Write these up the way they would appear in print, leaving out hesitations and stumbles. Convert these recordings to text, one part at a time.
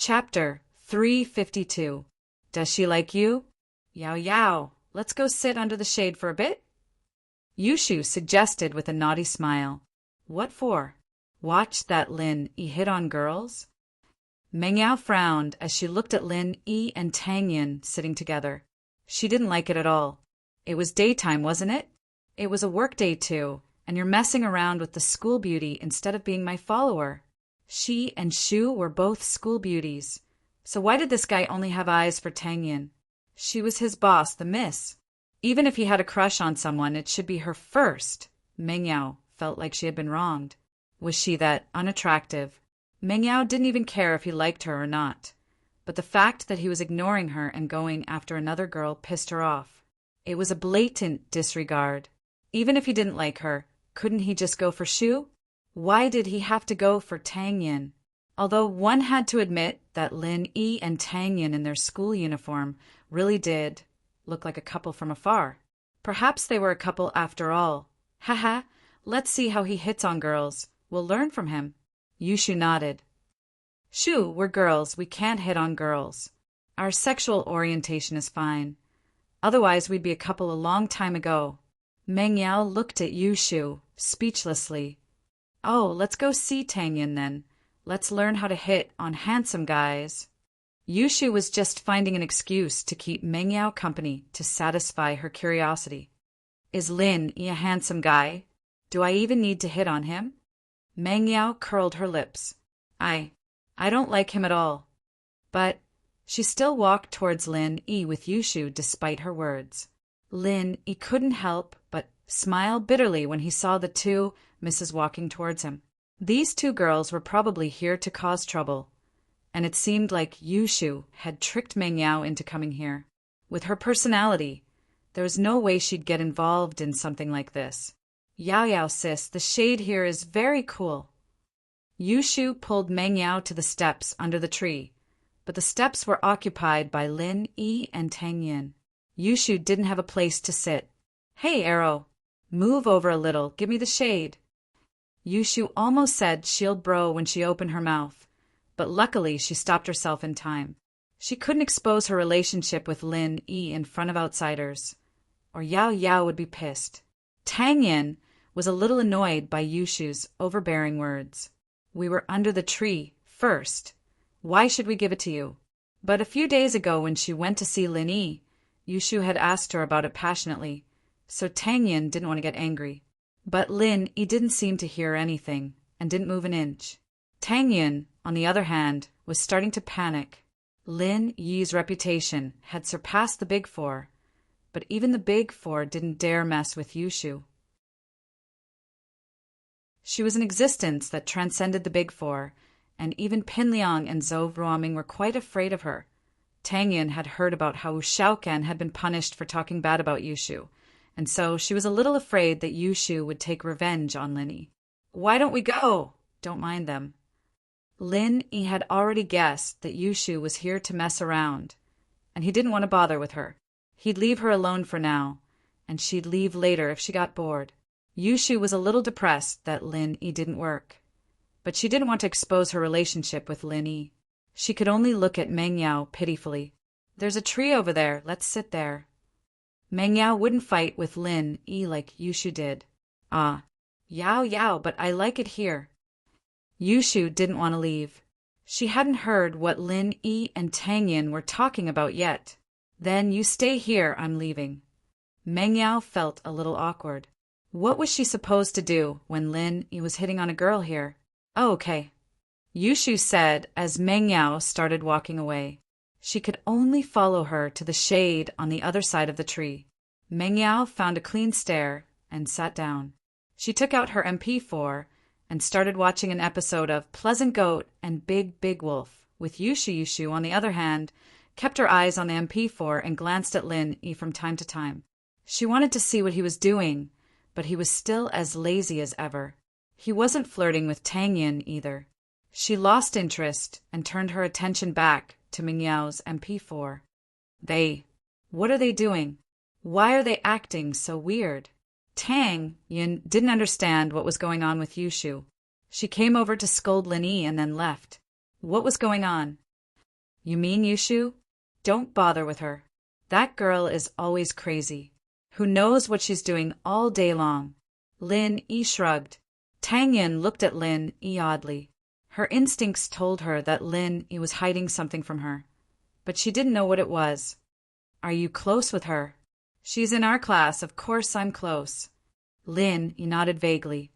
Chapter 352. Does she like you? Yao yao, let's go sit under the shade for a bit? Yushu suggested with a naughty smile. What for? Watch that Lin Yi hit on girls? Meng Yao frowned as she looked at Lin Yi and Tang Yin sitting together. She didn't like it at all. It was daytime, wasn't it? It was a work day too, and you're messing around with the school beauty instead of being my follower. She and Shu were both school beauties. So why did this guy only have eyes for Tang Yin? She was his boss, the miss. Even if he had a crush on someone, it should be her first. Meng Yao felt like she had been wronged. Was she that unattractive? Meng Yao didn't even care if he liked her or not. But the fact that he was ignoring her and going after another girl pissed her off. It was a blatant disregard. Even if he didn't like her, couldn't he just go for Shu? Why did he have to go for Tang Yin? Although one had to admit that Lin Yi and Tang Yin in their school uniform really did look like a couple from afar. Perhaps they were a couple after all. Haha, let's see how he hits on girls. We'll learn from him. Yushu nodded. Shu, we're girls. We can't hit on girls. Our sexual orientation is fine. Otherwise, we'd be a couple a long time ago. Meng Yao looked at Yushu, speechlessly. Oh, let's go see Tang Yin then. Let's learn how to hit on handsome guys. Yushu was just finding an excuse to keep Meng Yao company to satisfy her curiosity. Is Lin Yi a handsome guy? Do I even need to hit on him? Meng Yao curled her lips. I don't like him at all. But she still walked towards Lin Yi with Yushu despite her words. Lin Yi couldn't help but smile bitterly when he saw the two misses walking towards him. These two girls were probably here to cause trouble, and it seemed like Yushu had tricked Meng Yao into coming here. With her personality, there was no way she'd get involved in something like this. Yao Yao sis, the shade here is very cool. Yushu pulled Meng Yao to the steps under the tree, but the steps were occupied by Lin Yi and Tang Yin. Yushu didn't have a place to sit. Hey, Arrow, move over a little, give me the shade. Yushu almost said shield bro when she opened her mouth, but luckily she stopped herself in time. She couldn't expose her relationship with Lin Yi in front of outsiders, or Yao Yao would be pissed. Tang Yin was a little annoyed by Yushu's overbearing words. We were under the tree first. Why should we give it to you? But a few days ago when she went to see Lin Yi, Yushu had asked her about it passionately, so Tang Yin didn't want to get angry. But Lin Yi didn't seem to hear anything and didn't move an inch. Tang Yin, on the other hand, was starting to panic. Lin Yi's reputation had surpassed the Big Four, but even the Big Four didn't dare mess with Yushu. She was an existence that transcended the Big Four, and even Pin Liang and Zhou Ruoming were quite afraid of her. Tang Yin had heard about how Xiaocan had been punished for talking bad about Yushu, and so she was a little afraid that Yushu would take revenge on Lin Yi. Why don't we go? Don't mind them. Lin Yi had already guessed that Yushu was here to mess around, and he didn't want to bother with her. He'd leave her alone for now, and she'd leave later if she got bored. Yushu was a little depressed that Lin Yi didn't work, but she didn't want to expose her relationship with Lin Yi. She could only look at Meng Yao pitifully. There's a tree over there, let's sit there. Meng Yao wouldn't fight with Lin Yi like Yushu did. Ah, Yao Yao, but I like it here. Yushu didn't want to leave. She hadn't heard what Lin Yi and Tang Yin were talking about yet. Then you stay here, I'm leaving. Meng Yao felt a little awkward. What was she supposed to do when Lin Yi was hitting on a girl here? Oh, okay. Yushu said as Meng Yao started walking away. She could only follow her to the shade on the other side of the tree. Meng Yao found a clean stair and sat down. She took out her MP4 and started watching an episode of Pleasant Goat and Big Big Wolf, with Yushu, on the other hand, kept her eyes on the MP4 and glanced at Lin Yi from time to time. She wanted to see what he was doing, but he was still as lazy as ever. He wasn't flirting with Tang Yin either. She lost interest and turned her attention back to Meng Yao's MP4. What are they doing? Why are they acting so weird? Tang Yin didn't understand what was going on with Yushu. She came over to scold Lin Yi and then left. What was going on? You mean Yushu? Don't bother with her. That girl is always crazy. Who knows what she's doing all day long? Lin Yi shrugged. Tang Yin looked at Lin Yi oddly. Her instincts told her that Lin Yi was hiding something from her, but she didn't know what it was. Are you close with her? She's in our class, of course I'm close. Lin Yi nodded vaguely.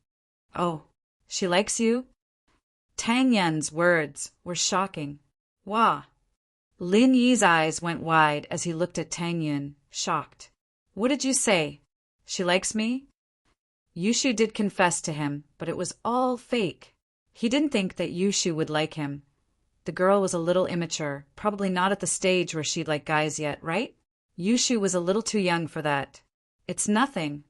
Oh, she likes you? Tang Yin's words were shocking. Wah! Lin Yi's eyes went wide as he looked at Tang Yin, shocked. What did you say? She likes me? Yushu did confess to him, but it was all fake. He didn't think that Yushu would like him. The girl was a little immature, probably not at the stage where she'd like guys yet, right? Yushu was a little too young for that. It's nothing.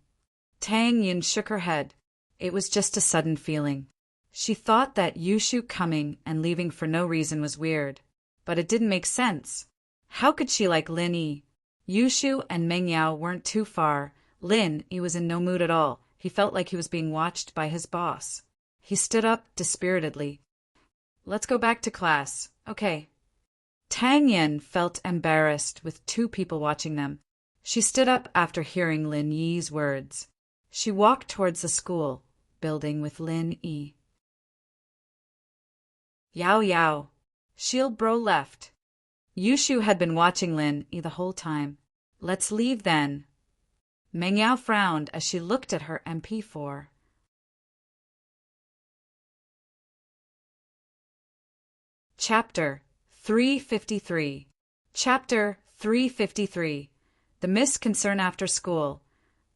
Tang Yin shook her head. It was just a sudden feeling. She thought that Yushu coming and leaving for no reason was weird, but it didn't make sense. How could she like Lin Yi? Yushu and Meng Yao weren't too far. Lin Yi was in no mood at all. He felt like he was being watched by his boss. He stood up dispiritedly. Let's go back to class. Okay. Tang Yin felt embarrassed with two people watching them. She stood up after hearing Lin Yi's words. She walked towards the school building with Lin Yi. Yao Yao. Shield Bro left. Yushu had been watching Lin Yi the whole time. Let's leave then. Meng Yao frowned as she looked at her MP4. Chapter 353. Chapter 353. The misconcern after school.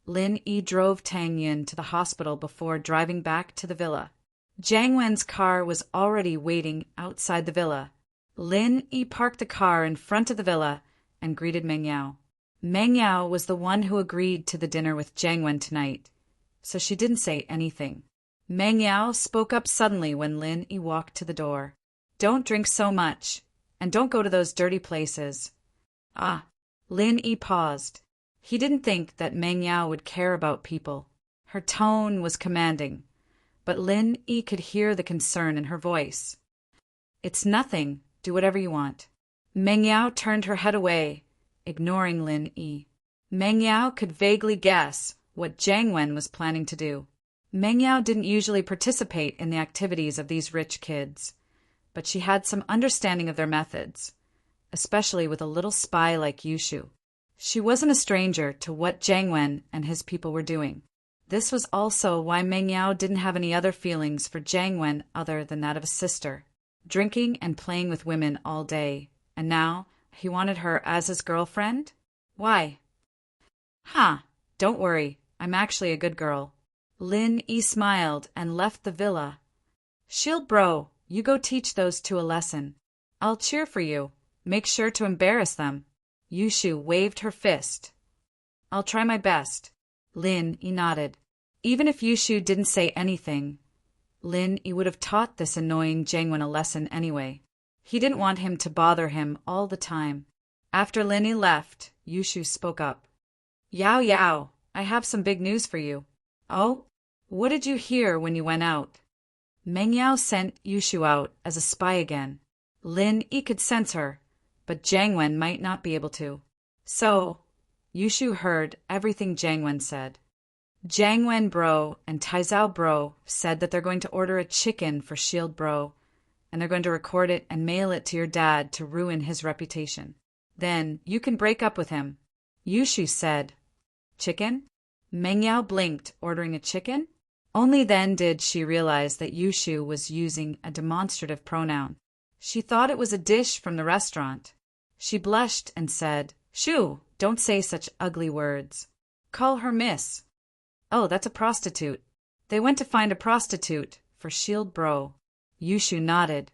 Lin Yi drove Tang Yin to the hospital before driving back to the villa. Jiang Wen's car was already waiting outside the villa. Lin Yi parked the car in front of the villa and greeted Meng Yao. Meng Yao was the one who agreed to the dinner with Jiang Wen tonight, so she didn't say anything. Meng Yao spoke up suddenly when Lin Yi walked to the door. Don't drink so much, and don't go to those dirty places. Ah. Lin Yi paused. He didn't think that Meng Yao would care about people. Her tone was commanding, but Lin Yi could hear the concern in her voice. It's nothing. Do whatever you want. Meng Yao turned her head away, ignoring Lin Yi. Meng Yao could vaguely guess what Jiang Wen was planning to do. Meng Yao didn't usually participate in the activities of these rich kids, but she had some understanding of their methods, especially with a little spy like Yushu. She wasn't a stranger to what Jiang Wen and his people were doing. This was also why Meng Yao didn't have any other feelings for Jiang Wen other than that of a sister. Drinking and playing with women all day, and now he wanted her as his girlfriend? Why? Don't worry, I'm actually a good girl. Lin Yi smiled and left the villa. Shield Bro, you go teach those two a lesson. I'll cheer for you. Make sure to embarrass them. Yushu waved her fist. I'll try my best. Lin Yi nodded. Even if Yushu didn't say anything, Lin Yi would have taught this annoying Jiang Wen a lesson anyway. He didn't want him to bother him all the time. After Lin Yi left, Yushu spoke up. Yao Yao, I have some big news for you. Oh? What did you hear when you went out? Meng Yao sent Yushu out as a spy again. Lin Yi could sense her, but Jiang Wen might not be able to. So, Yushu heard everything Jiang Wen said. Jiang Wen Bro and Taizao Bro said that they're going to order a chicken for Shield Bro, and they're going to record it and mail it to your dad to ruin his reputation. Then you can break up with him. Yushu said, Chicken? Meng Yao blinked, ordering a chicken? Only then did she realize that Yushu was using a demonstrative pronoun. She thought it was a dish from the restaurant. She blushed and said, Shoo, don't say such ugly words. Call her miss. Oh, that's a prostitute. They went to find a prostitute for Shield Bro. Yushu nodded.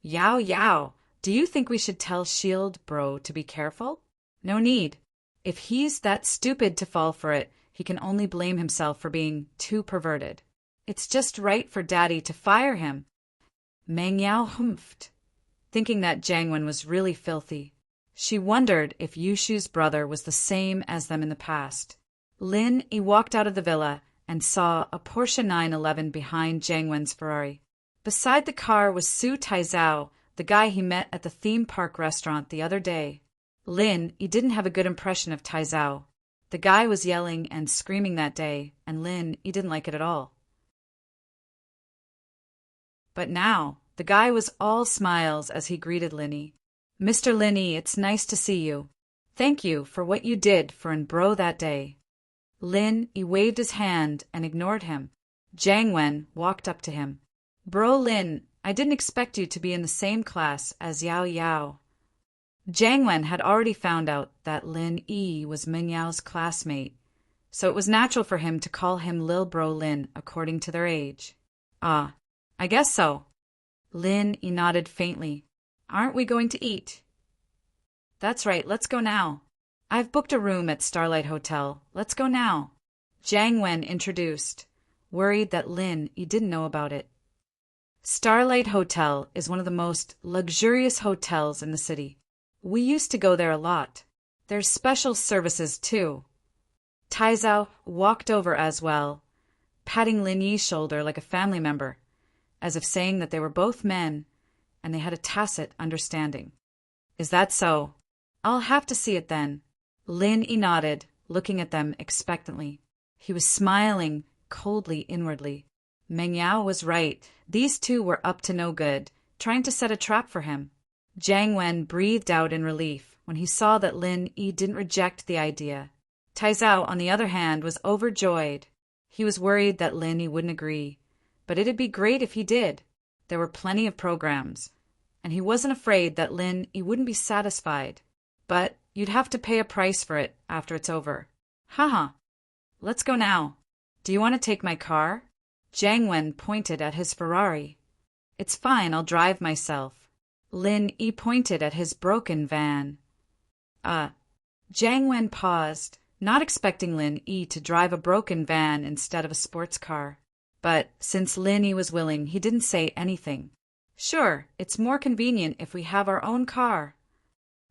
Yao Yao, do you think we should tell Shield Bro to be careful? No need. If he's that stupid to fall for it, he can only blame himself for being too perverted. It's just right for Daddy to fire him. Meng Yao humphed, thinking that Jiang Wen was really filthy. She wondered if Yushu's brother was the same as them in the past. Lin Yi walked out of the villa and saw a Porsche 911 behind Jiang Wen's Ferrari. Beside the car was Su Taizao, the guy he met at the theme park restaurant the other day. Lin, he didn't have a good impression of Tai Zhao. The guy was yelling and screaming that day, and Lin, he didn't like it at all. But now, the guy was all smiles as he greeted Linny. Mr. Linny, it's nice to see you. Thank you for what you did for an bro that day. Lin, he waved his hand and ignored him. Jiang Wen walked up to him. Bro Lin, I didn't expect you to be in the same class as Yao Yao. Jiang Wen had already found out that Lin Yi was Ming Yao's classmate, so it was natural for him to call him Lil Bro Lin according to their age. Ah, I guess so. Lin Yi nodded faintly. Aren't we going to eat? That's right, let's go now. I've booked a room at Starlight Hotel. Let's go now. Jiang Wen introduced, worried that Lin Yi didn't know about it. Starlight Hotel is one of the most luxurious hotels in the city. We used to go there a lot. There's special services, too. Tai Zhao walked over as well, patting Lin Yi's shoulder like a family member, as if saying that they were both men, and they had a tacit understanding. Is that so? I'll have to see it then. Lin Yi nodded, looking at them expectantly. He was smiling coldly inwardly. Meng Yao was right. These two were up to no good, trying to set a trap for him. Jiang Wen breathed out in relief when he saw that Lin Yi didn't reject the idea. Tai Zhao, on the other hand, was overjoyed. He was worried that Lin Yi wouldn't agree, but it'd be great if he did. There were plenty of programs, and he wasn't afraid that Lin Yi wouldn't be satisfied. But you'd have to pay a price for it after it's over. Haha. Let's go now. Do you want to take my car? Jiang Wen pointed at his Ferrari. It's fine, I'll drive myself. Lin Yi pointed at his broken van. Jiang Wen paused, not expecting Lin Yi to drive a broken van instead of a sports car. But since Lin Yi was willing, he didn't say anything. Sure, it's more convenient if we have our own car.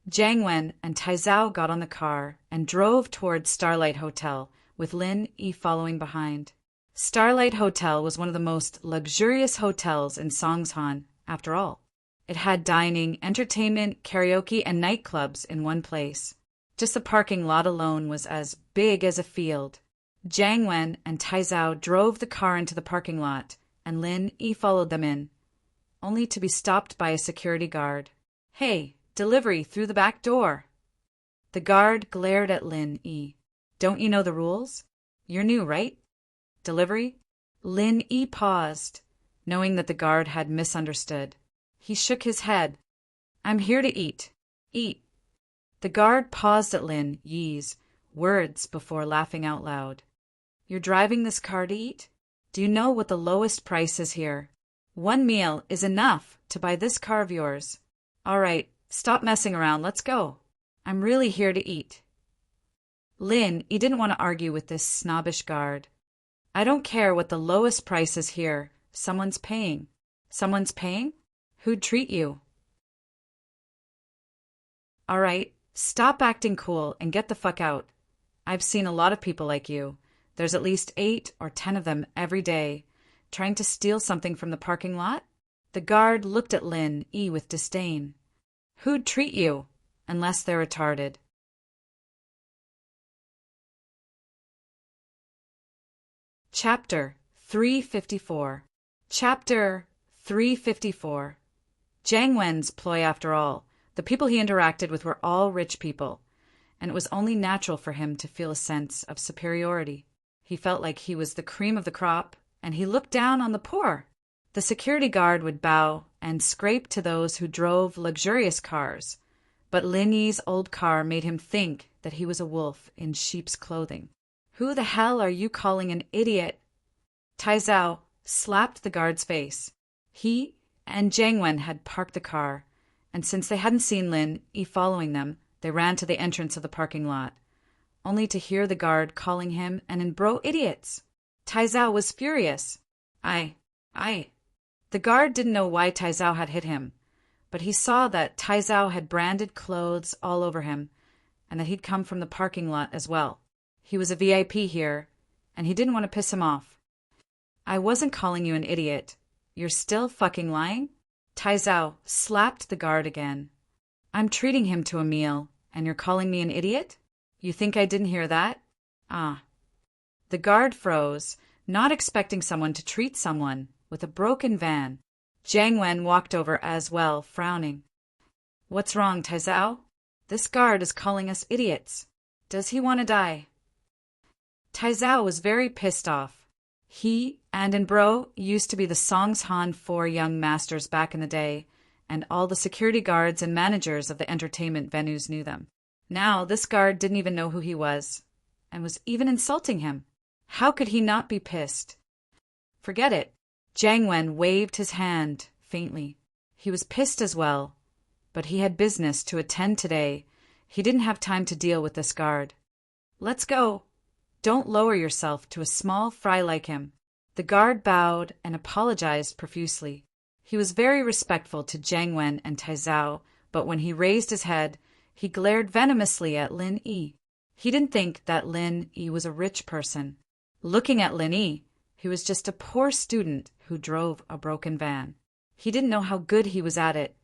Jiang Wen and Tai Zhao got on the car and drove towards Starlight Hotel, with Lin Yi following behind. Starlight Hotel was one of the most luxurious hotels in Songshan, after all. It had dining, entertainment, karaoke, and nightclubs in one place. Just the parking lot alone was as big as a field. Jiang Wen and Tai Zhao drove the car into the parking lot, and Lin Yi followed them in, only to be stopped by a security guard. Hey, delivery through the back door. The guard glared at Lin Yi. Don't you know the rules? You're new, right? Delivery? Lin Yi paused, knowing that the guard had misunderstood. He shook his head. I'm here to eat. Eat. The guard paused at Lin Yi's words before laughing out loud. You're driving this car to eat? Do you know what the lowest price is here? 1 meal is enough to buy this car of yours. All right, stop messing around. Let's go. I'm really here to eat. Lin Yi didn't want to argue with this snobbish guard. I don't care what the lowest price is here. Someone's paying. Someone's paying? Who'd treat you? All right, stop acting cool and get the fuck out. I've seen a lot of people like you. There's at least 8 or 10 of them every day, trying to steal something from the parking lot. The guard looked at Lin Yi with disdain. Who'd treat you, unless they're retarded? Chapter 354. Chapter 354. Jiang Wen's ploy after all. The people he interacted with were all rich people, and it was only natural for him to feel a sense of superiority. He felt like he was the cream of the crop, and he looked down on the poor. The security guard would bow and scrape to those who drove luxurious cars, but Lin Yi's old car made him think that he was a wolf in sheep's clothing. Who the hell are you calling an idiot? Tai Zhao slapped the guard's face. He and Jiang Wen had parked the car, and since they hadn't seen Lin Yi following them, they ran to the entrance of the parking lot, only to hear the guard calling him an bro idiots. Tai Zhao was furious. I. The guard didn't know why Tai Zhao had hit him, but he saw that Tai Zhao had branded clothes all over him, and that he'd come from the parking lot as well. He was a VIP here, and he didn't want to piss him off. I wasn't calling you an idiot. You're still fucking lying? Taizao slapped the guard again. I'm treating him to a meal, and you're calling me an idiot? You think I didn't hear that? Ah. The guard froze, not expecting someone to treat someone with a broken van. Jiang Wen walked over as well, frowning. What's wrong, Taizao? This guard is calling us idiots. Does he want to die? Taizao was very pissed off. He and Bro used to be the Songshan 4 young masters back in the day, and all the security guards and managers of the entertainment venues knew them. Now this guard didn't even know who he was, and was even insulting him. How could he not be pissed? Forget it. Jiang Wen waved his hand faintly. He was pissed as well, but he had business to attend today. He didn't have time to deal with this guard. Let's go. Don't lower yourself to a small fry like him. The guard bowed and apologized profusely. He was very respectful to Jiang Wen and Taizao, but when he raised his head, he glared venomously at Lin Yi. He didn't think that Lin Yi was a rich person. Looking at Lin Yi, he was just a poor student who drove a broken van. He didn't know how good he was at it.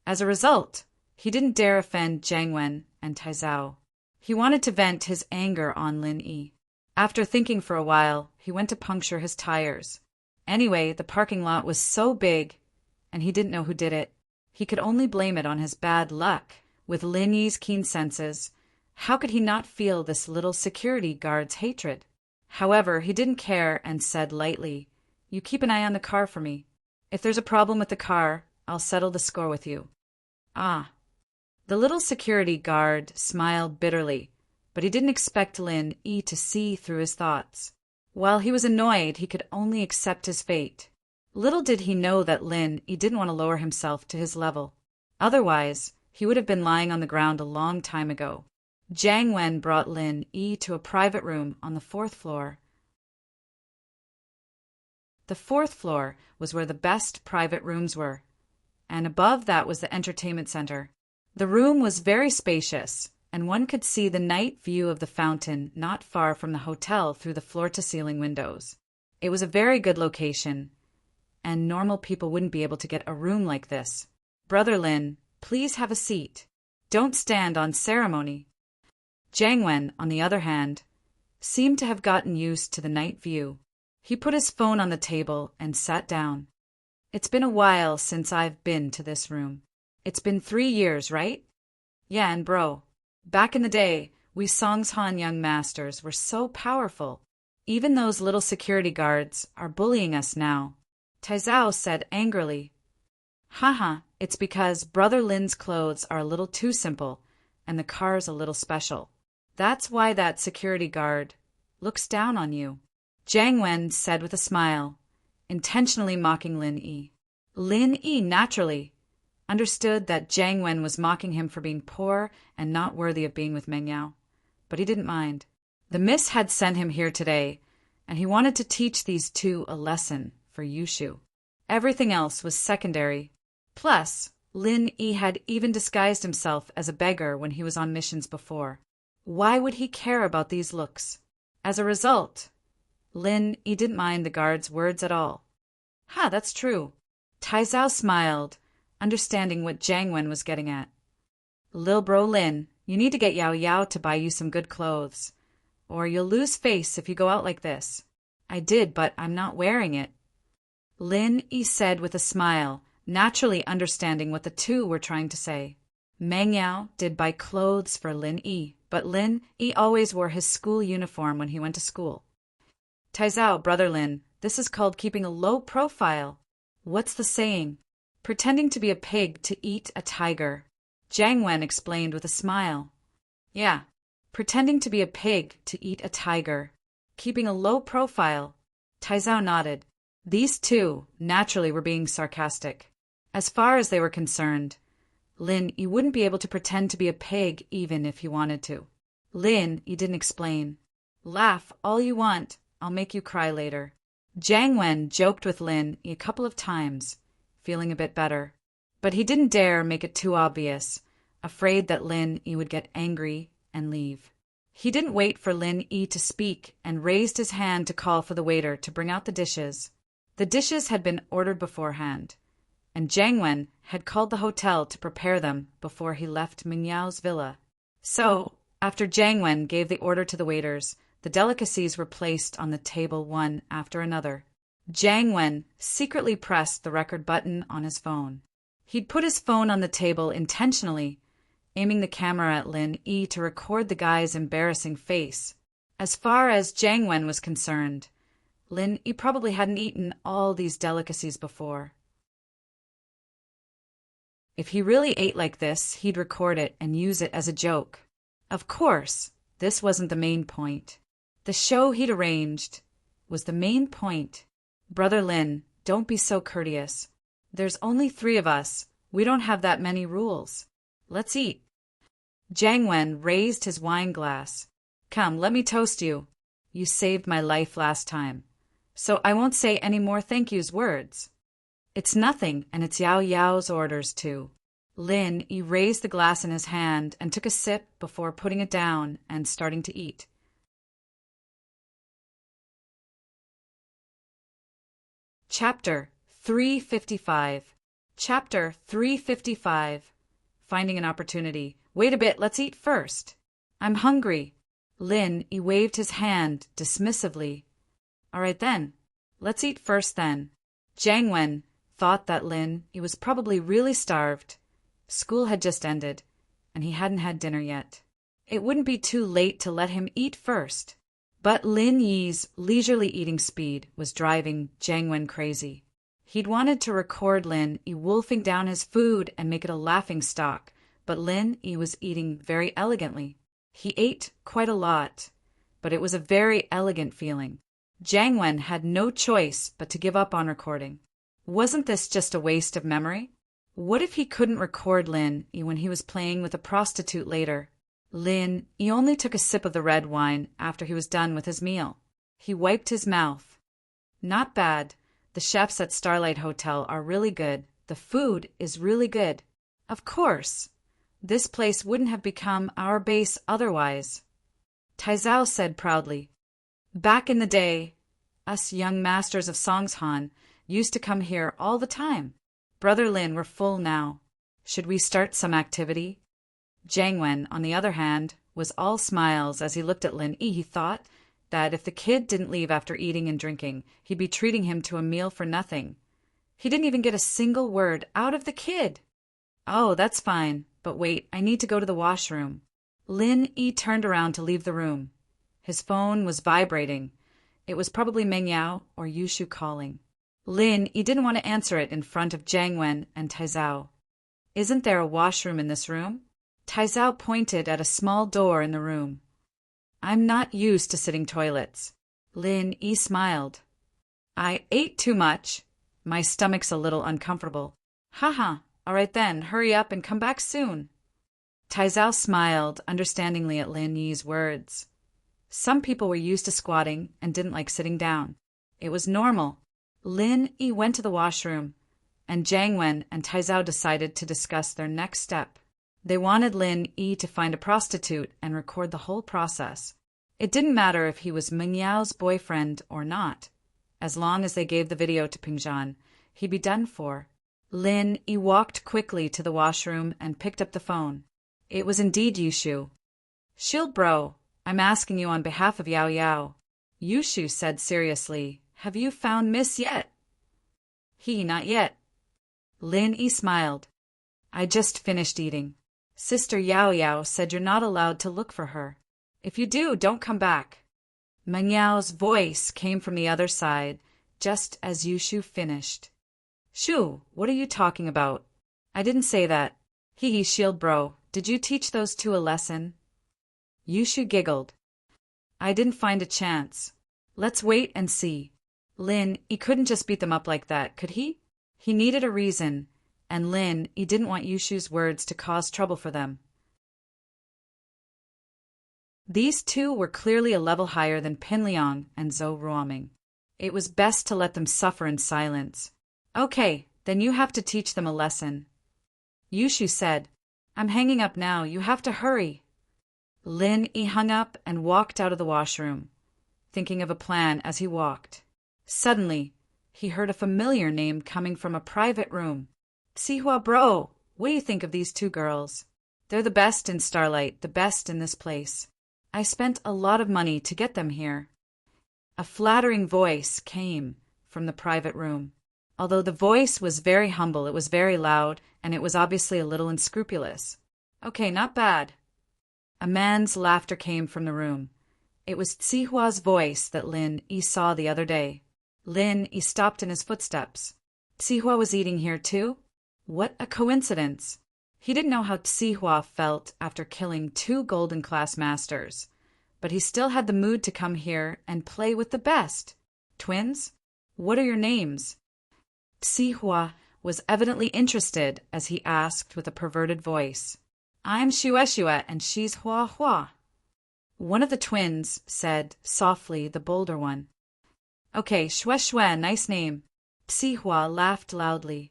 As a result, he didn't dare offend Jiang Wen and Taizao. He wanted to vent his anger on Lin Yi. After thinking for a while, he went to puncture his tires. Anyway, the parking lot was so big, and he didn't know who did it. He could only blame it on his bad luck. With Lin Yi's keen senses, how could he not feel this little security guard's hatred? However, he didn't care and said lightly, You keep an eye on the car for me. If there's a problem with the car, I'll settle the score with you. Ah. The little security guard smiled bitterly, but he didn't expect Lin Yi to see through his thoughts. While he was annoyed, he could only accept his fate. Little did he know that Lin Yi didn't want to lower himself to his level. Otherwise, he would have been lying on the ground a long time ago. Jiang Wen brought Lin Yi to a private room on the 4th floor. The 4th floor was where the best private rooms were, and above that was the entertainment center. The room was very spacious, and one could see the night view of the fountain not far from the hotel through the floor-to-ceiling windows. It was a very good location, and normal people wouldn't be able to get a room like this. Brother Lin, please have a seat. Don't stand on ceremony. Jiang Wen, on the other hand, seemed to have gotten used to the night view. He put his phone on the table and sat down. It's been a while since I've been to this room. It's been 3 years, right? Yeah, and bro, back in the day, we Songshan young masters were so powerful. Even those little security guards are bullying us now. Taizao said angrily. Haha, it's because Brother Lin's clothes are a little too simple, and the car's a little special. That's why that security guard looks down on you. Jiang Wen said with a smile, intentionally mocking Lin Yi. Lin Yi naturally understood that Jiang Wen was mocking him for being poor and not worthy of being with Meng Yao, but he didn't mind. The miss had sent him here today, and he wanted to teach these two a lesson for Yushu. Everything else was secondary. Plus, Lin Yi had even disguised himself as a beggar when he was on missions before. Why would he care about these looks? As a result, Lin Yi didn't mind the guard's words at all. That's true. Taizao smiled, understanding what Jiang Wen was getting at. Lil bro Lin, you need to get Yao Yao to buy you some good clothes, or you'll lose face if you go out like this. I did, but I'm not wearing it. Lin Yi said with a smile, naturally understanding what the two were trying to say. Meng Yao did buy clothes for Lin Yi, but Lin Yi always wore his school uniform when he went to school. Taizao, brother Lin, this is called keeping a low profile. What's the saying? Pretending to be a pig to eat a tiger. Jiang Wen explained with a smile. Yeah, pretending to be a pig to eat a tiger. Keeping a low profile. Taizao nodded. These two, naturally, were being sarcastic. As far as they were concerned, Lin Yi wouldn't be able to pretend to be a pig even if he wanted to. Lin Yi didn't explain. Laugh all you want, I'll make you cry later. Jiang Wen joked with Lin Yi a couple of times, feeling a bit better. But he didn't dare make it too obvious, afraid that Lin Yi would get angry and leave. He didn't wait for Lin Yi to speak and raised his hand to call for the waiter to bring out the dishes. The dishes had been ordered beforehand, and Jiang Wen had called the hotel to prepare them before he left Ming Yao's villa. So, after Jiang Wen gave the order to the waiters, the delicacies were placed on the table one after another. Jiang Wen secretly pressed the record button on his phone. He'd put his phone on the table intentionally, aiming the camera at Lin Yi to record the guy's embarrassing face. As far as Jiang Wen was concerned, Lin Yi probably hadn't eaten all these delicacies before. If he really ate like this, he'd record it and use it as a joke. Of course, this wasn't the main point. The show he'd arranged was the main point. Brother Lin, don't be so courteous. There's only 3 of us. We don't have that many rules. Let's eat. Jiang Wen raised his wine glass. Come, let me toast you. You saved my life last time. So I won't say any more thank yous words. It's nothing, and it's Yao Yao's orders too. Lin Yi raised the glass in his hand and took a sip before putting it down and starting to eat. Chapter 355. Chapter 355. Finding an opportunity. Wait a bit, let's eat first. I'm hungry. Lin Yi waved his hand dismissively. All right then. Let's eat first then. Jiang Wen thought that Lin Yi was probably really starved. School had just ended, and he hadn't had dinner yet. It wouldn't be too late to let him eat first. But Lin Yi's leisurely eating speed was driving Jiang Wen crazy. He'd wanted to record Lin Yi wolfing down his food and make it a laughingstock, but Lin Yi was eating very elegantly. He ate quite a lot, but it was a very elegant feeling. Jiang Wen had no choice but to give up on recording. Wasn't this just a waste of memory? What if he couldn't record Lin Yi when he was playing with a prostitute later? Lin Yi only took a sip of the red wine after he was done with his meal. He wiped his mouth. Not bad. The chefs at Starlight Hotel are really good. The food is really good. Of course. This place wouldn't have become our base otherwise. Taizao said proudly. Back in the day, us young masters of Songshan used to come here all the time. Brother Lin, we're full now. Should we start some activity? Jiang Wen, on the other hand, was all smiles as he looked at Lin Yi. He thought that if the kid didn't leave after eating and drinking, he'd be treating him to a meal for nothing. He didn't even get a single word out of the kid. Oh, that's fine, but wait, I need to go to the washroom. Lin Yi turned around to leave the room. His phone was vibrating. It was probably Meng Yao or Yushu calling. Lin Yi didn't want to answer it in front of Jiang Wen and Taizao. Isn't there a washroom in this room? Taizao pointed at a small door in the room. I'm not used to sitting toilets. Lin Yi smiled. I ate too much. My stomach's a little uncomfortable. Haha, all right then, hurry up and come back soon. Taizao smiled understandingly at Lin Yi's words. Some people were used to squatting and didn't like sitting down. It was normal. Lin Yi went to the washroom, and Jiang Wen and Taizao decided to discuss their next step. They wanted Lin Yi to find a prostitute and record the whole process. It didn't matter if he was Meng Yao's boyfriend or not. As long as they gave the video to Pingzhan, he'd be done for. Lin Yi walked quickly to the washroom and picked up the phone. It was indeed Yushu. Shield bro, I'm asking you on behalf of Yao Yao. Yushu said seriously, have you found Miss yet? Not yet. Lin Yi smiled. I just finished eating. Sister Yao Yao said you're not allowed to look for her. If you do, don't come back. Meng Yao's voice came from the other side, just as Yushu finished. Shu, what are you talking about? I didn't say that. Shield bro, did you teach those 2 a lesson? Yushu giggled. I didn't find a chance. Let's wait and see. Lin Yi couldn't just beat them up like that, could he? He needed a reason, and Lin Yi didn't want Yushu's words to cause trouble for them. These 2 were clearly a level higher than Pin Liang and Zhou Ruoming. It was best to let them suffer in silence. Okay, then you have to teach them a lesson. Yushu said, I'm hanging up now, you have to hurry. Lin Yi hung up and walked out of the washroom, thinking of a plan as he walked. Suddenly, he heard a familiar name coming from a private room. Sihua bro, what do you think of these two girls? They're the best in Starlight, the best in this place. I spent a lot of money to get them here. A flattering voice came from the private room. Although the voice was very humble, it was very loud, and it was obviously a little unscrupulous. Okay, not bad. A man's laughter came from the room. It was Tsihua's voice that Lin Yi saw the other day. Lin Yi stopped in his footsteps. Tsihua was eating here too? What a coincidence! He didn't know how Tsihua felt after killing 2 golden class masters, but he still had the mood to come here and play with the best. Twins? What are your names? Tsihua was evidently interested as he asked with a perverted voice. I'm Shue and she's Hua Hua. One of the twins said softly, the bolder one. Okay, Shue, nice name. Tsihua laughed loudly.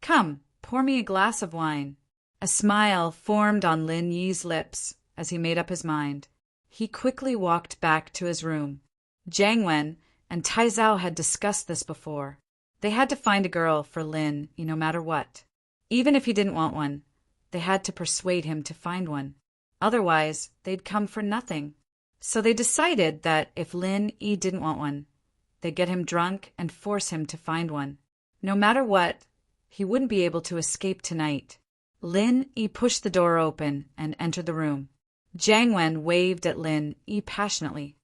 Come, pour me a glass of wine. A smile formed on Lin Yi's lips as he made up his mind. He quickly walked back to his room. Jiang Wen and Tai Zhao had discussed this before. They had to find a girl for Lin Yi no matter what. Even if he didn't want one, they had to persuade him to find one. Otherwise, they'd come for nothing. So they decided that if Lin Yi didn't want one, they'd get him drunk and force him to find one. No matter what, he wouldn't be able to escape tonight. Lin Yi pushed the door open and entered the room. Jiang Wen waved at Lin Yi passionately.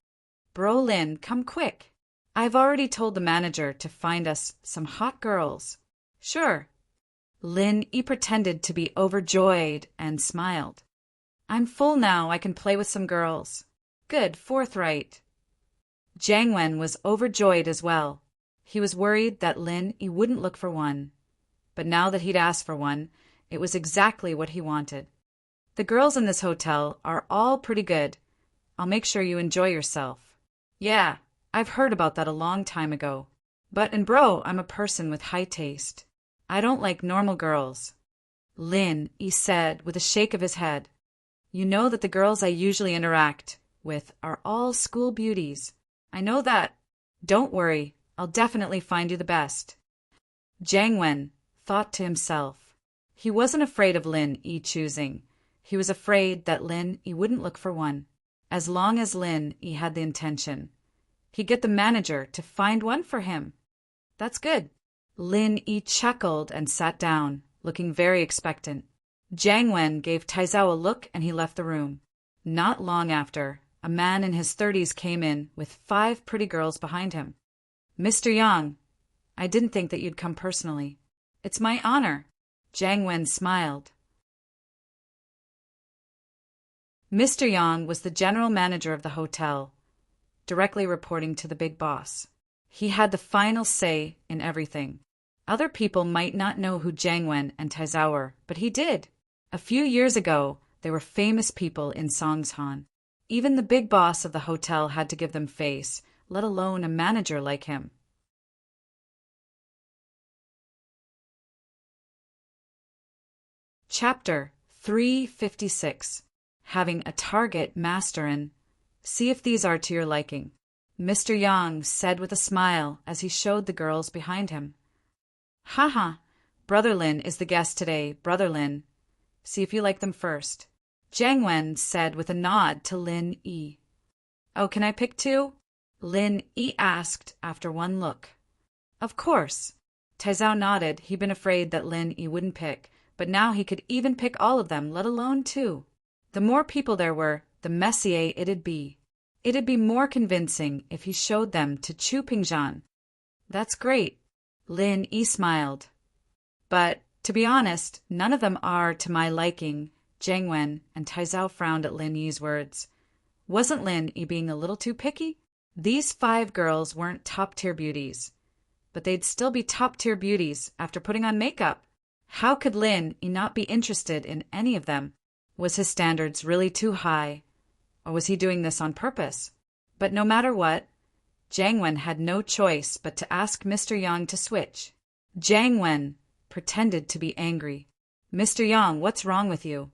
Bro Lin, come quick. I've already told the manager to find us some hot girls. Sure. Lin Yi pretended to be overjoyed and smiled. I'm full now, I can play with some girls. Good, forthright. Jiang Wen was overjoyed as well. He was worried that Lin Yi wouldn't look for one. But now that he'd asked for one, it was exactly what he wanted. The girls in this hotel are all pretty good. I'll make sure you enjoy yourself. Yeah, I've heard about that a long time ago. And bro, I'm a person with high taste. I don't like normal girls. Lin Yi said with a shake of his head. You know that the girls I usually interact with are all school beauties. I know that. Don't worry, I'll definitely find you the best. Jiang Wen thought to himself. He wasn't afraid of Lin Yi choosing. He was afraid that Lin Yi wouldn't look for one. As long as Lin Yi had the intention, he'd get the manager to find one for him. That's good. Lin Yi chuckled and sat down, looking very expectant. Jiang Wen gave Tai Zhao a look and he left the room. Not long after, a man in his 30s came in with 5 pretty girls behind him. Mr. Yang, I didn't think that you'd come personally. It's my honor. Jiang Wen smiled. Mr. Yang was the general manager of the hotel, directly reporting to the big boss. He had the final say in everything. Other people might not know who Jiang Wen and Tai Zhao were, but he did. A few years ago, they were famous people in Songshan. Even the big boss of the hotel had to give them face, let alone a manager like him. Chapter 356. Having a target master in. See if these are to your liking. Mr. Yang said with a smile as he showed the girls behind him. Haha, Brother Lin is the guest today, Brother Lin. See if you like them first. Jiang Wen said with a nod to Lin Yi. Oh, can I pick 2? Lin Yi asked after one look. Of course. Tai Zhao nodded. He'd been afraid that Lin Yi wouldn't pick, but now he could even pick all of them, let alone 2. The more people there were, the messier it'd be. It'd be more convincing if he showed them to Chu Pingzhan. That's great. Lin Yi smiled. But, to be honest, none of them are to my liking. Jiang Wen and Tai Zhao frowned at Lin Yi's words. Wasn't Lin Yi being a little too picky? These 5 girls weren't top-tier beauties. But they'd still be top-tier beauties after putting on makeup. How could Lin Yi not be interested in any of them? Was his standards really too high? Or was he doing this on purpose? But no matter what, Jiang Wen had no choice but to ask Mr. Yang to switch. Jiang Wen pretended to be angry. Mr. Yang, what's wrong with you?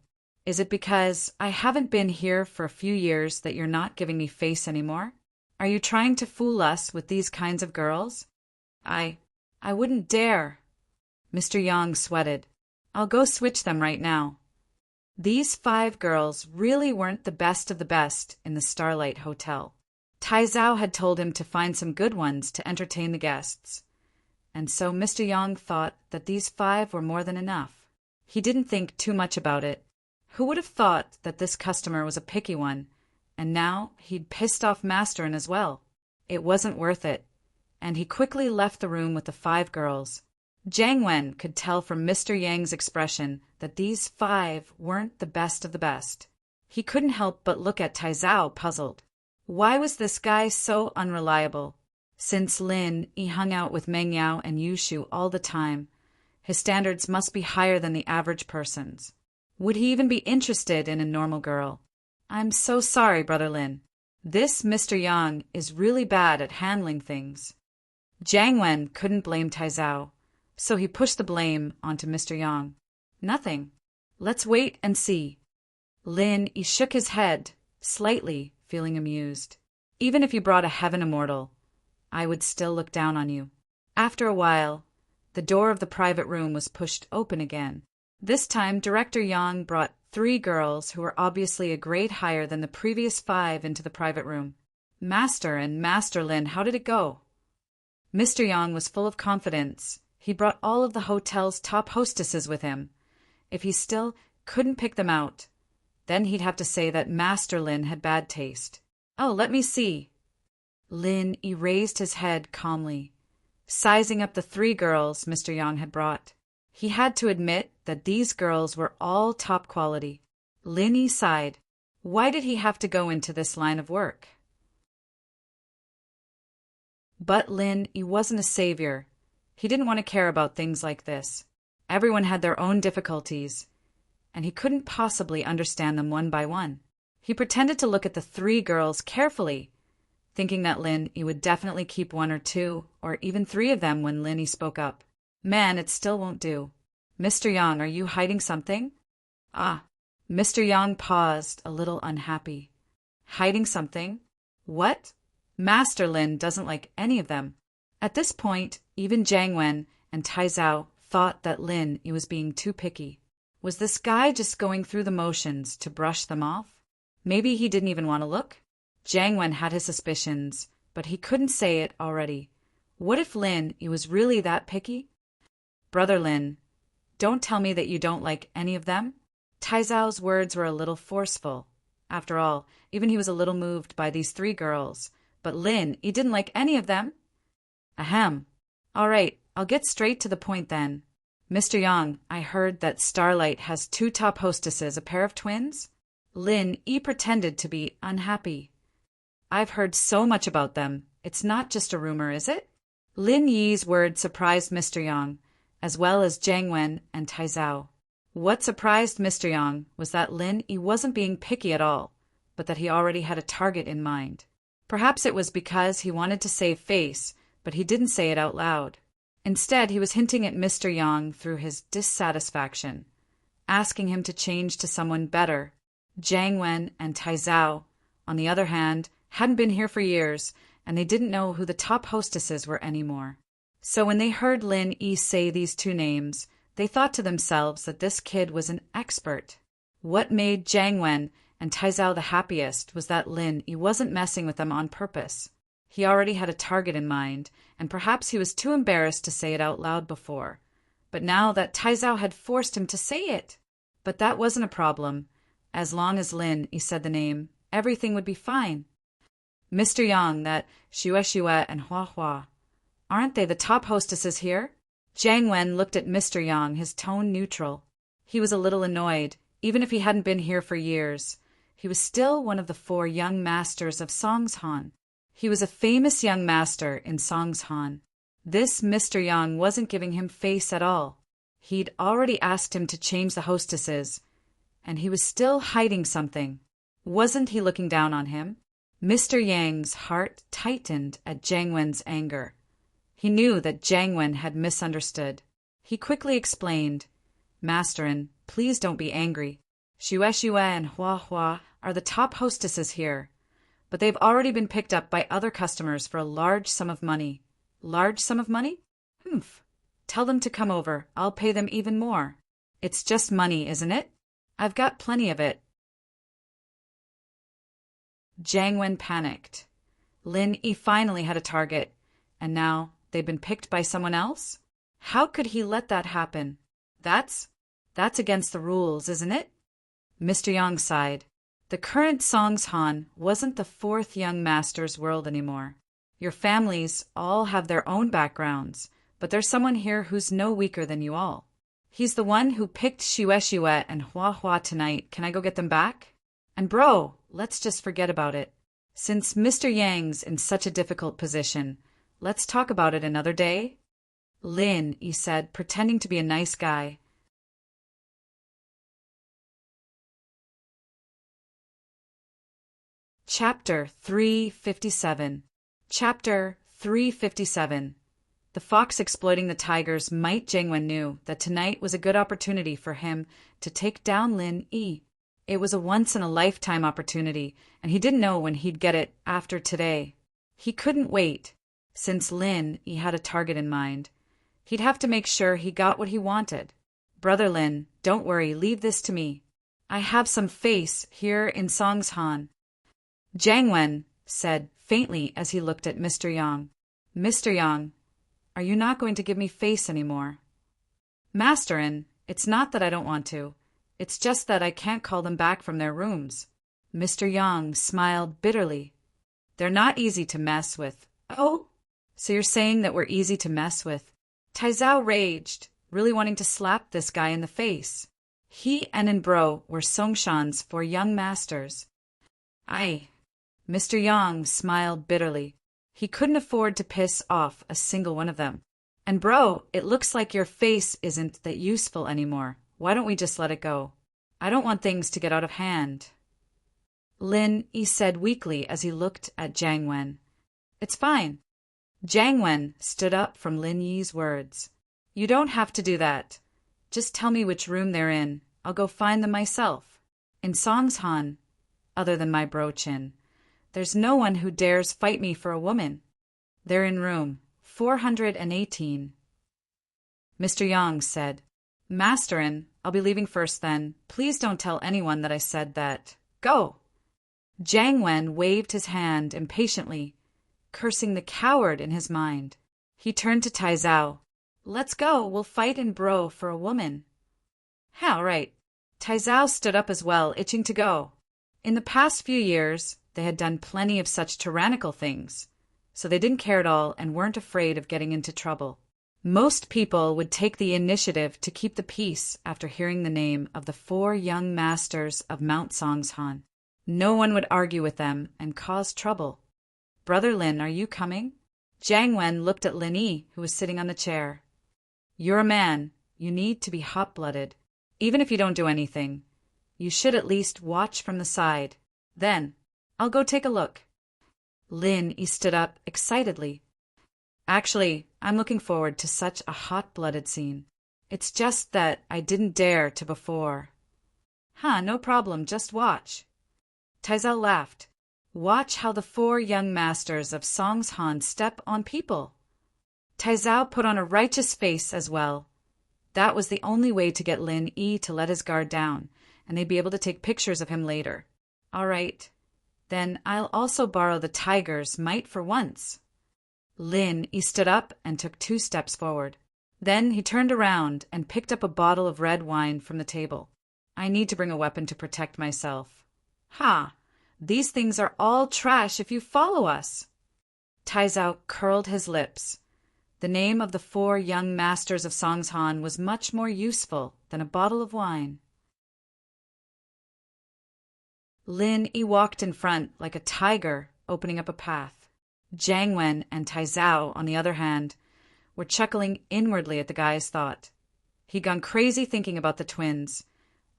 Is it because I haven't been here for a few years that you're not giving me face anymore? Are you trying to fool us with these kinds of girls? I wouldn't dare. Mr. Yang sweated. I'll go switch them right now. These 5 girls really weren't the best of the best in the Starlight Hotel. Tai Zhao had told him to find some good ones to entertain the guests, and so Mr. Yang thought that these 5 were more than enough. He didn't think too much about it. Who would have thought that this customer was a picky one, and now he'd pissed off Masterin as well? It wasn't worth it, and he quickly left the room with the 5 girls. Jiang Wen could tell from Mr. Yang's expression that these 5 weren't the best of the best. He couldn't help but look at Tai Zhao, puzzled. Why was this guy so unreliable? Since Lin Yi hung out with Meng Yao and Yu Shu all the time, his standards must be higher than the average person's. Would he even be interested in a normal girl? I'm so sorry, Brother Lin. This Mr. Yang is really bad at handling things. Jiang Wen couldn't blame Tai Zhao, so he pushed the blame onto Mr. Yang. Nothing. Let's wait and see. Lin Yi shook his head, slightly, feeling amused. Even if you brought a heaven immortal, I would still look down on you. After a while, the door of the private room was pushed open again. This time, Director Yang brought 3 girls who were obviously a grade higher than the previous 5 into the private room. Master and Master Lin, how did it go? Mr. Yang was full of confidence. He brought all of the hotel's top hostesses with him. If he still couldn't pick them out, then he'd have to say that Master Lin had bad taste. Oh, let me see. Lin erased his head calmly, sizing up the 3 girls Mr. Yang had brought. He had to admit that these girls were all top quality. Lin Yi sighed. Why did he have to go into this line of work? But Lin Yi wasn't a savior. He didn't want to care about things like this. Everyone had their own difficulties, and he couldn't possibly understand them one by one. He pretended to look at the 3 girls carefully, thinking that Lin Yi would definitely keep 1 or 2, or even 3 of them when Lin Yi spoke up. Man, it still won't do. Mr. Yang, are you hiding something? Ah. Mr. Yang paused, a little unhappy. Hiding something? What? Master Lin doesn't like any of them. At this point, even Jiang Wen and Tai Zhao thought that Lin Yi was being too picky. Was this guy just going through the motions to brush them off? Maybe he didn't even want to look? Jiang Wen had his suspicions, but he couldn't say it already. What if Lin Yi was really that picky? Brother Lin, don't tell me that you don't like any of them? Tai Zhao's words were a little forceful. After all, even he was a little moved by these 3 girls. But Lin Yi didn't like any of them? Ahem. All right, I'll get straight to the point then. Mr. Yang, I heard that Starlight has 2 top hostesses, a pair of twins? Lin Yi pretended to be unhappy. I've heard so much about them. It's not just a rumor, is it? Lin Yi's words surprised Mr. Yang, as well as Jiang Wen and Tai Zhao. What surprised Mr. Yang was that Lin Yi wasn't being picky at all, but that he already had a target in mind. Perhaps it was because he wanted to save face, but he didn't say it out loud. Instead, he was hinting at Mr. Yang through his dissatisfaction, asking him to change to someone better. Jiang Wen and Tai Zhao, on the other hand, hadn't been here for years, and they didn't know who the top hostesses were anymore. So when they heard Lin Yi say these 2 names, they thought to themselves that this kid was an expert. What made Jiang Wen and Tai Zhao the happiest was that Lin Yi wasn't messing with them on purpose. He already had a target in mind, and perhaps he was too embarrassed to say it out loud before. But now that Tai Zhao had forced him to say it. But that wasn't a problem. As long as Lin Yi said the name, everything would be fine. Mr. Yang, that Xue and Hua, aren't they the top hostesses here? Jiang Wen looked at Mr. Yang, his tone neutral. He was a little annoyed, even if he hadn't been here for years. He was still one of the 4 young masters of Songshan. He was a famous young master in Songshan. This Mr. Yang wasn't giving him face at all. He'd already asked him to change the hostesses, and he was still hiding something. Wasn't he looking down on him? Mr. Yang's heart tightened at Jiang Wen's anger. He knew that Jiang Wen had misunderstood. He quickly explained, Masterin, please don't be angry. Xue and Hua are the top hostesses here, but they've already been picked up by other customers for a large sum of money. Large sum of money? Humph. Tell them to come over. I'll pay them even more. It's just money, isn't it? I've got plenty of it. Jiang Wen panicked. Lin Yi finally had a target, and now they'd been picked by someone else? How could he let that happen? That's against the rules, isn't it? Mr. Yang sighed. The current Songshan wasn't the fourth young master's world anymore. Your families all have their own backgrounds, but there's someone here who's no weaker than you all. He's the one who picked Shue and Hua Hua tonight. Can I go get them back? And bro, let's just forget about it. Since Mr. Yang's in such a difficult position, let's talk about it another day. Lin, he said, pretending to be a nice guy. Chapter 357. Chapter 357. The fox exploiting the tigers. Might Jiang Wen knew that tonight was a good opportunity for him to take down Lin Yi. It was a once-in-a-lifetime opportunity, and he didn't know when he'd get it after today. He couldn't wait. Since Lin Yi had a target in mind, he'd have to make sure he got what he wanted. Brother Lin, don't worry, leave this to me. I have some face here in Songshan. Jiang Wen said faintly as he looked at Mr. Yang. Mr. Yang, are you not going to give me face anymore? Masterin, it's not that I don't want to. It's just that I can't call them back from their rooms. Mr. Yang smiled bitterly. They're not easy to mess with. Oh? So you're saying that we're easy to mess with? Tai Zhao raged, really wanting to slap this guy in the face. He and Bro were Songshan's four young masters. Mr. Yang smiled bitterly. He couldn't afford to piss off a single one of them. And bro, it looks like your face isn't that useful anymore. Why don't we just let it go? I don't want things to get out of hand. Lin Yi said weakly as he looked at Jiang Wen. It's fine. Jiang Wen stood up from Lin Yi's words. You don't have to do that. Just tell me which room they're in. I'll go find them myself. In Songshan, other than my bro Chin, there's no one who dares fight me for a woman. They're in room 418. Mr. Yang said, Masterin, I'll be leaving first then. Please don't tell anyone that I said that. Go! Jiang Wen waved his hand impatiently, cursing the coward in his mind. He turned to Tai Zhao. Let's go, we'll fight in bro for a woman. How right. Tai Zhao stood up as well, itching to go. In the past few years, they had done plenty of such tyrannical things, so they didn't care at all and weren't afraid of getting into trouble. Most people would take the initiative to keep the peace after hearing the name of the four young masters of Mount Songshan. No one would argue with them and cause trouble. Brother Lin, are you coming? Jiang Wen looked at Lin Yi, who was sitting on the chair. You're a man. You need to be hot-blooded. Even if you don't do anything, you should at least watch from the side. Then, I'll go take a look. Lin Yi stood up excitedly. Actually, I'm looking forward to such a hot-blooded scene. It's just that I didn't dare to before. No problem, just watch. Tai Zhao laughed. Watch how the four young masters of Songshan step on people. Tai Zhao put on a righteous face as well. That was the only way to get Lin Yi to let his guard down, and they'd be able to take pictures of him later. All right. Then I'll also borrow the tiger's might for once. Lin Yi stood up and took 2 steps forward. Then he turned around and picked up a bottle of red wine from the table. I need to bring a weapon to protect myself. These things are all trash if you follow us. Tai Zhao curled his lips. The name of the 4 young masters of Songshan was much more useful than a bottle of wine. Lin Yi walked in front like a tiger, opening up a path. Jiang Wen and Tai Zhao, on the other hand, were chuckling inwardly at the guy's thought. He'd gone crazy thinking about the twins.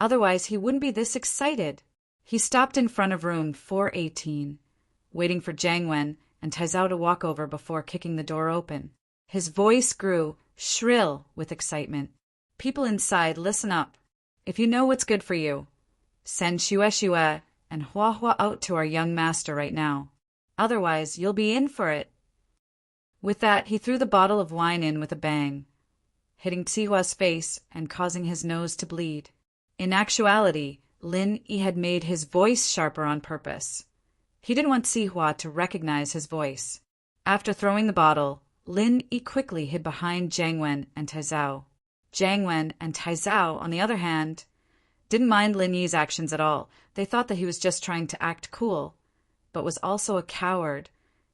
Otherwise, he wouldn't be this excited. He stopped in front of room 418, waiting for Jiang Wen and Tai Zhao to walk over before kicking the door open. His voice grew shrill with excitement. People inside, listen up. If you know what's good for you, send Shue and Hua Hua out to our young master right now. Otherwise, you'll be in for it. With that, he threw the bottle of wine in with a bang. hitting Tsihua's face and causing his nose to bleed. In actuality, Lin Yi had made his voice sharper on purpose. He didn't want Tsihua to recognize his voice. After throwing the bottle, Lin Yi quickly hid behind Jiang Wen and Taizao. Jiang Wen and Taizao, on the other hand, didn't mind Lin Yi's actions at all. They thought that he was just trying to act cool, but was also a coward,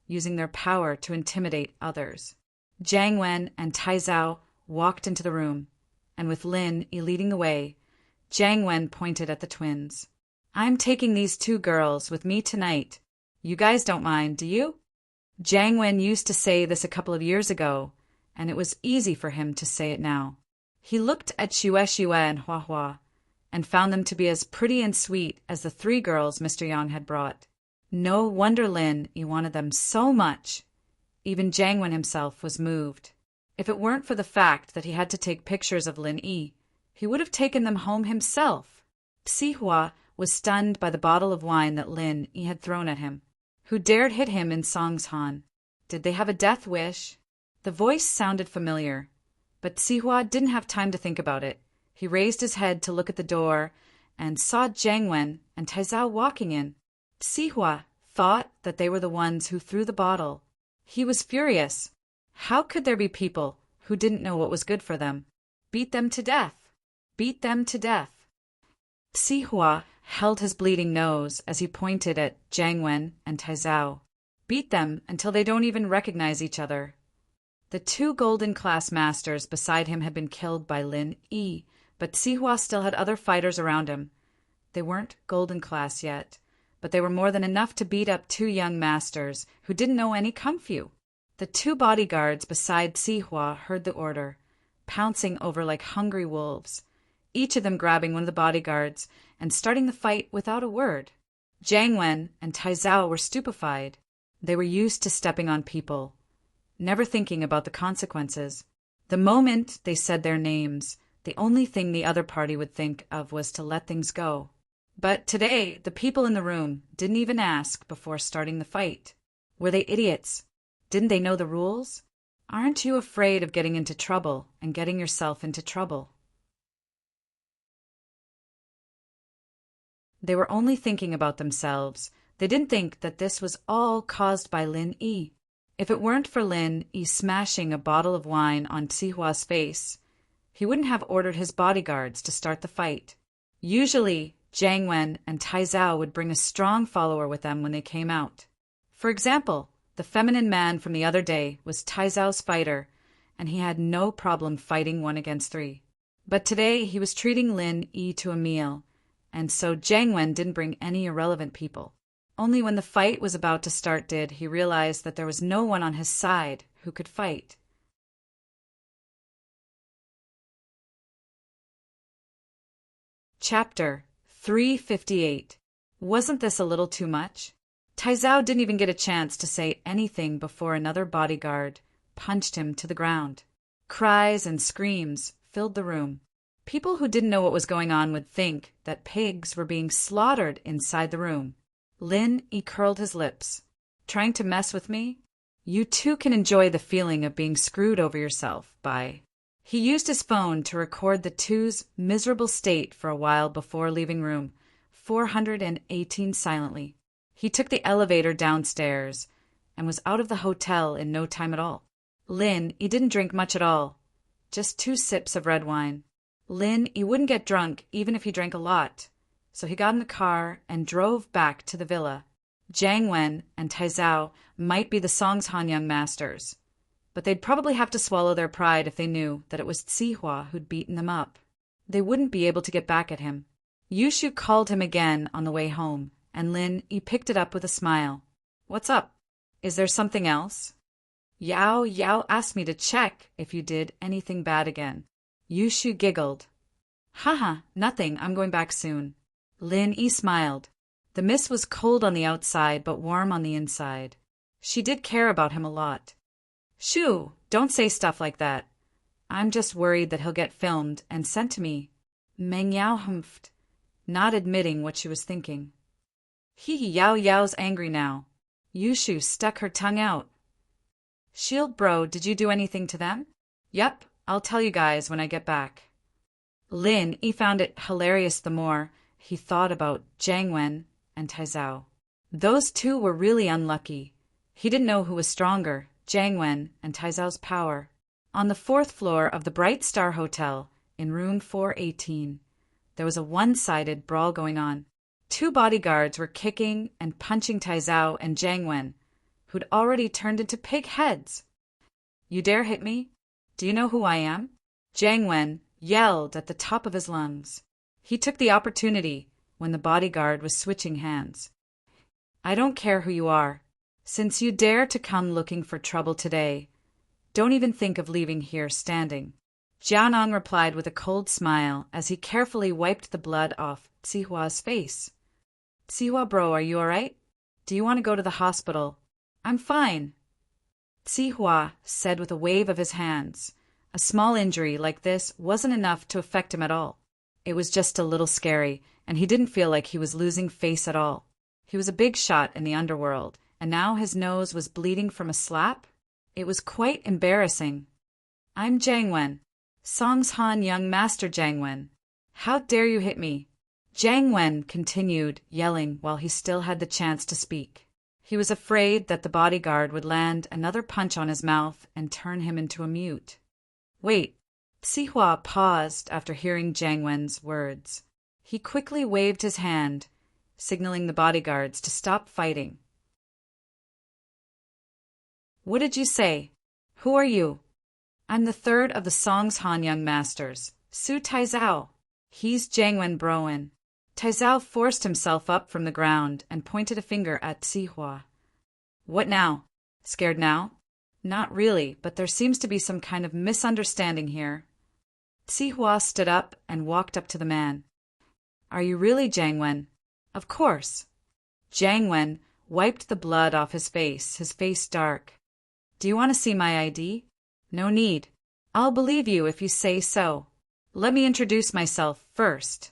using their power to intimidate others. Jiang Wen and Taizao walked into the room, and with Lin Yi leading the way, Jiang Wen pointed at the twins. "I'm taking these 2 girls with me tonight. You guys don't mind, do you?" Jiang Wen used to say this a couple of years ago, and it was easy for him to say it now. He looked at Xue and Hua and found them to be as pretty and sweet as the 3 girls Mr. Yang had brought. No wonder Lin Yi wanted them so much. Even Jiang Wen himself was moved. If it weren't for the fact that he had to take pictures of Lin Yi, he would have taken them home himself. Tsihua was stunned by the bottle of wine that Lin Yi had thrown at him. Who dared hit him in Songshan? Did they have a death wish? The voice sounded familiar, but Tsihua didn't have time to think about it. He raised his head to look at the door and saw Jiang Wen and Taizao walking in. Tsihua thought that they were the ones who threw the bottle. He was furious. How could there be people who didn't know what was good for them? Beat them to death. Beat them to death. Tsihua held his bleeding nose as he pointed at Jiang Wen and Taizao. Beat them until they don't even recognize each other. The 2 golden class masters beside him had been killed by Lin Yi, but Tsihua still had other fighters around him. They weren't golden class yet, but they were more than enough to beat up 2 young masters who didn't know any kung fu. The 2 bodyguards beside Tsihua heard the order, pouncing over like hungry wolves, each of them grabbing one of the bodyguards and starting the fight without a word. Jiang Wen and Taizao were stupefied. They were used to stepping on people, never thinking about the consequences. The moment they said their names, the only thing the other party would think of was to let things go. But today, the people in the room didn't even ask before starting the fight. Were they idiots? Didn't they know the rules? Aren't you afraid of getting into trouble and getting yourself into trouble? They were only thinking about themselves. They didn't think that this was all caused by Lin Yi. If it weren't for Lin Yi smashing a bottle of wine on Tsihua's face, he wouldn't have ordered his bodyguards to start the fight. Usually, Jiang Wen and Taizao would bring a strong follower with them when they came out. For example, the feminine man from the other day was Taizao's fighter, and he had no problem fighting 1 against 3. But today he was treating Lin Yi to a meal, and so Jiang Wen didn't bring any irrelevant people. Only when the fight was about to start did he realize that there was no one on his side who could fight. Chapter 358. Wasn't this a little too much? Taizao didn't even get a chance to say anything before another bodyguard punched him to the ground. Cries and screams filled the room. People who didn't know what was going on would think that pigs were being slaughtered inside the room. Lin Yi curled his lips. Trying to mess with me? You too can enjoy the feeling of being screwed over yourself by... He used his phone to record the 2's miserable state for a while before leaving room 418 silently. He took the elevator downstairs and was out of the hotel in no time at all. Lin Yi didn't drink much at all, just 2 sips of red wine. Lin Yi wouldn't get drunk even if he drank a lot, so he got in the car and drove back to the villa. Jiang Wen and Taizao might be the Songshan young masters, but they'd probably have to swallow their pride if they knew that it was Tsihua who'd beaten them up. They wouldn't be able to get back at him. Yushu called him again on the way home, and Lin Yi picked it up with a smile. What's up? Is there something else? Yao asked me to check if you did anything bad again. Yushu giggled. Haha, nothing, I'm going back soon. Lin Yi smiled. The mist was cold on the outside but warm on the inside. She did care about him a lot. Shoo, don't say stuff like that. I'm just worried that he'll get filmed and sent to me. Meng Yao humphed, not admitting what she was thinking. Yao's angry now. Yushu stuck her tongue out. Shield bro, did you do anything to them? Yep, I'll tell you guys when I get back. Lin, he found it hilarious the more he thought about Jiang Wen and Tai Zhao. Those two were really unlucky. He didn't know who was stronger, Jiang Wen and Tai Zhao's power. On the 4th floor of the Bright Star Hotel, in room 418, there was a one-sided brawl going on. 2 bodyguards were kicking and punching Tai Zhao and Jiang Wen, who'd already turned into pig heads. You dare hit me? Do you know who I am? Jiang Wen yelled at the top of his lungs. He took the opportunity when the bodyguard was switching hands. I don't care who you are. Since you dare to come looking for trouble today, don't even think of leaving here standing. Jianong replied with a cold smile as he carefully wiped the blood off Tsihua's face. Tsihua bro, are you alright? Do you want to go to the hospital? I'm fine, Tsihua said with a wave of his hands. A small injury like this wasn't enough to affect him at all. It was just a little scary, and he didn't feel like he was losing face at all. He was a big shot in the underworld, and now his nose was bleeding from a slap. It was quite embarrassing. I'm Jiang Wen, Song's Han young master Jiang Wen. How dare you hit me? Jiang Wen continued yelling while he still had the chance to speak. He was afraid that the bodyguard would land another punch on his mouth and turn him into a mute. Wait. Tsihua paused after hearing Jiang Wen's words. He quickly waved his hand, signaling the bodyguards to stop fighting. What did you say? Who are you? I'm the 3rd of the Song's Han young masters, Su Taizao. He's Jiang Wen Broen. Taizao forced himself up from the ground and pointed a finger at Tsihua. What now? Scared now? Not really, but there seems to be some kind of misunderstanding here. Tsihua stood up and walked up to the man. Are you really Jiang Wen? Of course. Jiang Wen wiped the blood off his face dark. Do you want to see my ID? No need. I'll believe you if you say so. Let me introduce myself first.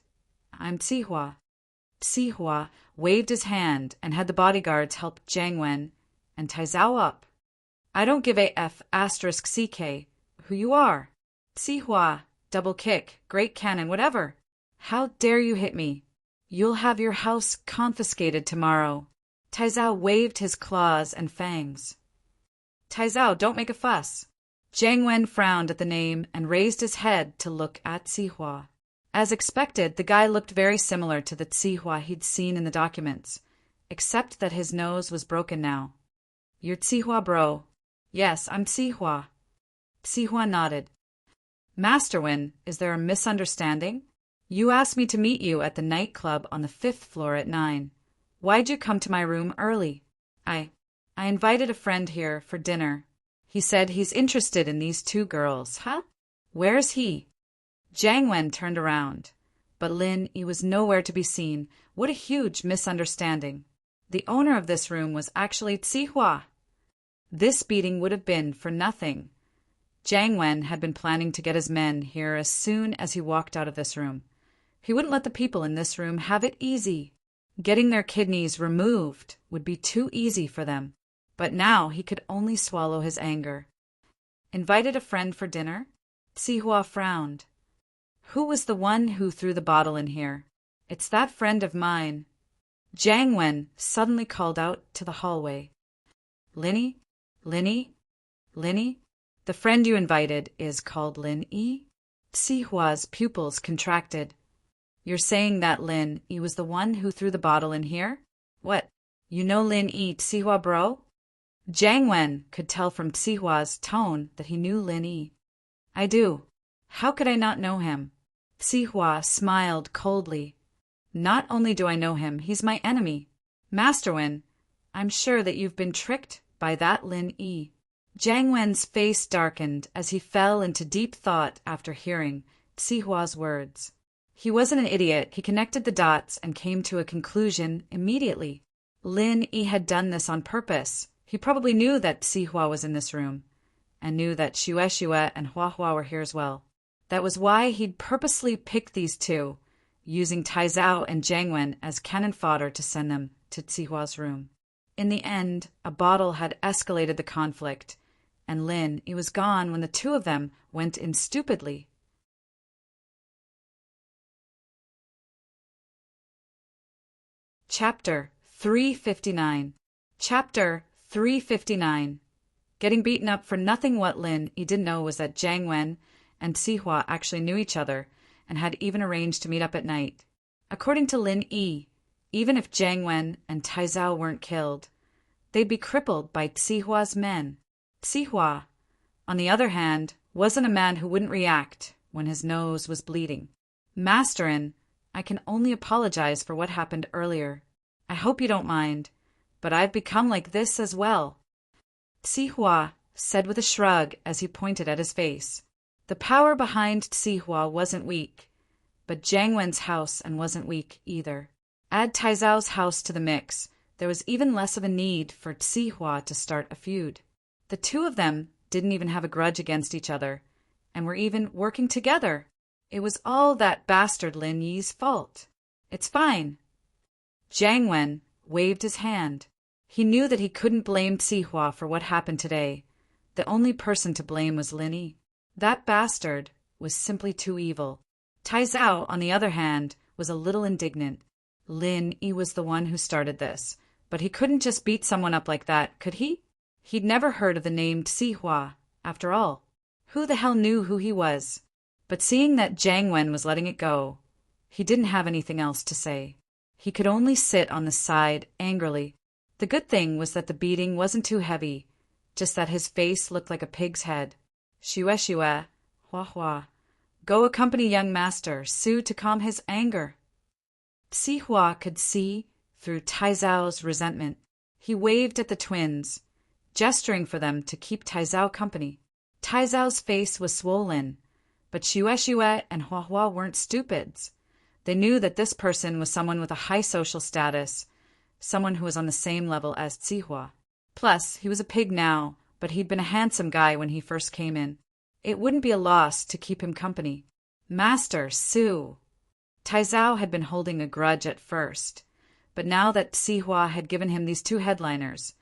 I'm Tsihua. Tsihua waved his hand and had the bodyguards help Jiang Wen and Taizao up. I don't give a f asterisk ck who you are. Tsihua, double kick, great cannon, whatever. How dare you hit me? You'll have your house confiscated tomorrow. Taizao waved his claws and fangs. Taizao, don't make a fuss. Jiang Wen frowned at the name and raised his head to look at Tsihua. As expected, the guy looked very similar to the Tsihua he'd seen in the documents, except that his nose was broken now. You're Tsihua bro. Yes, I'm Tsihua. Tsihua nodded. Master Wen, is there a misunderstanding? You asked me to meet you at the nightclub on the 5th floor at 9. Why'd you come to my room early? I invited a friend here for dinner. He said he's interested in these 2 girls. Huh? Where's he? Jiang Wen turned around, but Lin Yi was nowhere to be seen. What a huge misunderstanding. The owner of this room was actually Tsihua. This beating would have been for nothing. Jiang Wen had been planning to get his men here as soon as he walked out of this room. He wouldn't let the people in this room have it easy. Getting their kidneys removed would be too easy for them. But now he could only swallow his anger. Invited a friend for dinner? Tsihua frowned. Who was the one who threw the bottle in here? It's that friend of mine. Jiang Wen suddenly called out to the hallway. Linny? Linny? Linny? The friend you invited is called Lin Yi? Tsihua's pupils contracted. You're saying that Lin Yi was the one who threw the bottle in here? What? You know Lin Yi, Tsihua bro? Jiang Wen could tell from Tsihua's tone that he knew Lin Yi. I do. How could I not know him? Tsihua smiled coldly. Not only do I know him, he's my enemy. Master Wen, I'm sure that you've been tricked by that Lin Yi. Jiang Wen's face darkened as he fell into deep thought after hearing Tsihua's words. He wasn't an idiot. He connected the dots and came to a conclusion immediately. Lin Yi had done this on purpose. He probably knew that Tsihua was in this room, and knew that Xue and Huahua were here as well. That was why he'd purposely picked these 2, using Taizao and Jiang Wen as cannon fodder to send them to Tsihua's room. In the end, a bottle had escalated the conflict, and Lin Yi was gone when the two of them went in stupidly. Chapter 359. Chapter 359. Getting beaten up for nothing. What Lin Yi didn't know was that Jiang Wen and Sihua actually knew each other and had even arranged to meet up at night. According to Lin Yi, even if Jiang Wen and Taizao weren't killed, they'd be crippled by Sihua's men. Sihua, on the other hand, wasn't a man who wouldn't react when his nose was bleeding. Masterin, I can only apologize for what happened earlier. I hope you don't mind, but I've become like this as well. Sihua said with a shrug as he pointed at his face. The power behind Sihua wasn't weak, but Jiang Wen's house and wasn't weak either. Add Taizao's house to the mix, there was even less of a need for Sihua to start a feud. The two of them didn't even have a grudge against each other, and were even working together. It was all that bastard Lin Yi's fault. It's fine. Jiang Wen waved his hand. He knew that he couldn't blame Sihua for what happened today. The only person to blame was Lin Yi. That bastard was simply too evil. Taizao, on the other hand, was a little indignant. Lin Yi was the one who started this, but he couldn't just beat someone up like that, could he? He'd never heard of the name Sihua, after all. Who the hell knew who he was? But seeing that Jiang Wen was letting it go, he didn't have anything else to say. He could only sit on the side angrily. The good thing was that the beating wasn't too heavy, just that his face looked like a pig's head. Shue, hua. Go accompany young master Su to calm his anger. Sihua could see through Taizao's resentment. He waved at the twins, gesturing for them to keep Taizao company. Taizao's face was swollen, but Shue and Hua weren't stupids. They knew that this person was someone with a high social status, someone who was on the same level as Sihua. Plus, he was a pig now, but he'd been a handsome guy when he first came in. It wouldn't be a loss to keep him company. Master Su. Taizao had been holding a grudge at first, but now that Sihua had given him these two headliners,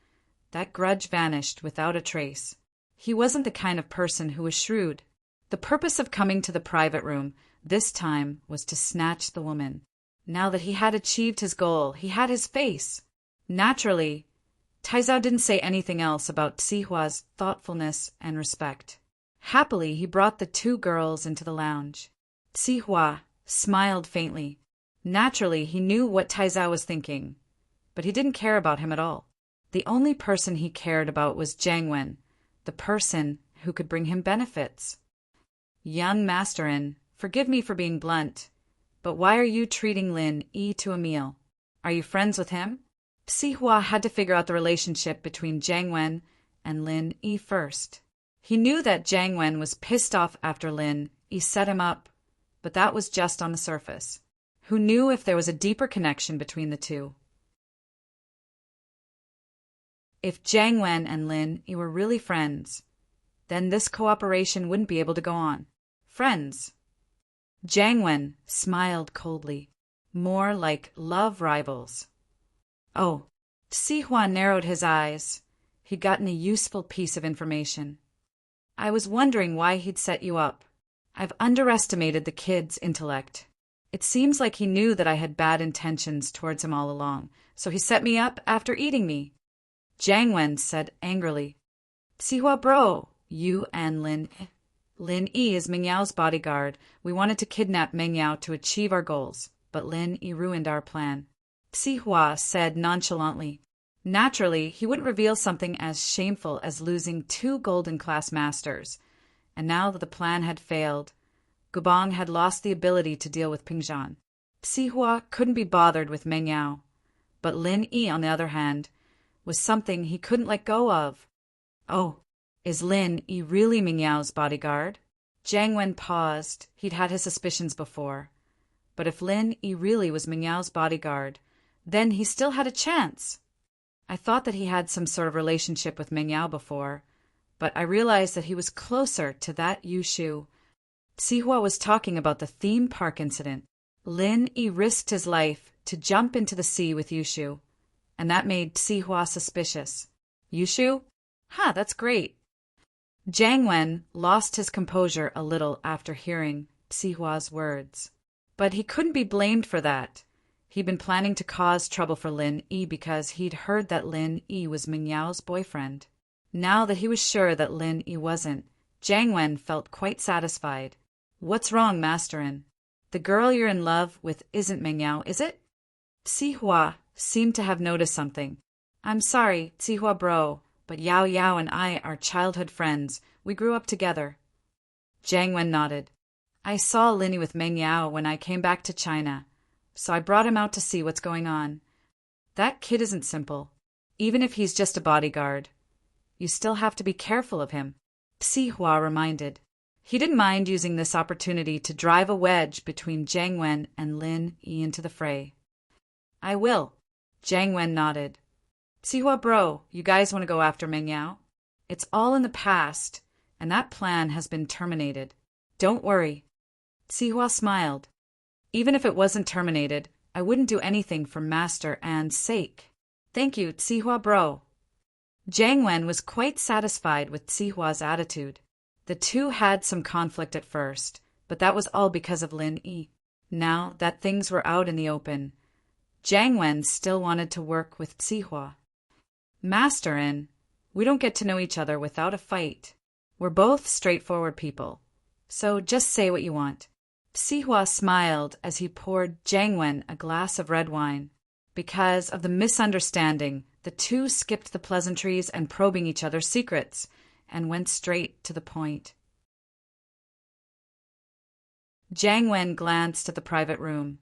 that grudge vanished without a trace. He wasn't the kind of person who was shrewd. The purpose of coming to the private room this time was to snatch the woman. Now that he had achieved his goal, he had his face. Naturally, Taizao didn't say anything else about Sihua's thoughtfulness and respect. Happily, he brought the two girls into the lounge. Sihua smiled faintly. Naturally, he knew what Taizao was thinking, but he didn't care about him at all. The only person he cared about was Jiang Wen, the person who could bring him benefits. Young Masterin, forgive me for being blunt, but why are you treating Lin Yi to a meal? Are you friends with him? Sihua had to figure out the relationship between Jiang Wen and Lin Yi first. He knew that Jiang Wen was pissed off after Lin Yi set him up, but that was just on the surface. Who knew if there was a deeper connection between the two? If Jiang Wen and Lin Yi were really friends, then this cooperation wouldn't be able to go on. Friends. Jiang Wen smiled coldly, more like love rivals. Oh, Sihua narrowed his eyes. He'd gotten a useful piece of information. I was wondering why he'd set you up. I've underestimated the kid's intellect. It seems like he knew that I had bad intentions towards him all along, so he set me up after eating me. Jiang Wen said angrily. Sihua bro, you and Lin Yi is Meng Yao's bodyguard. We wanted to kidnap Meng Yao to achieve our goals, but Lin Yi ruined our plan. Sihua said nonchalantly. Naturally, he wouldn't reveal something as shameful as losing 2 golden class masters. And now that the plan had failed, Gubong had lost the ability to deal with Pingzhan. Sihua couldn't be bothered with Meng Yao, but Lin Yi, on the other hand, was something he couldn't let go of. Oh, is Lin Yi really Meng Yao's bodyguard? Jiang Wen paused. He'd had his suspicions before. But if Lin Yi really was Meng Yao's bodyguard, then he still had a chance. I thought that he had some sort of relationship with Meng Yao before, but I realized that he was closer to that Yushu. Sihua was talking about the theme park incident. Lin Yi risked his life to jump into the sea with Yushu, and that made Sihua suspicious. Yushu? That's great. Jiang Wen lost his composure a little after hearing Sihua's words. But he couldn't be blamed for that. He'd been planning to cause trouble for Lin Yi because he'd heard that Lin Yi was Ming Yao's boyfriend. Now that he was sure that Lin Yi wasn't, Jiang Wen felt quite satisfied. What's wrong, Masterin? The girl you're in love with isn't Ming Yao, is it? Sihua seemed to have noticed something. I'm sorry, Sihua bro, but Yao Yao and I are childhood friends. We grew up together. Jiang Wen nodded. I saw Lin Yi with Meng Yao when I came back to China, so I brought him out to see what's going on. That kid isn't simple. Even if he's just a bodyguard, you still have to be careful of him, Sihua reminded. He didn't mind using this opportunity to drive a wedge between Jiang Wen and Lin Yi into the fray. I will. Jiang Wen nodded. Sihua bro, you guys want to go after Meng Yao? It's all in the past, and that plan has been terminated. Don't worry. Sihua smiled. Even if it wasn't terminated, I wouldn't do anything for Master An's sake. Thank you, Sihua bro. Jiang Wen was quite satisfied with Sihua's attitude. The two had some conflict at first, but that was all because of Lin Yi. Now that things were out in the open, Jiang Wen still wanted to work with Sihua. Master An, we don't get to know each other without a fight. We're both straightforward people, so just say what you want. Sihua smiled as he poured Jiang Wen a glass of red wine. Because of the misunderstanding, the two skipped the pleasantries and probing each other's secrets, and went straight to the point. Jiang Wen glanced at the private room.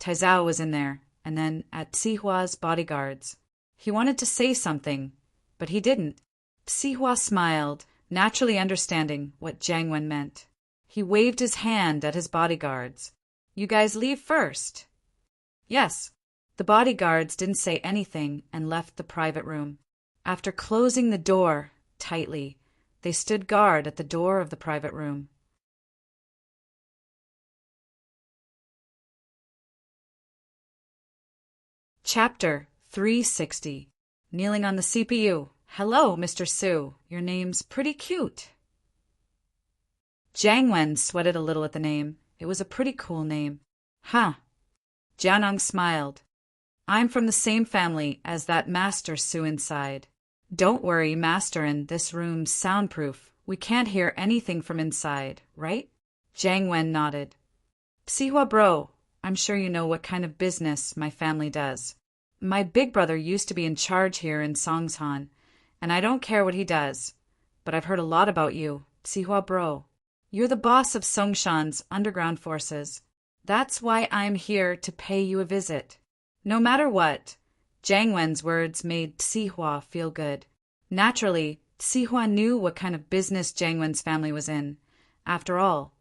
Taizao was in there, and then at Sihua's bodyguards. He wanted to say something, but he didn't. Sihua smiled, naturally understanding what Jiang Wen meant. He waved his hand at his bodyguards. You guys leave first. Yes. The bodyguards didn't say anything and left the private room. After closing the door tightly, they stood guard at the door of the private room. Chapter 360. Kneeling on the CPU. Hello, Mr. Su. Your name's pretty cute. Jiang Wen sweated a little at the name. It was a pretty cool name. Huh. Jianeng smiled. I'm from the same family as that Master Su inside. Don't worry, Master, in this room's soundproof. We can't hear anything from inside, right? Jiang Wen nodded. Sihua bro, I'm sure you know what kind of business my family does. My big brother used to be in charge here in Songshan, and I don't care what he does. But I've heard a lot about you, Sihua bro. You're the boss of Songshan's underground forces. That's why I'm here to pay you a visit. No matter what, Jiang Wen's words made Sihua feel good. Naturally, Sihua knew what kind of business Jiang Wen's family was in. After all,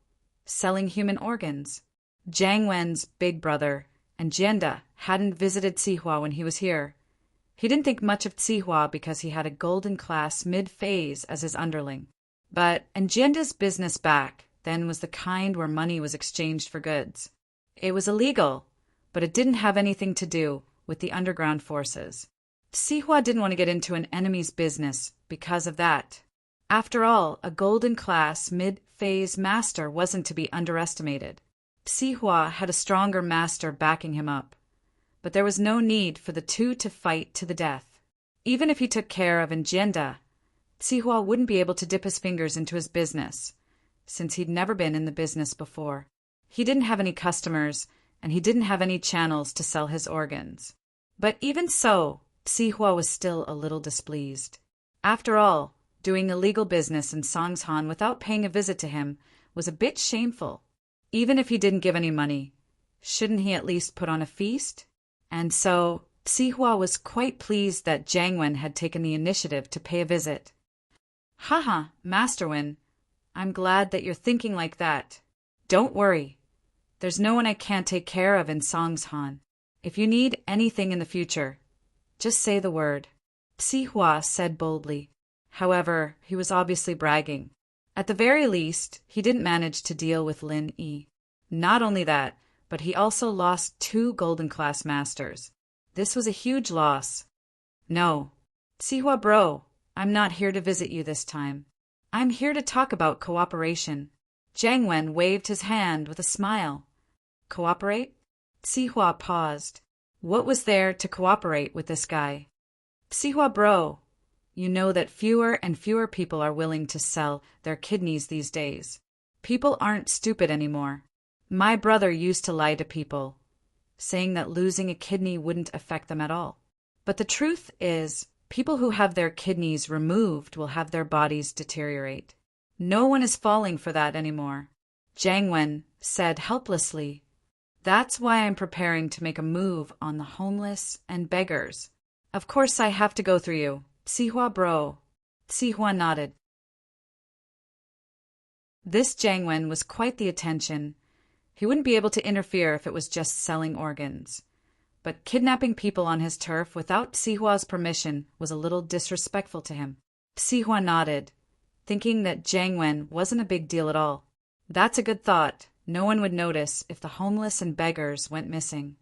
selling human organs. Jiang Wen's big brother and Jianda hadn't visited Sihua when he was here. He didn't think much of Sihua because he had a golden class mid-phase as his underling. But Jianda's business back then was the kind where money was exchanged for goods. It was illegal, but it didn't have anything to do with the underground forces. Sihua didn't want to get into an enemy's business because of that. After all, a golden class mid-phase master wasn't to be underestimated. Sihua had a stronger master backing him up, but there was no need for the two to fight to the death. Even if he took care of Jianda, Sihua wouldn't be able to dip his fingers into his business, since he'd never been in the business before. He didn't have any customers, and he didn't have any channels to sell his organs. But even so, Sihua was still a little displeased. After all, doing illegal business in Songshan without paying a visit to him was a bit shameful. Even if he didn't give any money, shouldn't he at least put on a feast? And so, Sihua was quite pleased that Jiang Wen had taken the initiative to pay a visit. Haha, Master Wen, I'm glad that you're thinking like that. Don't worry. There's no one I can't take care of in Songshan. If you need anything in the future, just say the word. Sihua said boldly. However, he was obviously bragging. At the very least, he didn't manage to deal with Lin Yi. Not only that, but he also lost 2 golden class masters. This was a huge loss. No, Sihua bro, I'm not here to visit you this time. I'm here to talk about cooperation. Jiang Wen waved his hand with a smile. Cooperate? Sihua paused. What was there to cooperate with this guy? Sihua bro, you know that fewer and fewer people are willing to sell their kidneys these days. People aren't stupid anymore. My brother used to lie to people, saying that losing a kidney wouldn't affect them at all. But the truth is, people who have their kidneys removed will have their bodies deteriorate. No one is falling for that anymore. Jiang Wen said helplessly. That's why I'm preparing to make a move on the homeless and beggars. Of course I have to go through you, Sihua bro. Sihua nodded. This Jiang Wen was quite the attention. He wouldn't be able to interfere if it was just selling organs. But kidnapping people on his turf without Sihua's permission was a little disrespectful to him. Sihua nodded, thinking that Jiang Wen wasn't a big deal at all. That's a good thought. No one would notice if the homeless and beggars went missing.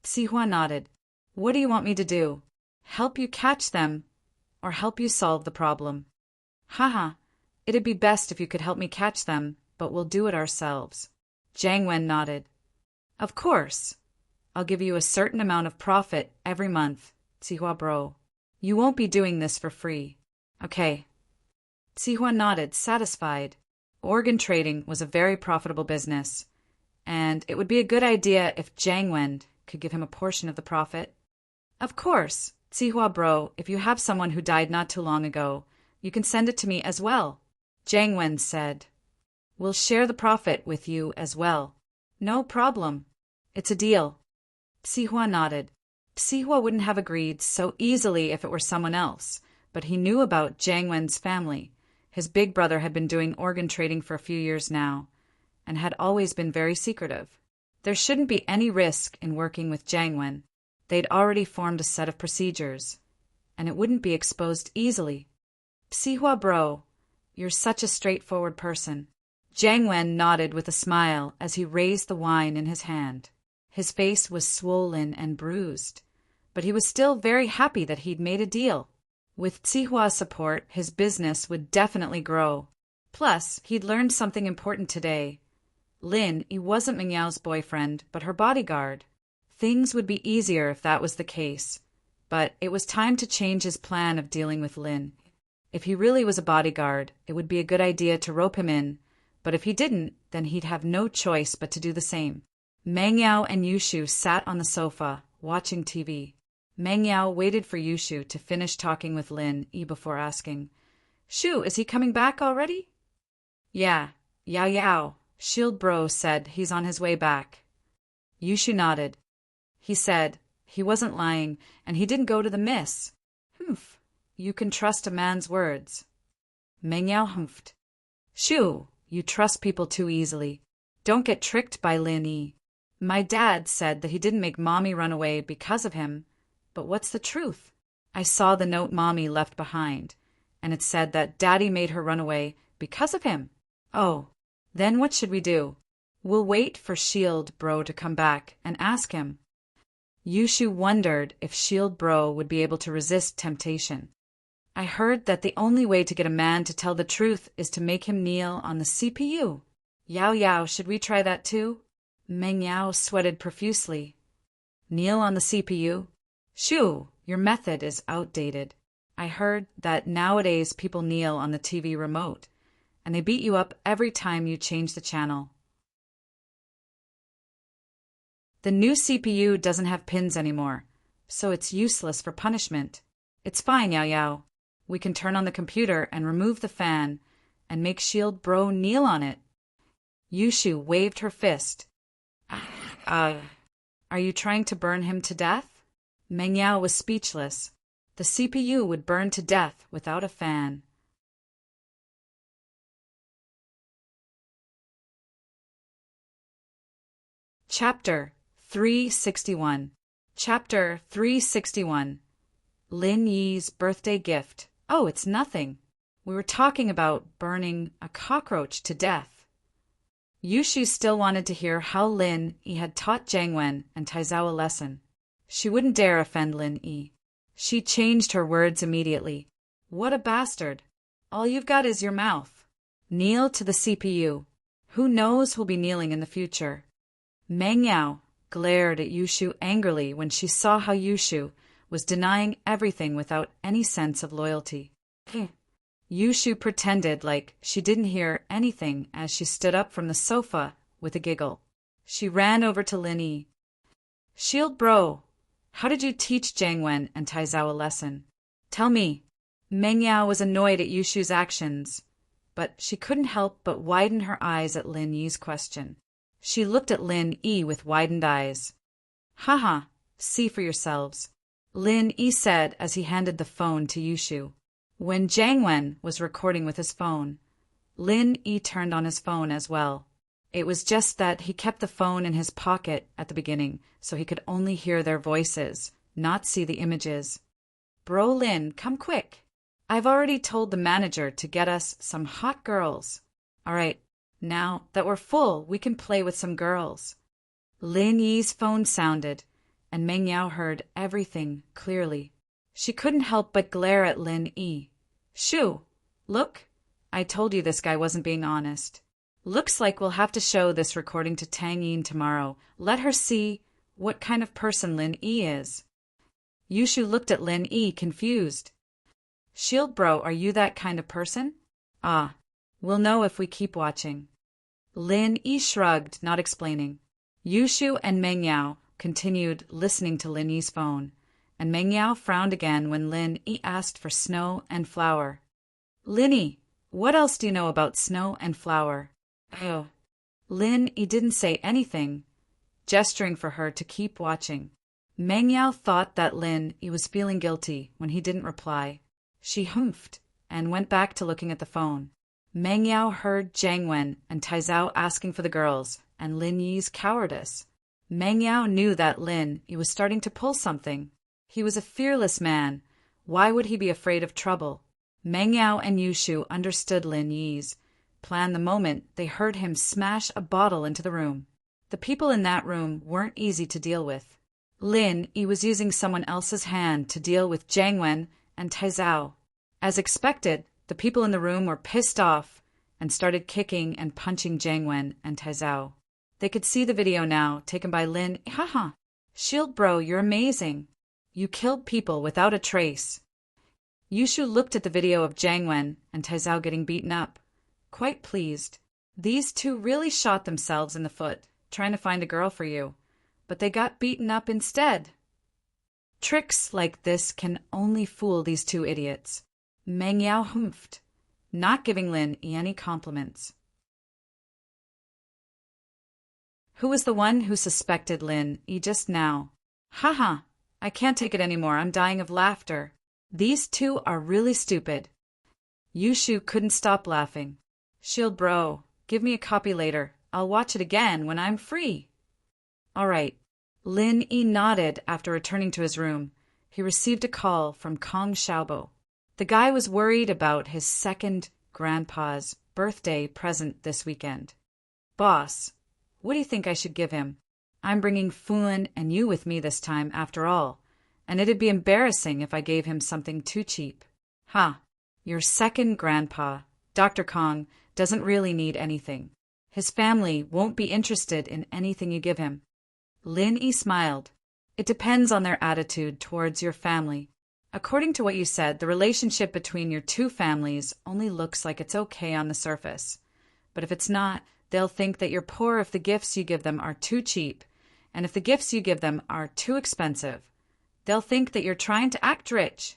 Sihua nodded. What do you want me to do? Help you catch them, or help you solve the problem? Haha, it'd be best if you could help me catch them, but we'll do it ourselves. Jiang Wen nodded. Of course. I'll give you a certain amount of profit every month, Sihua bro. You won't be doing this for free. Okay. Sihua nodded, satisfied. Organ trading was a very profitable business, and it would be a good idea if Jiang Wen could give him a portion of the profit. Of course, Sihua bro, if you have someone who died not too long ago, you can send it to me as well, Jiang Wen said. We'll share the profit with you as well. No problem. It's a deal. Sihua nodded. Sihua wouldn't have agreed so easily if it were someone else, but he knew about Jiang Wen's family. His big brother had been doing organ trading for a few years now, and had always been very secretive. There shouldn't be any risk in working with Jiang Wen. They'd already formed a set of procedures, and it wouldn't be exposed easily. Sihua bro, you're such a straightforward person. Jiang Wen nodded with a smile as he raised the wine in his hand. His face was swollen and bruised, but he was still very happy that he'd made a deal. With Sihua's support, his business would definitely grow. Plus, he'd learned something important today. Lin, he wasn't Mingyao's boyfriend, but her bodyguard. Things would be easier if that was the case, but it was time to change his plan of dealing with Lin. If he really was a bodyguard, it would be a good idea to rope him in, but if he didn't, then he'd have no choice but to do the same. Meng Yao and Yushu sat on the sofa, watching TV. Meng Yao waited for Yushu to finish talking with Lin Yi before asking, Shu, is he coming back already? Yeah, Yao Yao, Shield Bro said he's on his way back. Yushu nodded. He said he wasn't lying, and he didn't go to the miss. Humph, you can trust a man's words. Meng Yao humphed. Shu, you trust people too easily. Don't get tricked by Lin Yi. My dad said that he didn't make Mommy run away because of him, but what's the truth? I saw the note Mommy left behind, and it said that Daddy made her run away because of him. Oh, then what should we do? We'll wait for Shield Bro to come back and ask him. Yushu wondered if Shield Bro would be able to resist temptation. I heard that the only way to get a man to tell the truth is to make him kneel on the CPU. Yao Yao, should we try that too? Meng Yao sweated profusely. Kneel on the CPU? Shu, your method is outdated. I heard that nowadays people kneel on the TV remote, and they beat you up every time you change the channel. The new CPU doesn't have pins anymore, so it's useless for punishment. It's fine, Yao Yao. We can turn on the computer and remove the fan and make Shield Bro kneel on it. Yushu waved her fist. Are you trying to burn him to death? Meng Yao was speechless. The CPU would burn to death without a fan. Chapter 361. Chapter 361. Lin Yi's birthday gift. Oh, it's nothing. We were talking about burning a cockroach to death. Yushu still wanted to hear how Lin Yi had taught Jiang Wen and Taizao a lesson. She wouldn't dare offend Lin Yi. She changed her words immediately. What a bastard! All you've got is your mouth. Kneel to the CPU. Who knows who'll be kneeling in the future? Meng Yao glared at Yushu angrily when she saw how Yushu was denying everything without any sense of loyalty. Yushu pretended like she didn't hear anything as she stood up from the sofa with a giggle. She ran over to Lin Yi. Shield bro, how did you teach Jiang Wen and Tai Zhao a lesson? Tell me. Meng Yao was annoyed at Yushu's actions, but she couldn't help but widen her eyes at Lin Yi's question. She looked at Lin Yi with widened eyes. Haha, see for yourselves, Lin Yi said as he handed the phone to Yushu. When Jiang Wen was recording with his phone, Lin Yi turned on his phone as well. It was just that he kept the phone in his pocket at the beginning, so he could only hear their voices, not see the images. Bro Lin, come quick. I've already told the manager to get us some hot girls. All right, now that we're full, we can play with some girls. Lin Yi's phone sounded, and Meng Yao heard everything clearly. She couldn't help but glare at Lin Yi. Shoo, look, I told you this guy wasn't being honest. Looks like we'll have to show this recording to Tang Yin tomorrow. Let her see what kind of person Lin Yi is. Yushu looked at Lin Yi, confused. Shield bro, are you that kind of person? Ah, we'll know if we keep watching. Lin Yi shrugged, not explaining. Yushu and Meng Yao continued listening to Lin Yi's phone, and Meng Yao frowned again when Lin Yi asked for snow and flour. Lin Yi, what else do you know about snow and flour? Oh. Lin Yi didn't say anything, gesturing for her to keep watching. Meng Yao thought that Lin Yi was feeling guilty when he didn't reply. She humphed and went back to looking at the phone. Meng Yao heard Jiang Wen and Tai Zhao asking for the girls, and Lin Yi's cowardice. Meng Yao knew that Lin Yi was starting to pull something. He was a fearless man. Why would he be afraid of trouble? Meng Yao and Yushu understood Lin Yi's plan the moment they heard him smash a bottle into the room. The people in that room weren't easy to deal with. Lin Yi was using someone else's hand to deal with Jiang Wen and Tai Zhao. As expected, the people in the room were pissed off and started kicking and punching Jiang Wen and Tai Zhao. They could see the video now, taken by Lin. Haha, Shield bro, you're amazing. You killed people without a trace. Yushu looked at the video of Jiang Wen and Tai Zhao getting beaten up, quite pleased. These two really shot themselves in the foot, trying to find a girl for you, but they got beaten up instead. Tricks like this can only fool these two idiots. Meng Yao humphed, not giving Lin Yi any compliments. Who was the one who suspected Lin Yi just now? Haha, I can't take it anymore. I'm dying of laughter. These two are really stupid. Yushu couldn't stop laughing. Shield bro, give me a copy later. I'll watch it again when I'm free. All right. Lin Yi nodded after returning to his room. He received a call from Kong Xiaobo. The guy was worried about his second grandpa's birthday present this weekend. Boss, what do you think I should give him? I'm bringing Fuan and you with me this time after all, and it'd be embarrassing if I gave him something too cheap. Ha, your second grandpa, Dr. Kong, doesn't really need anything. His family won't be interested in anything you give him. Lin Yi smiled. It depends on their attitude towards your family. According to what you said, the relationship between your two families only looks like it's okay on the surface. But if it's not, they'll think that you're poor if the gifts you give them are too cheap, and if the gifts you give them are too expensive. They'll think that you're trying to act rich.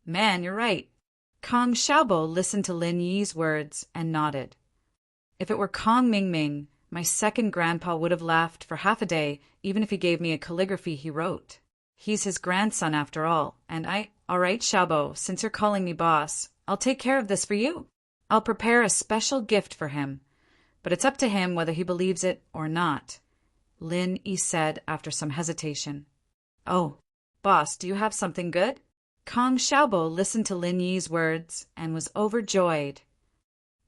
Man, you're right. Kong Xiaobo listened to Lin Yi's words and nodded. If it were Kong Mingming, my second grandpa would have laughed for half a day, even if he gave me a calligraphy he wrote. He's his grandson after all, and all right, Xiaobo, since you're calling me boss, I'll take care of this for you. I'll prepare a special gift for him, but it's up to him whether he believes it or not, Lin Yi said after some hesitation. Oh, boss, do you have something good? Kong Xiaobo listened to Lin Yi's words and was overjoyed.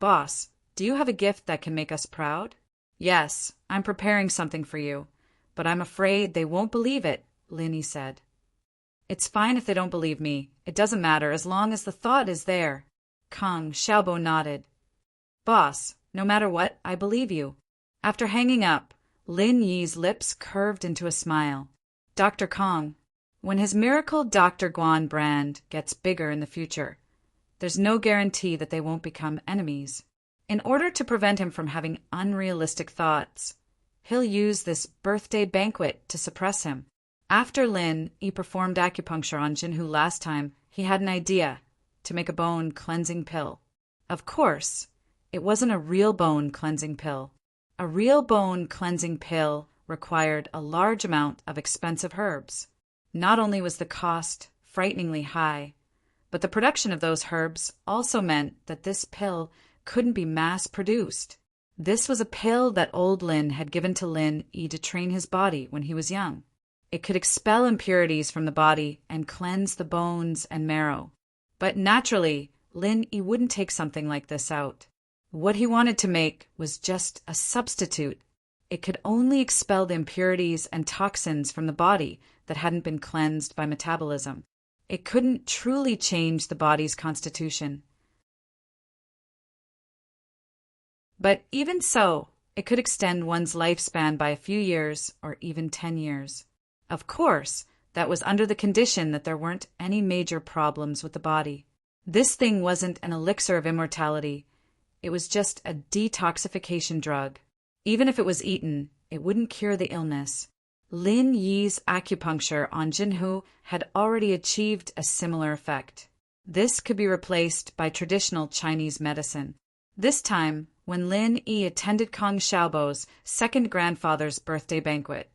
Boss, do you have a gift that can make us proud? Yes, I'm preparing something for you, but I'm afraid they won't believe it, Lin Yi said. It's fine if they don't believe me. It doesn't matter as long as the thought is there. Kong Xiaobo nodded. Boss, no matter what, I believe you. After hanging up, Lin Yi's lips curved into a smile. Dr. Kong, when his miracle Dr. Guan brand gets bigger in the future, there's no guarantee that they won't become enemies. In order to prevent him from having unrealistic thoughts, he'll use this birthday banquet to suppress him. After Lin Yi performed acupuncture on Jinhu last time, he had an idea to make a bone cleansing pill. Of course, it wasn't a real bone cleansing pill. A real bone cleansing pill required a large amount of expensive herbs. Not only was the cost frighteningly high, but the production of those herbs also meant that this pill couldn't be mass-produced. This was a pill that old Lin had given to Lin Yi to train his body when he was young. It could expel impurities from the body and cleanse the bones and marrow. But naturally, Lin Yi wouldn't take something like this out. What he wanted to make was just a substitute. It could only expel the impurities and toxins from the body that hadn't been cleansed by metabolism. It couldn't truly change the body's constitution. But even so, it could extend one's lifespan by a few years or even 10 years. Of course, that was under the condition that there weren't any major problems with the body. This thing wasn't an elixir of immortality. It was just a detoxification drug. Even if it was eaten, it wouldn't cure the illness. Lin Yi's acupuncture on Jinhu had already achieved a similar effect. This could be replaced by traditional Chinese medicine. This time, when Lin Yi attended Kong Xiaobo's second grandfather's birthday banquet,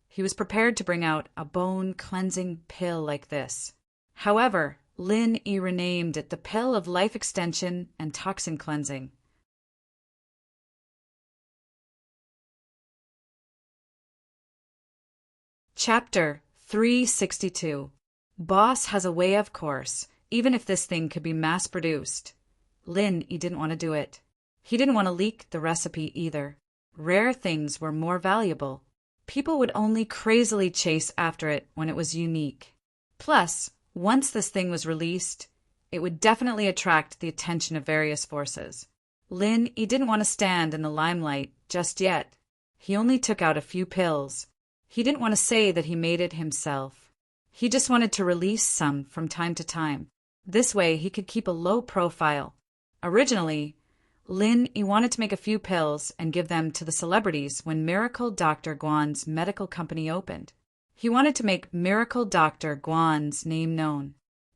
he was prepared to bring out a bone-cleansing pill like this. However, Lin Yi renamed it the Pill of Life Extension and Toxin Cleansing. Chapter 362. Boss has a way, of course, even if this thing could be mass-produced. Lin Yi didn't want to do it. He didn't want to leak the recipe either. Rare things were more valuable. People would only crazily chase after it when it was unique. Plus, once this thing was released, it would definitely attract the attention of various forces. Lin Yi didn't want to stand in the limelight just yet. He only took out a few pills. He didn't want to say that he made it himself. He just wanted to release some from time to time. This way he could keep a low profile. Originally, Lin Yi wanted to make a few pills and give them to the celebrities when Miracle Dr. Guan's medical company opened. He wanted to make Miracle Dr. Guan's name known.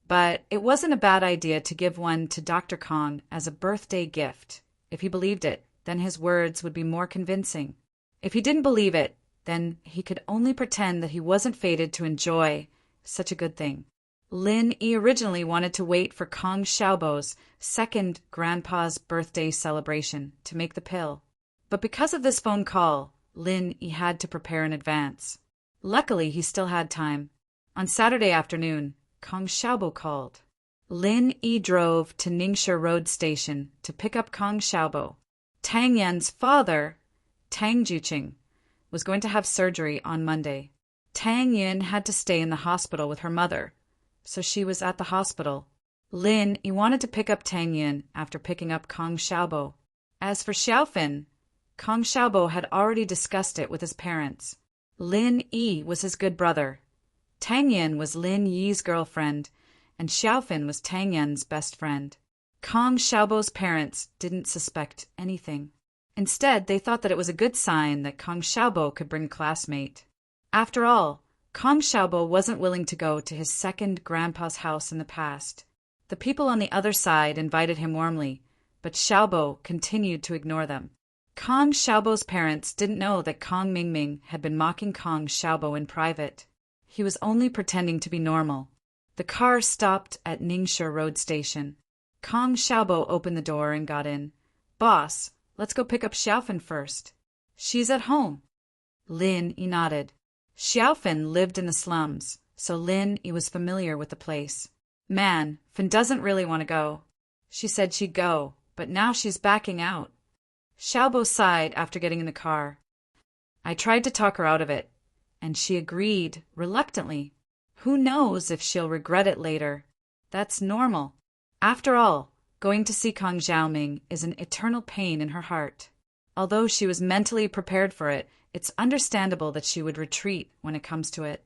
But it wasn't a bad idea to give one to Dr. Kong as a birthday gift. If he believed it, then his words would be more convincing. If he didn't believe it, then he could only pretend that he wasn't fated to enjoy such a good thing. Lin Yi originally wanted to wait for Kong Xiaobo's second grandpa's birthday celebration to make the pill. But because of this phone call, Lin Yi had to prepare in advance. Luckily, he still had time. On Saturday afternoon, Kong Xiaobo called. Lin Yi drove to Ningshi Road Station to pick up Kong Xiaobo. Tang Yan's father, Tang Juqing, was going to have surgery on Monday. Tang Yin had to stay in the hospital with her mother, so she was at the hospital. Lin Yi wanted to pick up Tang Yin after picking up Kong Xiaobo. As for Xiaofan, Kong Xiaobo had already discussed it with his parents. Lin Yi was his good brother. Tang Yin was Lin Yi's girlfriend, and Xiaofan was Tang Yin's best friend. Kong Xiaobo's parents didn't suspect anything. Instead, they thought that it was a good sign that Kong Xiaobo could bring a classmate. After all, Kong Xiaobo wasn't willing to go to his second grandpa's house in the past. The people on the other side invited him warmly, but Xiaobo continued to ignore them. Kong Xiaobo's parents didn't know that Kong Mingming had been mocking Kong Xiaobo in private. He was only pretending to be normal. The car stopped at Ningshi Road Station. Kong Xiaobo opened the door and got in. "Boss, let's go pick up Xiaofan first." "She's at home." Lin Yi nodded. Xiaofan lived in the slums, so Lin Yi was familiar with the place. "Man, Fin doesn't really want to go. She said she'd go, but now she's backing out." Xiaobo sighed after getting in the car. "I tried to talk her out of it, and she agreed, reluctantly. Who knows if she'll regret it later? That's normal. After all, Going to see Kong Xiaoming is an eternal pain in her heart. Although she was mentally prepared for it, it's understandable that she would retreat when it comes to it.